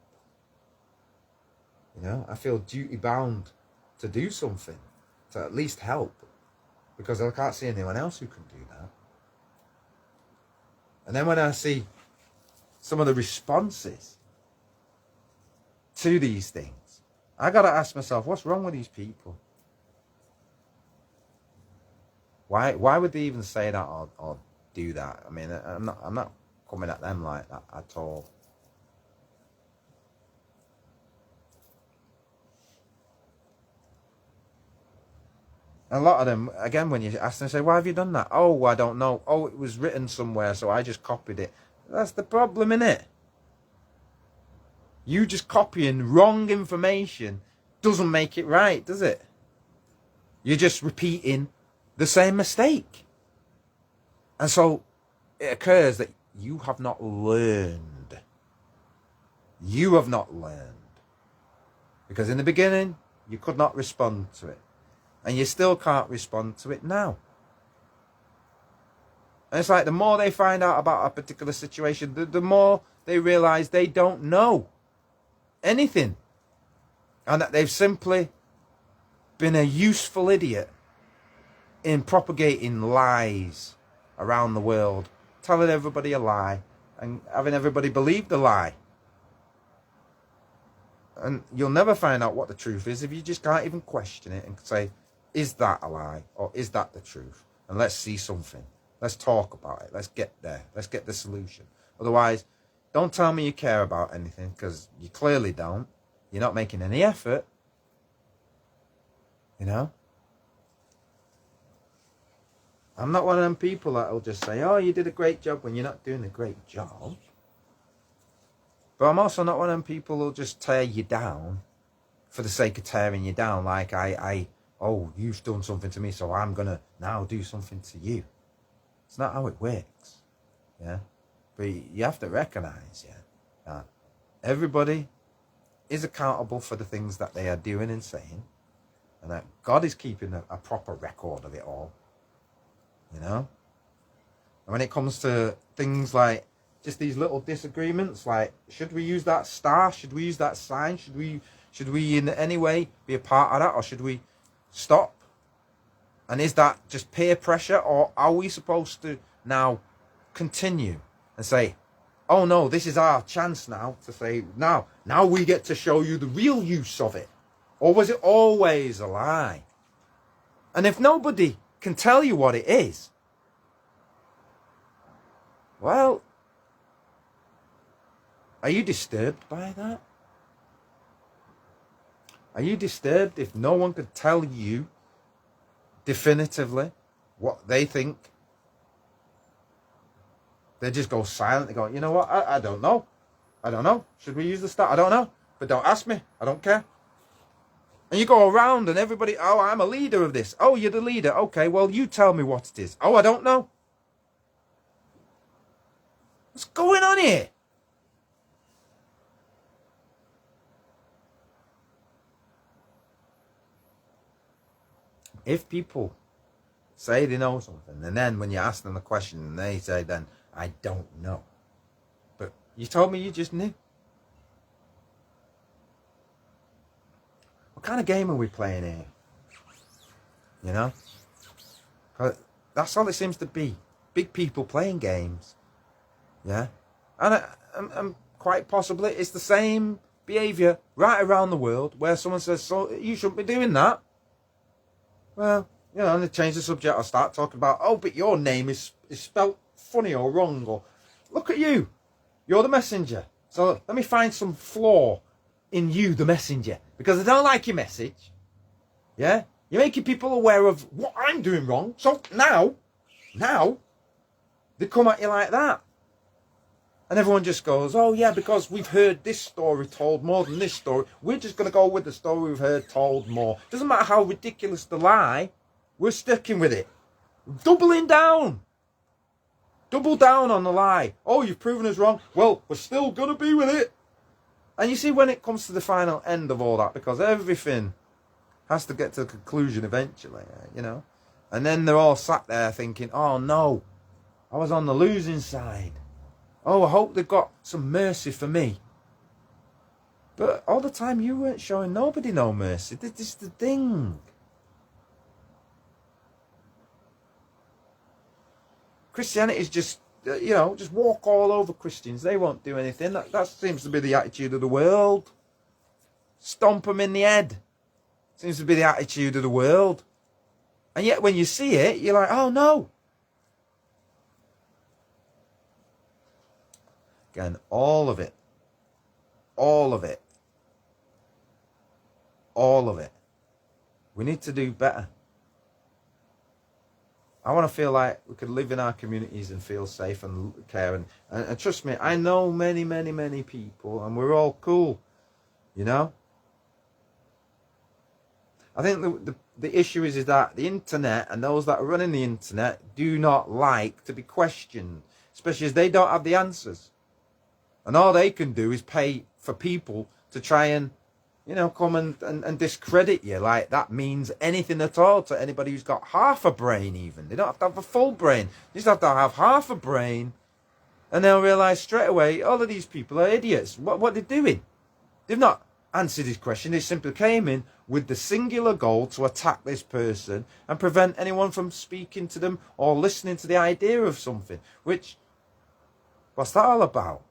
You know, I feel duty bound to do something, to at least help, because I can't see anyone else who can do that. And then when I see some of the responses to these things, I got to ask myself, what's wrong with these people? Why would they even say that or do that? I mean, I'm not coming at them like that at all. A lot of them, again, when you ask them, say, why have you done that? Oh, I don't know. Oh, it was written somewhere, so I just copied it. That's the problem, innit? You just copying wrong information doesn't make it right, does it? You're just repeating the same mistake. And so it occurs that you have not learned. You have not learned. Because in the beginning, you could not respond to it. And you still can't respond to it now. And it's like the more they find out about a particular situation, the more they realize they don't know anything. And that they've simply been a useful idiot in propagating lies around the world, telling everybody a lie and having everybody believe the lie. And you'll never find out what the truth is if you just can't even question it and say, is that a lie or is that the truth? And let's see something. Let's talk about it. Let's get there. Let's get the solution. Otherwise, don't tell me you care about anything, because you clearly don't. You're not making any effort. You know? I'm not one of them people that will just say, oh, you did a great job when you're not doing a great job. But I'm also not one of them people who'll just tear you down for the sake of tearing you down. Like, oh, you've done something to me, so I'm going to now do something to you. It's not how it works. Yeah? But you have to recognize, that everybody is accountable for the things that they are doing and saying. And that God is keeping a proper record of it all. You know? And when it comes to things like just these little disagreements, like, should we use that star? Should we use that sign? Should we in any way be a part of that? Or should we stop? And is that just peer pressure, or are we supposed to now continue and say, oh no, this is our chance now to say, now we get to show you the real use of it? Or was it always a lie? And if nobody can tell you what it is, well, are you disturbed by that? Are you disturbed if no one could tell you definitively what they think? They just go silent. They go, you know what? I don't know. I don't know. Should we use the star? I don't know. But don't ask me. I don't care. And you go around and everybody, oh, I'm a leader of this. Oh, you're the leader. Okay, well, you tell me what it is. Oh, I don't know. What's going on here? If people say they know something, and then when you ask them the question, and they say then, I don't know. But you told me you just knew. What kind of game are we playing here? You know? That's all it seems to be. Big people playing games. Yeah? And quite possibly it's the same behaviour right around the world, where someone says, so you shouldn't be doing that. Well, you know, and they change the subject or start talking about, oh, but your name is spelt funny or wrong, or look at you. You're the messenger. So let me find some flaw in you, the messenger, because I don't like your message. Yeah? You're making people aware of what I'm doing wrong. So now, they come at you like that. And everyone just goes, oh yeah, because we've heard this story told more than this story. We're just going to go with the story we've heard told more. Doesn't matter how ridiculous the lie, we're sticking with it. Doubling down. Double down on the lie. Oh, you've proven us wrong. Well, we're still going to be with it. And you see, when it comes to the final end of all that, because everything has to get to a conclusion eventually, you know. And then they're all sat there thinking, oh no, I was on the losing side. Oh, I hope they've got some mercy for me. But all the time you weren't showing nobody no mercy. This is the thing. Christianity is just, you know, just walk all over Christians. They won't do anything. That seems to be the attitude of the world. Stomp them in the head. Seems to be the attitude of the world. And yet when you see it, you're like, oh no. Again, all of it. All of it. All of it. We need to do better. I want to feel like we could live in our communities and feel safe and care. And trust me, I know many, many, many people, and we're all cool, you know. I think the issue is that the internet and those that are running the internet do not like to be questioned, especially as they don't have the answers. And all they can do is pay for people to try and, you know, come and discredit you like that means anything at all to anybody who's got half a brain even. They don't have to have a full brain. You just have to have half a brain, and they'll realise straight away all of these people are idiots. What they're doing? They've not answered his question. They simply came in with the singular goal to attack this person and prevent anyone from speaking to them or listening to the idea of something. Which, what's that all about?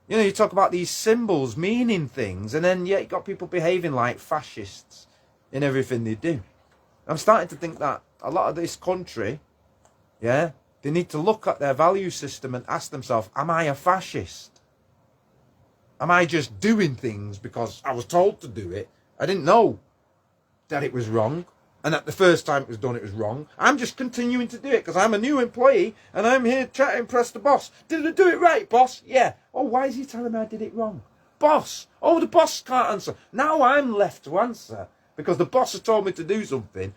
You know, you talk about these symbols meaning things, and then yet you got people behaving like fascists in everything they do. I'm starting to think that a lot of this country, yeah, they need to look at their value system and ask themselves, am I a fascist? Am I just doing things because I was told to do it? I didn't know that it was wrong, and that the first time it was done it was wrong. I'm just continuing to do it because I'm a new employee and I'm here trying to impress the boss. Did I do it right, boss? Yeah. Oh, why is he telling me I did it wrong? Boss. Oh, the boss can't answer. Now I'm left to answer because the boss has told me to do something,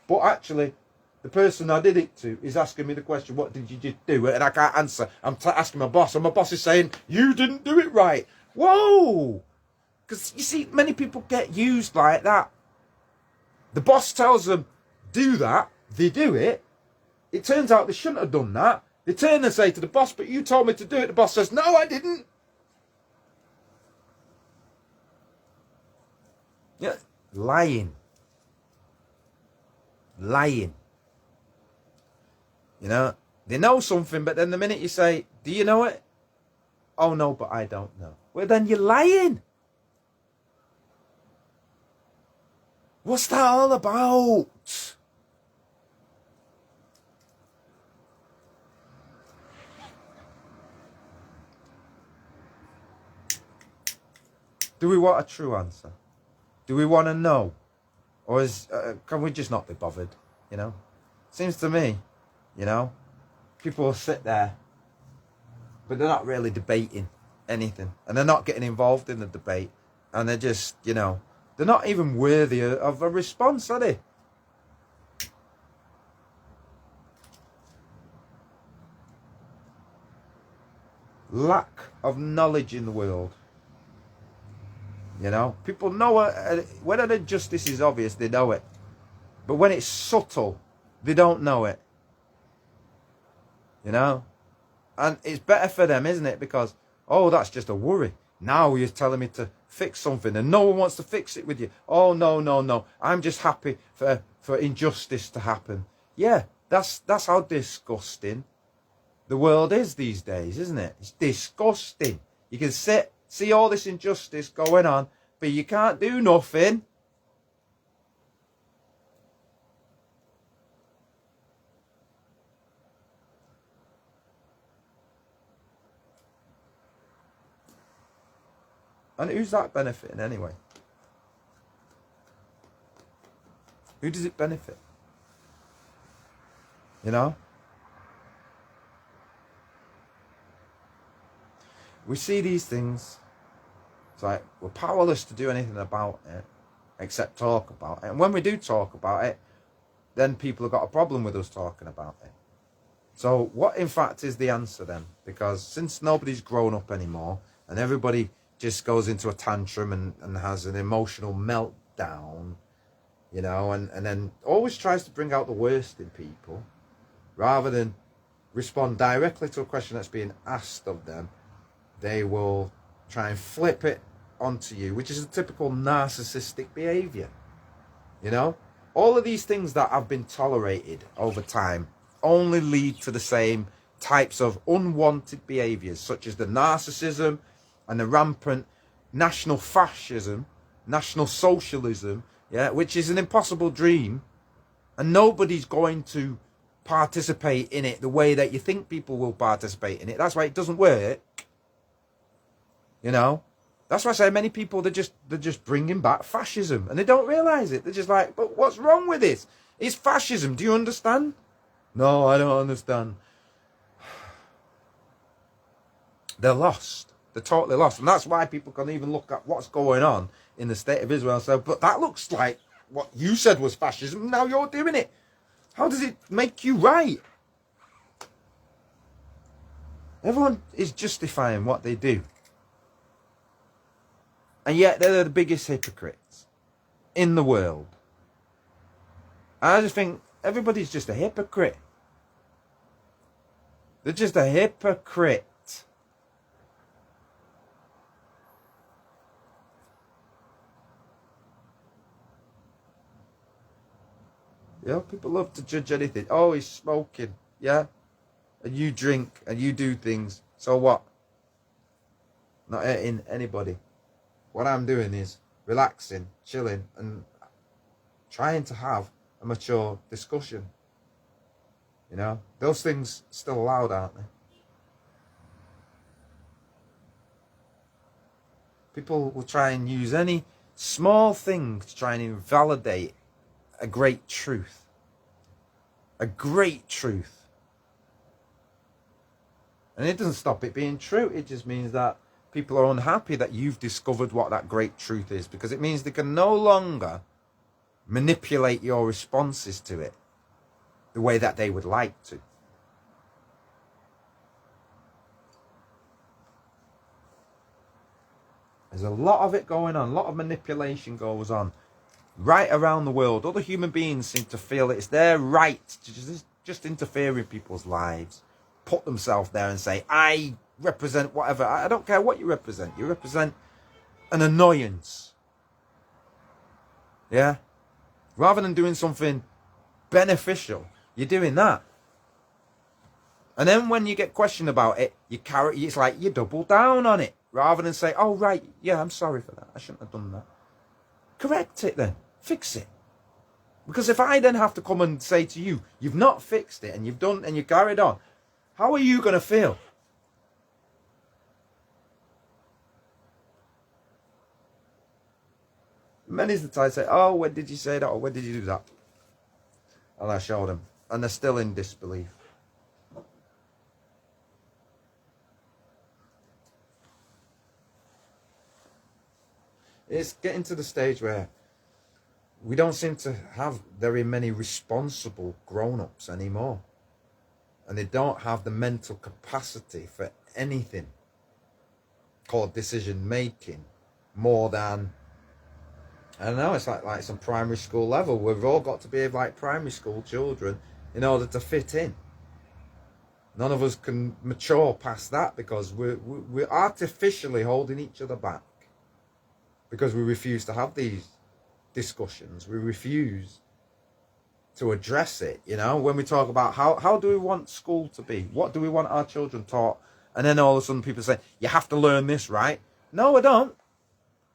but actually the person I did it to is asking me the question, what did you just do? And I can't answer. I'm asking my boss, and my boss is saying, you didn't do it right. Whoa! Because, you see, many people get used like that. The boss tells them, do that. They do it. It turns out they shouldn't have done that. They turn and say to the boss, but you told me to do it. The boss says, no, I didn't. Yeah, lying. Lying. You know, they know something, but then the minute you say, do you know it? Oh, no, but I don't know. Well, then you're lying. What's that all about? Do we want a true answer? Do we want to know? Or can we just not be bothered, you know? Seems to me, you know, people will sit there, but they're not really debating anything. And they're not getting involved in the debate. And they're just, you know, they're not even worthy of a response, are they? Lack of knowledge in the world. You know, people know when an injustice is obvious, they know it. But when it's subtle, they don't know it. You know? And it's better for them, isn't it? Because, oh, that's just a worry. Now you're telling me to fix something and no one wants to fix it with you. Oh, no, no, no. I'm just happy for injustice to happen. Yeah, that's how disgusting the world is these days, isn't it? It's disgusting. You can see all this injustice going on, but you can't do nothing. And who's that benefiting anyway? Who does it benefit? You know? we see these things. It's like we're powerless to do anything about it except talk about it. And when we do talk about it, then people have got a problem with us talking about it. So what in fact is the answer then? Because since nobody's grown up anymore and everybody just goes into a tantrum and has an emotional meltdown, you know, and then always tries to bring out the worst in people rather than respond directly to a question that's being asked of them, they will try and flip it onto you, which is a typical narcissistic behavior. You know, all of these things that have been tolerated over time only lead to the same types of unwanted behaviors, such as the narcissism and the rampant national fascism, national socialism, yeah, which is an impossible dream, and nobody's going to participate in it the way that you think people will participate in it. That's why it doesn't work. You know, that's why I say many people, they're just bringing back fascism and they don't realize it. They're just like, but what's wrong with this? It's fascism. Do you understand? No, I don't understand. They're lost. They're totally lost. And that's why people can even look at what's going on in the state of Israel and say, but that looks like what you said was fascism. Now you're doing it. How does it make you right? Everyone is justifying what they do. And yet they're the biggest hypocrites in the world. I just think everybody's just a hypocrite. They're just a hypocrite. You know, people love to judge anything. Oh, he's smoking, yeah? And you drink and you do things. So what? Not hurting anybody. What I'm doing is relaxing, chilling, and trying to have a mature discussion. You know, those things still allowed, aren't they? People will try and use any small thing to try and invalidate a great truth. A great truth. And it doesn't stop it being true. It just means that people are unhappy that you've discovered what that great truth is, because it means they can no longer manipulate your responses to it the way that they would like to. There's a lot of it going on. A lot of manipulation goes on right around the world. Other human beings seem to feel it's their right to just interfere in people's lives, put themselves there and say, I represent whatever. I don't care what you represent. You represent an annoyance. Yeah? Rather than doing something beneficial, you're doing that. And then when you get questioned about it, it's like you double down on it. Rather than say, oh, right, yeah, I'm sorry for that. I shouldn't have done that. Correct it then. Fix it. Because if I then have to come and say to you, you've not fixed it and you've done and you carried on, how are you going to feel? Many's the time I say, oh, when did you say that? Or when did you do that? And I show them. And they're still in disbelief. It's getting to the stage where we don't seem to have very many responsible grown-ups anymore. And they don't have the mental capacity for anything called decision-making more than, I don't know, it's like some primary school level. We've all got to behave like primary school children in order to fit in. None of us can mature past that because we're artificially holding each other back. Because we refuse to have these discussions. We refuse to address it, you know. When we talk about how do we want school to be? What do we want our children taught? And then all of a sudden people say, you have to learn this, right? No, I don't.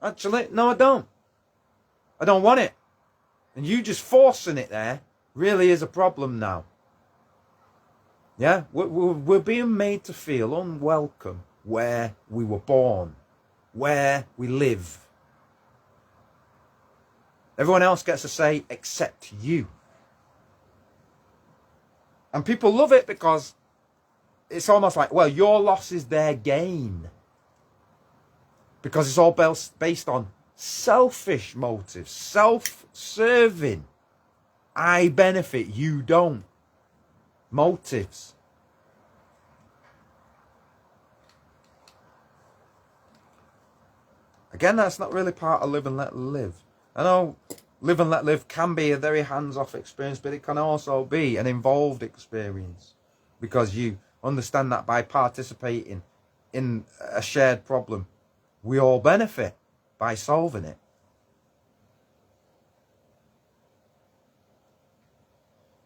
Actually, no, I don't. I don't want it. And you just forcing it there really is a problem now. Yeah, we're being made to feel unwelcome where we were born, where we live. Everyone else gets a say except you. And people love it because it's almost like, well, your loss is their gain. Because it's all based on selfish motives, self-serving. I benefit, you don't. Motives. Again, that's not really part of live and let live. I know live and let live can be a very hands-off experience, but it can also be an involved experience. Because you understand that by participating in a shared problem, we all benefit by solving it.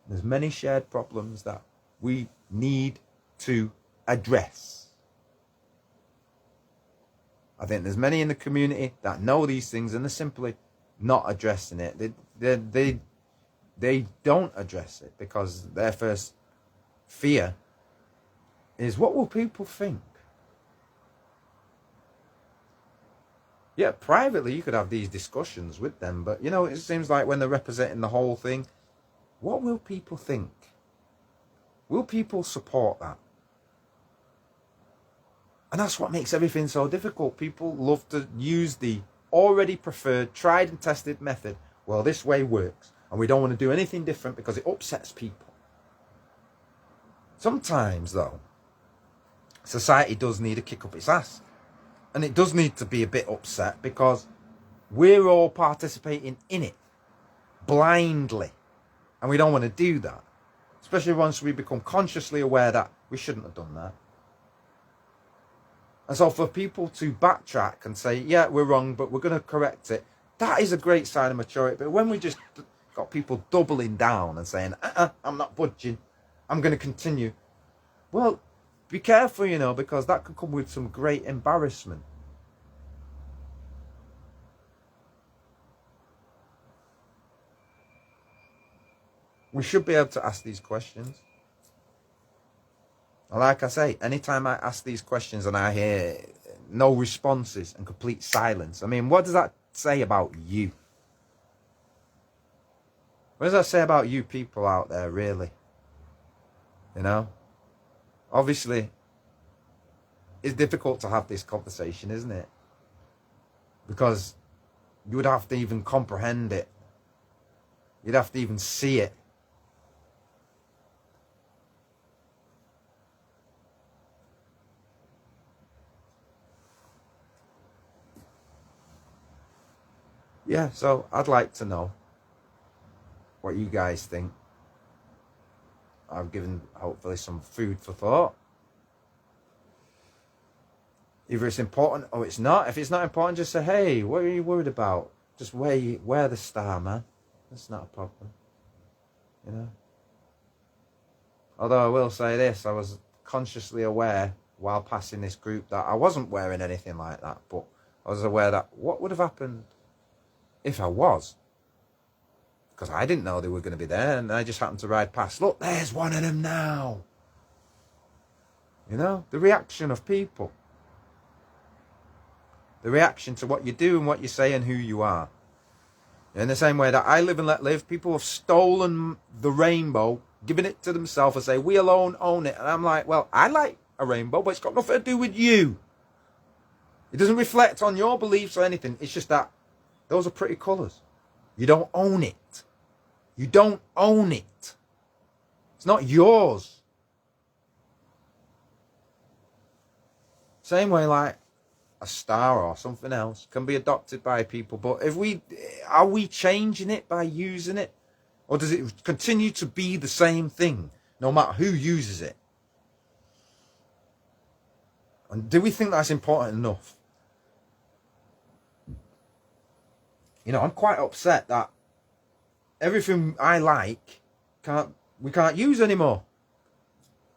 There's many shared problems that we need to address. I think there's many in the community that know these things and they're simply not addressing it. They don't address it because their first fear is, what will people think? Yeah, privately you could have these discussions with them, but you know, it seems like when they're representing the whole thing, what will people think? Will people support that? And that's what makes everything so difficult. People love to use the already preferred, tried and tested method. Well, this way works, and we don't want to do anything different because it upsets people. Sometimes, though, society does need a kick up its ass. And it does need to be a bit upset because we're all participating in it blindly. And we don't want to do that. Especially once we become consciously aware that we shouldn't have done that. And so for people to backtrack and say, yeah, we're wrong, but we're going to correct it, that is a great sign of maturity. But when we just got people doubling down and saying, I'm not budging, I'm going to continue. Well, be careful, you know, because that could come with some great embarrassment. We should be able to ask these questions. And like I say, anytime I ask these questions and I hear no responses and complete silence, I mean, what does that say about you? What does that say about you people out there, really? You know? Obviously, it's difficult to have this conversation, isn't it? Because you would have to even comprehend it. You'd have to even see it. Yeah, so I'd like to know what you guys think. I've given, hopefully, some food for thought. Either it's important or it's not. If it's not important, just say, hey, what are you worried about? Just wear the star, man. That's not a problem. You know? Although I will say this, I was consciously aware while passing this group that I wasn't wearing anything like that. But I was aware that what would have happened if I was? Because I didn't know they were going to be there, and I just happened to ride past. Look, there's one of them now. You know, the reaction of people. The reaction to what you do and what you say and who you are. In the same way that I live and let live, people have stolen the rainbow, given it to themselves and say, we alone own it. And I'm like, well, I like a rainbow, but it's got nothing to do with you. It doesn't reflect on your beliefs or anything. It's just that those are pretty colours. You don't own it. You don't own it. It's not yours. Same way like a star or something else can be adopted by people. But are we changing it by using it? Or does it continue to be the same thing no matter who uses it? And do we think that's important enough? You know, I'm quite upset that everything I like we can't use anymore.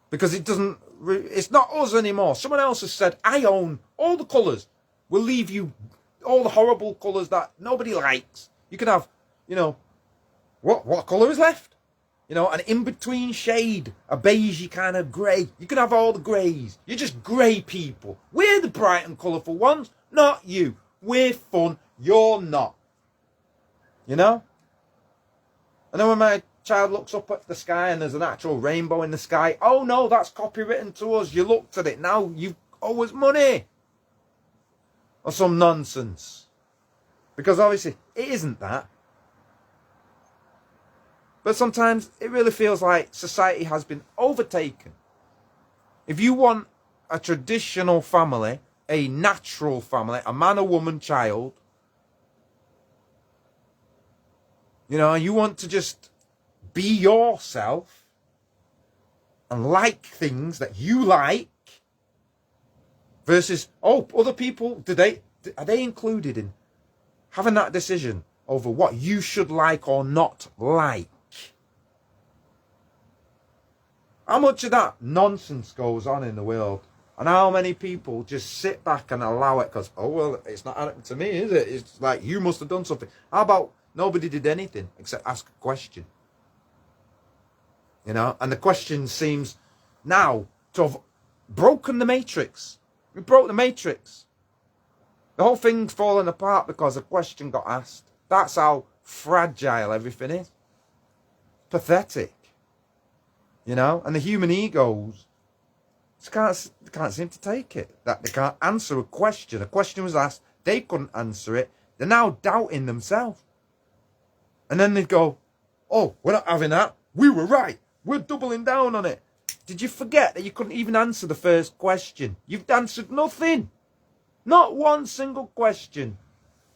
Because it's not us anymore. Someone else has said, I own all the colours. We'll leave you all the horrible colours that nobody likes. You can have, you know, what colour is left? You know, an in-between shade, a beigey kind of grey. You can have all the greys. You're just grey people. We're the bright and colourful ones, not you. We're fun, you're not. You know? And then when my child looks up at the sky and there's an actual rainbow in the sky, oh no, that's copywritten to us. You looked at it, now you owe us money. or some nonsense. Because obviously it isn't that. But sometimes it really feels like society has been overtaken. If you want a traditional family, a natural family, a man, a woman, child, you know, and you want to just be yourself and like things that you like versus, oh, other people, are they included in having that decision over what you should like or not like? How much of that nonsense goes on in the world? And how many people just sit back and allow it because, oh, well, it's not happening to me, is it? It's like, you must have done something. How about nobody did anything except ask a question? You know, and the question seems now to have broken the matrix. We broke the matrix. The whole thing's falling apart because a question got asked. That's how fragile everything is. Pathetic. You know, and the human egos can't seem to take it. That they can't answer a question. A question was asked, they couldn't answer it. They're now doubting themselves. And then they go, oh, we're not having that. We were right. We're doubling down on it. Did you forget that you couldn't even answer the first question? You've answered nothing. Not one single question.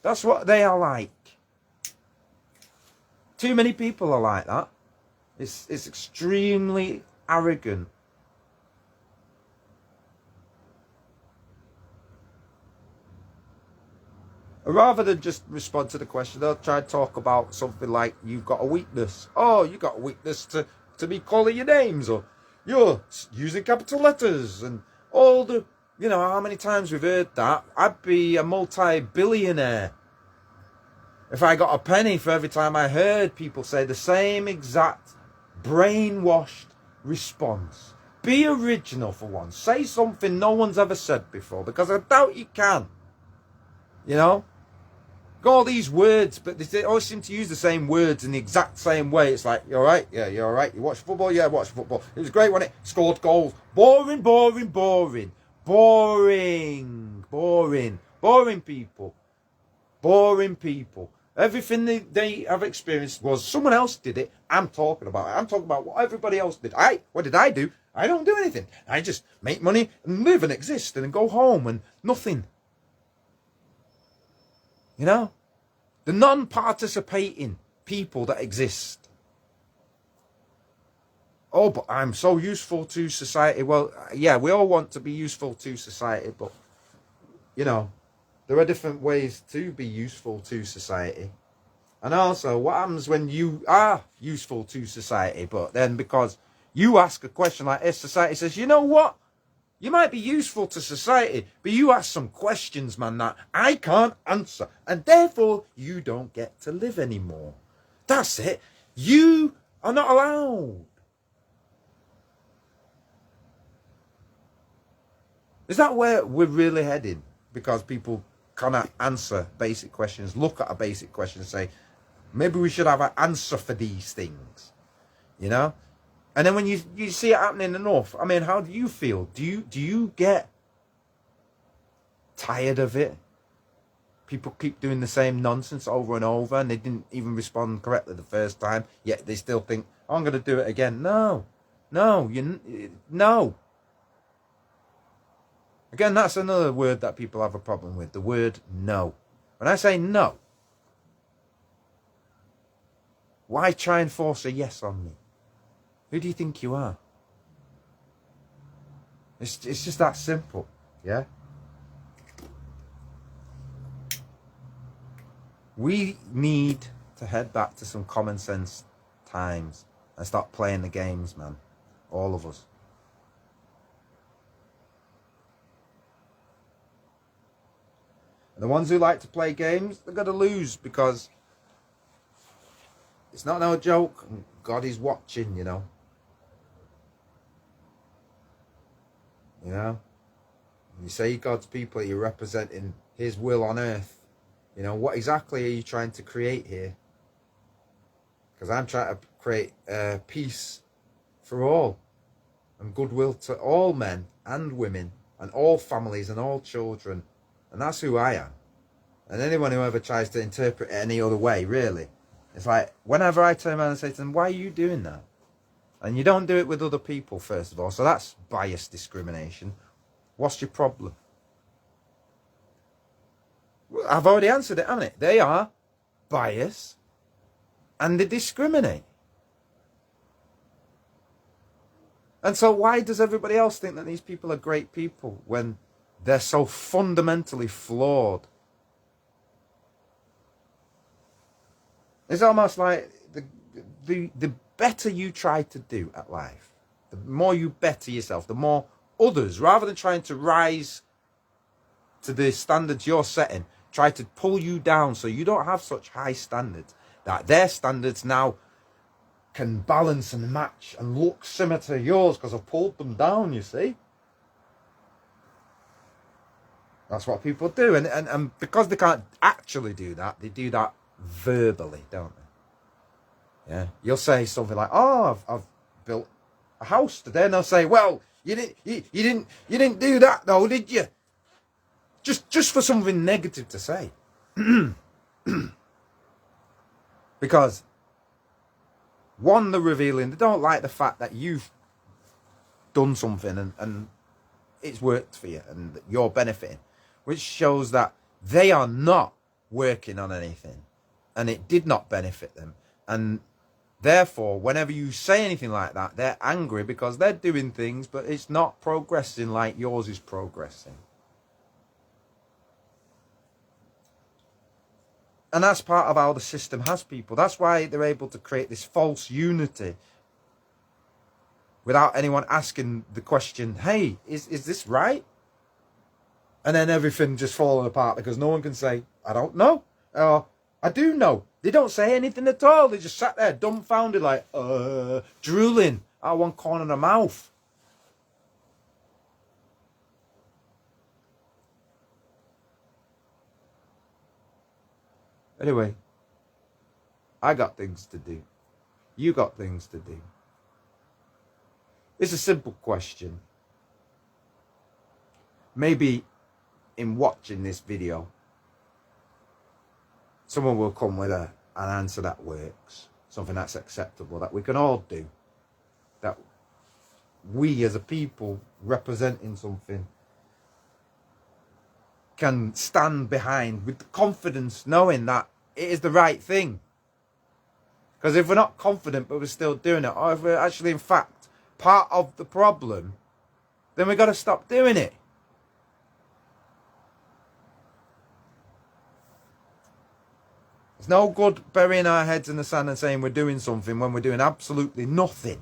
That's what they are like. Too many people are like that. It's extremely arrogant. Rather than just respond to the question, they'll try to talk about something like, you've got a weakness. Oh, you've got a weakness to be calling your names, or you're using capital letters, and all the, you know, how many times we've heard that. I'd be a multi-billionaire if I got a penny for every time I heard people say the same exact brainwashed response. Be original for once. Say something no one's ever said before, because I doubt you can. You know? Got all these words, but they always seem to use the same words in the exact same way. It's like, you're right, yeah, you're right. You watch football, yeah, watch football. It was great when it scored goals. Boring, boring, boring. Boring, boring. Boring people. Boring people. Everything they have experienced was someone else did it. I'm talking about it. I'm talking about what everybody else did. What did I do? I don't do anything. I just make money and live and exist and go home and nothing. You know? The non-participating people that exist. Oh, but I'm so useful to society. Well, yeah, we all want to be useful to society, but, you know, there are different ways to be useful to society. And also, what happens when you are useful to society, but then because you ask a question like this, society says, you know what? You might be useful to society, but you ask some questions, man, that I can't answer. And therefore, you don't get to live anymore. That's it. You are not allowed. Is that where we're really heading? Because people cannot answer basic questions, look at a basic question and say, maybe we should have an answer for these things, you know? And then when you see it happening enough, I mean, how do you feel? Do you get tired of it? People keep doing the same nonsense over and over, and they didn't even respond correctly the first time, yet they still think, oh, I'm going to do it again. No. Again, that's another word that people have a problem with, the word no. When I say no, why try and force a yes on me? Who do you think you are? It's just that simple, yeah? We need to head back to some common sense times and stop playing the games, man. All of us. And the ones who like to play games, they're going to lose, because it's not no joke. God is watching, you know. You know? When you say God's people, you're representing his will on earth. You know, what exactly are you trying to create here? Because I'm trying to create peace for all, and goodwill to all men and women and all families and all children And that's who I am. And anyone who ever tries to interpret it any other way, really, it's like, whenever I turn around and say to them, why are you doing that? And you don't do it with other people, first of all. So that's bias discrimination. What's your problem? I've already answered it, haven't I? They are biased and they discriminate. And so why does everybody else think that these people are great people when they're so fundamentally flawed? It's almost like the better you try to do at life, the more you better yourself, the more others, rather than trying to rise to the standards you're setting, try to pull you down so you don't have such high standards, that their standards now can balance and match and look similar to yours because I've pulled them down, you see. That's what people do. And because they can't actually do that, they do that verbally, don't they? Yeah. You'll say something like, oh, I've built a house today. And they'll say, well, you didn't do that though, did you? Just for something negative to say. Because one, they're revealing, they don't like the fact that you've done something and it's worked for you and that you're benefiting, which shows that they are not working on anything and it did not benefit them. And therefore, whenever you say anything like that, they're angry because they're doing things, but it's not progressing like yours is progressing. And that's part of how the system has people. That's why they're able to create this false unity without anyone asking the question, hey, is this right? And then everything just falling apart because no one can say, I don't know. Or, I do know. They don't say anything at all. They just sat there dumbfounded like, drooling out one corner of their mouth. Anyway, I got things to do. You got things to do. It's a simple question. Maybe in watching this video, someone will come with an answer that works, something that's acceptable, that we can all do, that we as a people representing something can stand behind with confidence, knowing that it is the right thing. Because if we're not confident but we're still doing it, or if we're actually in fact part of the problem, then we've got to stop doing it. It's no good burying our heads in the sand and saying we're doing something when we're doing absolutely nothing.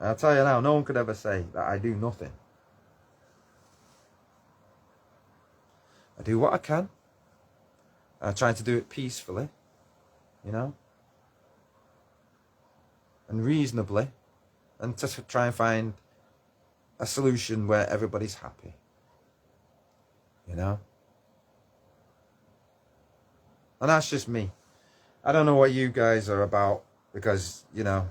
I'll tell you now, no one could ever say that I do nothing. I do what I can. I'm trying to do it peacefully, you know, and reasonably, and to try and find a solution where everybody's happy, you know. And that's just me. I don't know what you guys are about because, you know,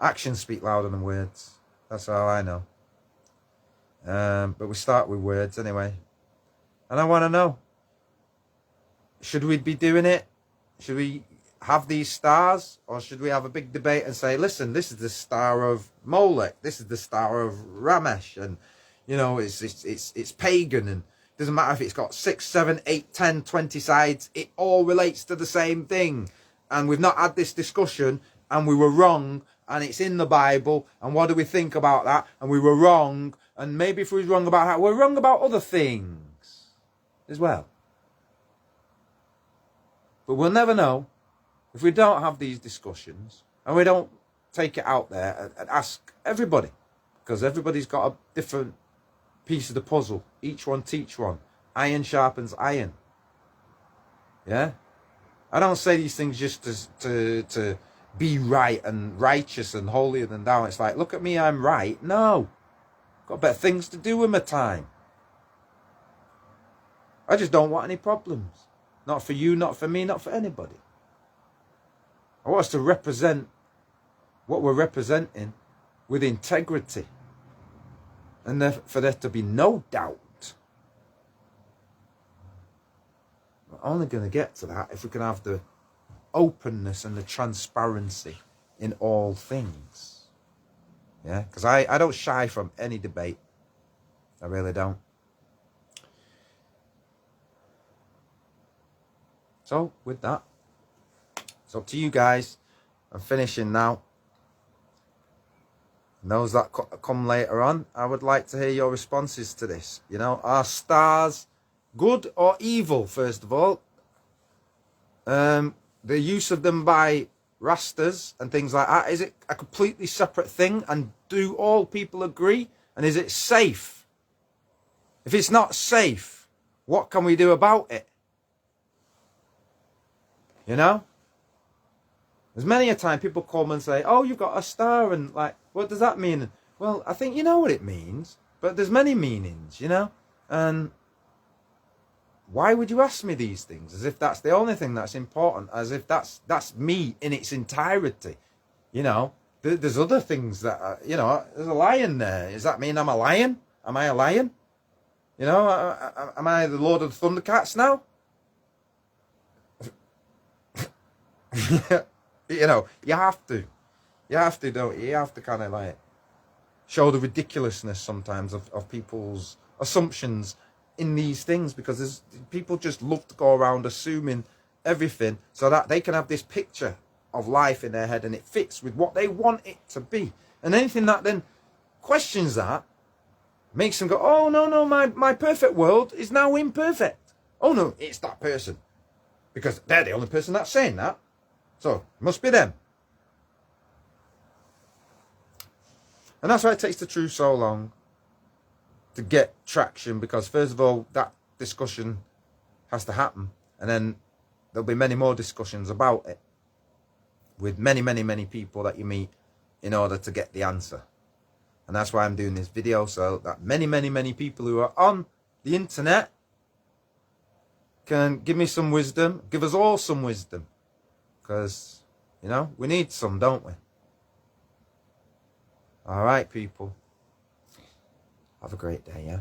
actions speak louder than words. That's all I know. But we start with words anyway. And I want to know, should we be doing it? Should we have these stars? Or should we have a big debate and say, listen, this is the star of Molech. This is the star of Ramesh. And, you know, it's pagan. And it doesn't matter if it's got 6, 7, 8, 10, 20 sides. It all relates to the same thing. And we've not had this discussion and we were wrong. And it's in the Bible, and what do we think about that? And we were wrong, and maybe if we were wrong about that, we're wrong about other things as well. But we'll never know if we don't have these discussions, and we don't take it out there and ask everybody, because everybody's got a different piece of the puzzle. Each one teach one. Iron sharpens iron. Yeah? I don't say these things just to be right and righteous and holier than thou. It's like, look at me, I'm right. No. Got better things to do with my time. I just don't want any problems. Not for you, not for me, not for anybody. I want us to represent what we're representing with integrity. And for there to be no doubt. We're only going to get to that if we can have the openness and the transparency in all things. Yeah, because I don't shy from any debate. I really don't. So, with that, it's up to you guys. I'm finishing now. And those that come later on, I would like to hear your responses to this. You know, are stars good or evil, first of all? The use of them by Rastas and things like that, is it a completely separate thing? And do all people agree? And is it safe? If it's not safe, what can we do about it? You know? There's many a time people come and say, oh, you've got a star, and like, what does that mean? Well, I think you know what it means, but there's many meanings, you know? And why would you ask me these things? As if that's the only thing that's important, as if that's me in its entirety. You know, there's other things that, you know, there's a lion there. Does that mean I'm a lion? Am I a lion? You know, am I the Lord of the Thundercats now? You know, you have to, don't you? You have to kind of like show the ridiculousness sometimes of people's assumptions in these things, because people just love to go around assuming everything so that they can have this picture of life in their head and it fits with what they want it to be. And anything that then questions that makes them go, oh, no, my perfect world is now imperfect. Oh, no, it's that person. Because they're the only person that's saying that. So, it must be them. And that's why it takes the truth so long to get traction, because first of all, that discussion has to happen. And then there'll be many more discussions about it with many people that you meet in order to get the answer. And that's why I'm doing this video, so that many people who are on the internet can give me some wisdom, give us all some wisdom. Because, you know, we need some, don't we? All right, people. Have a great day, yeah?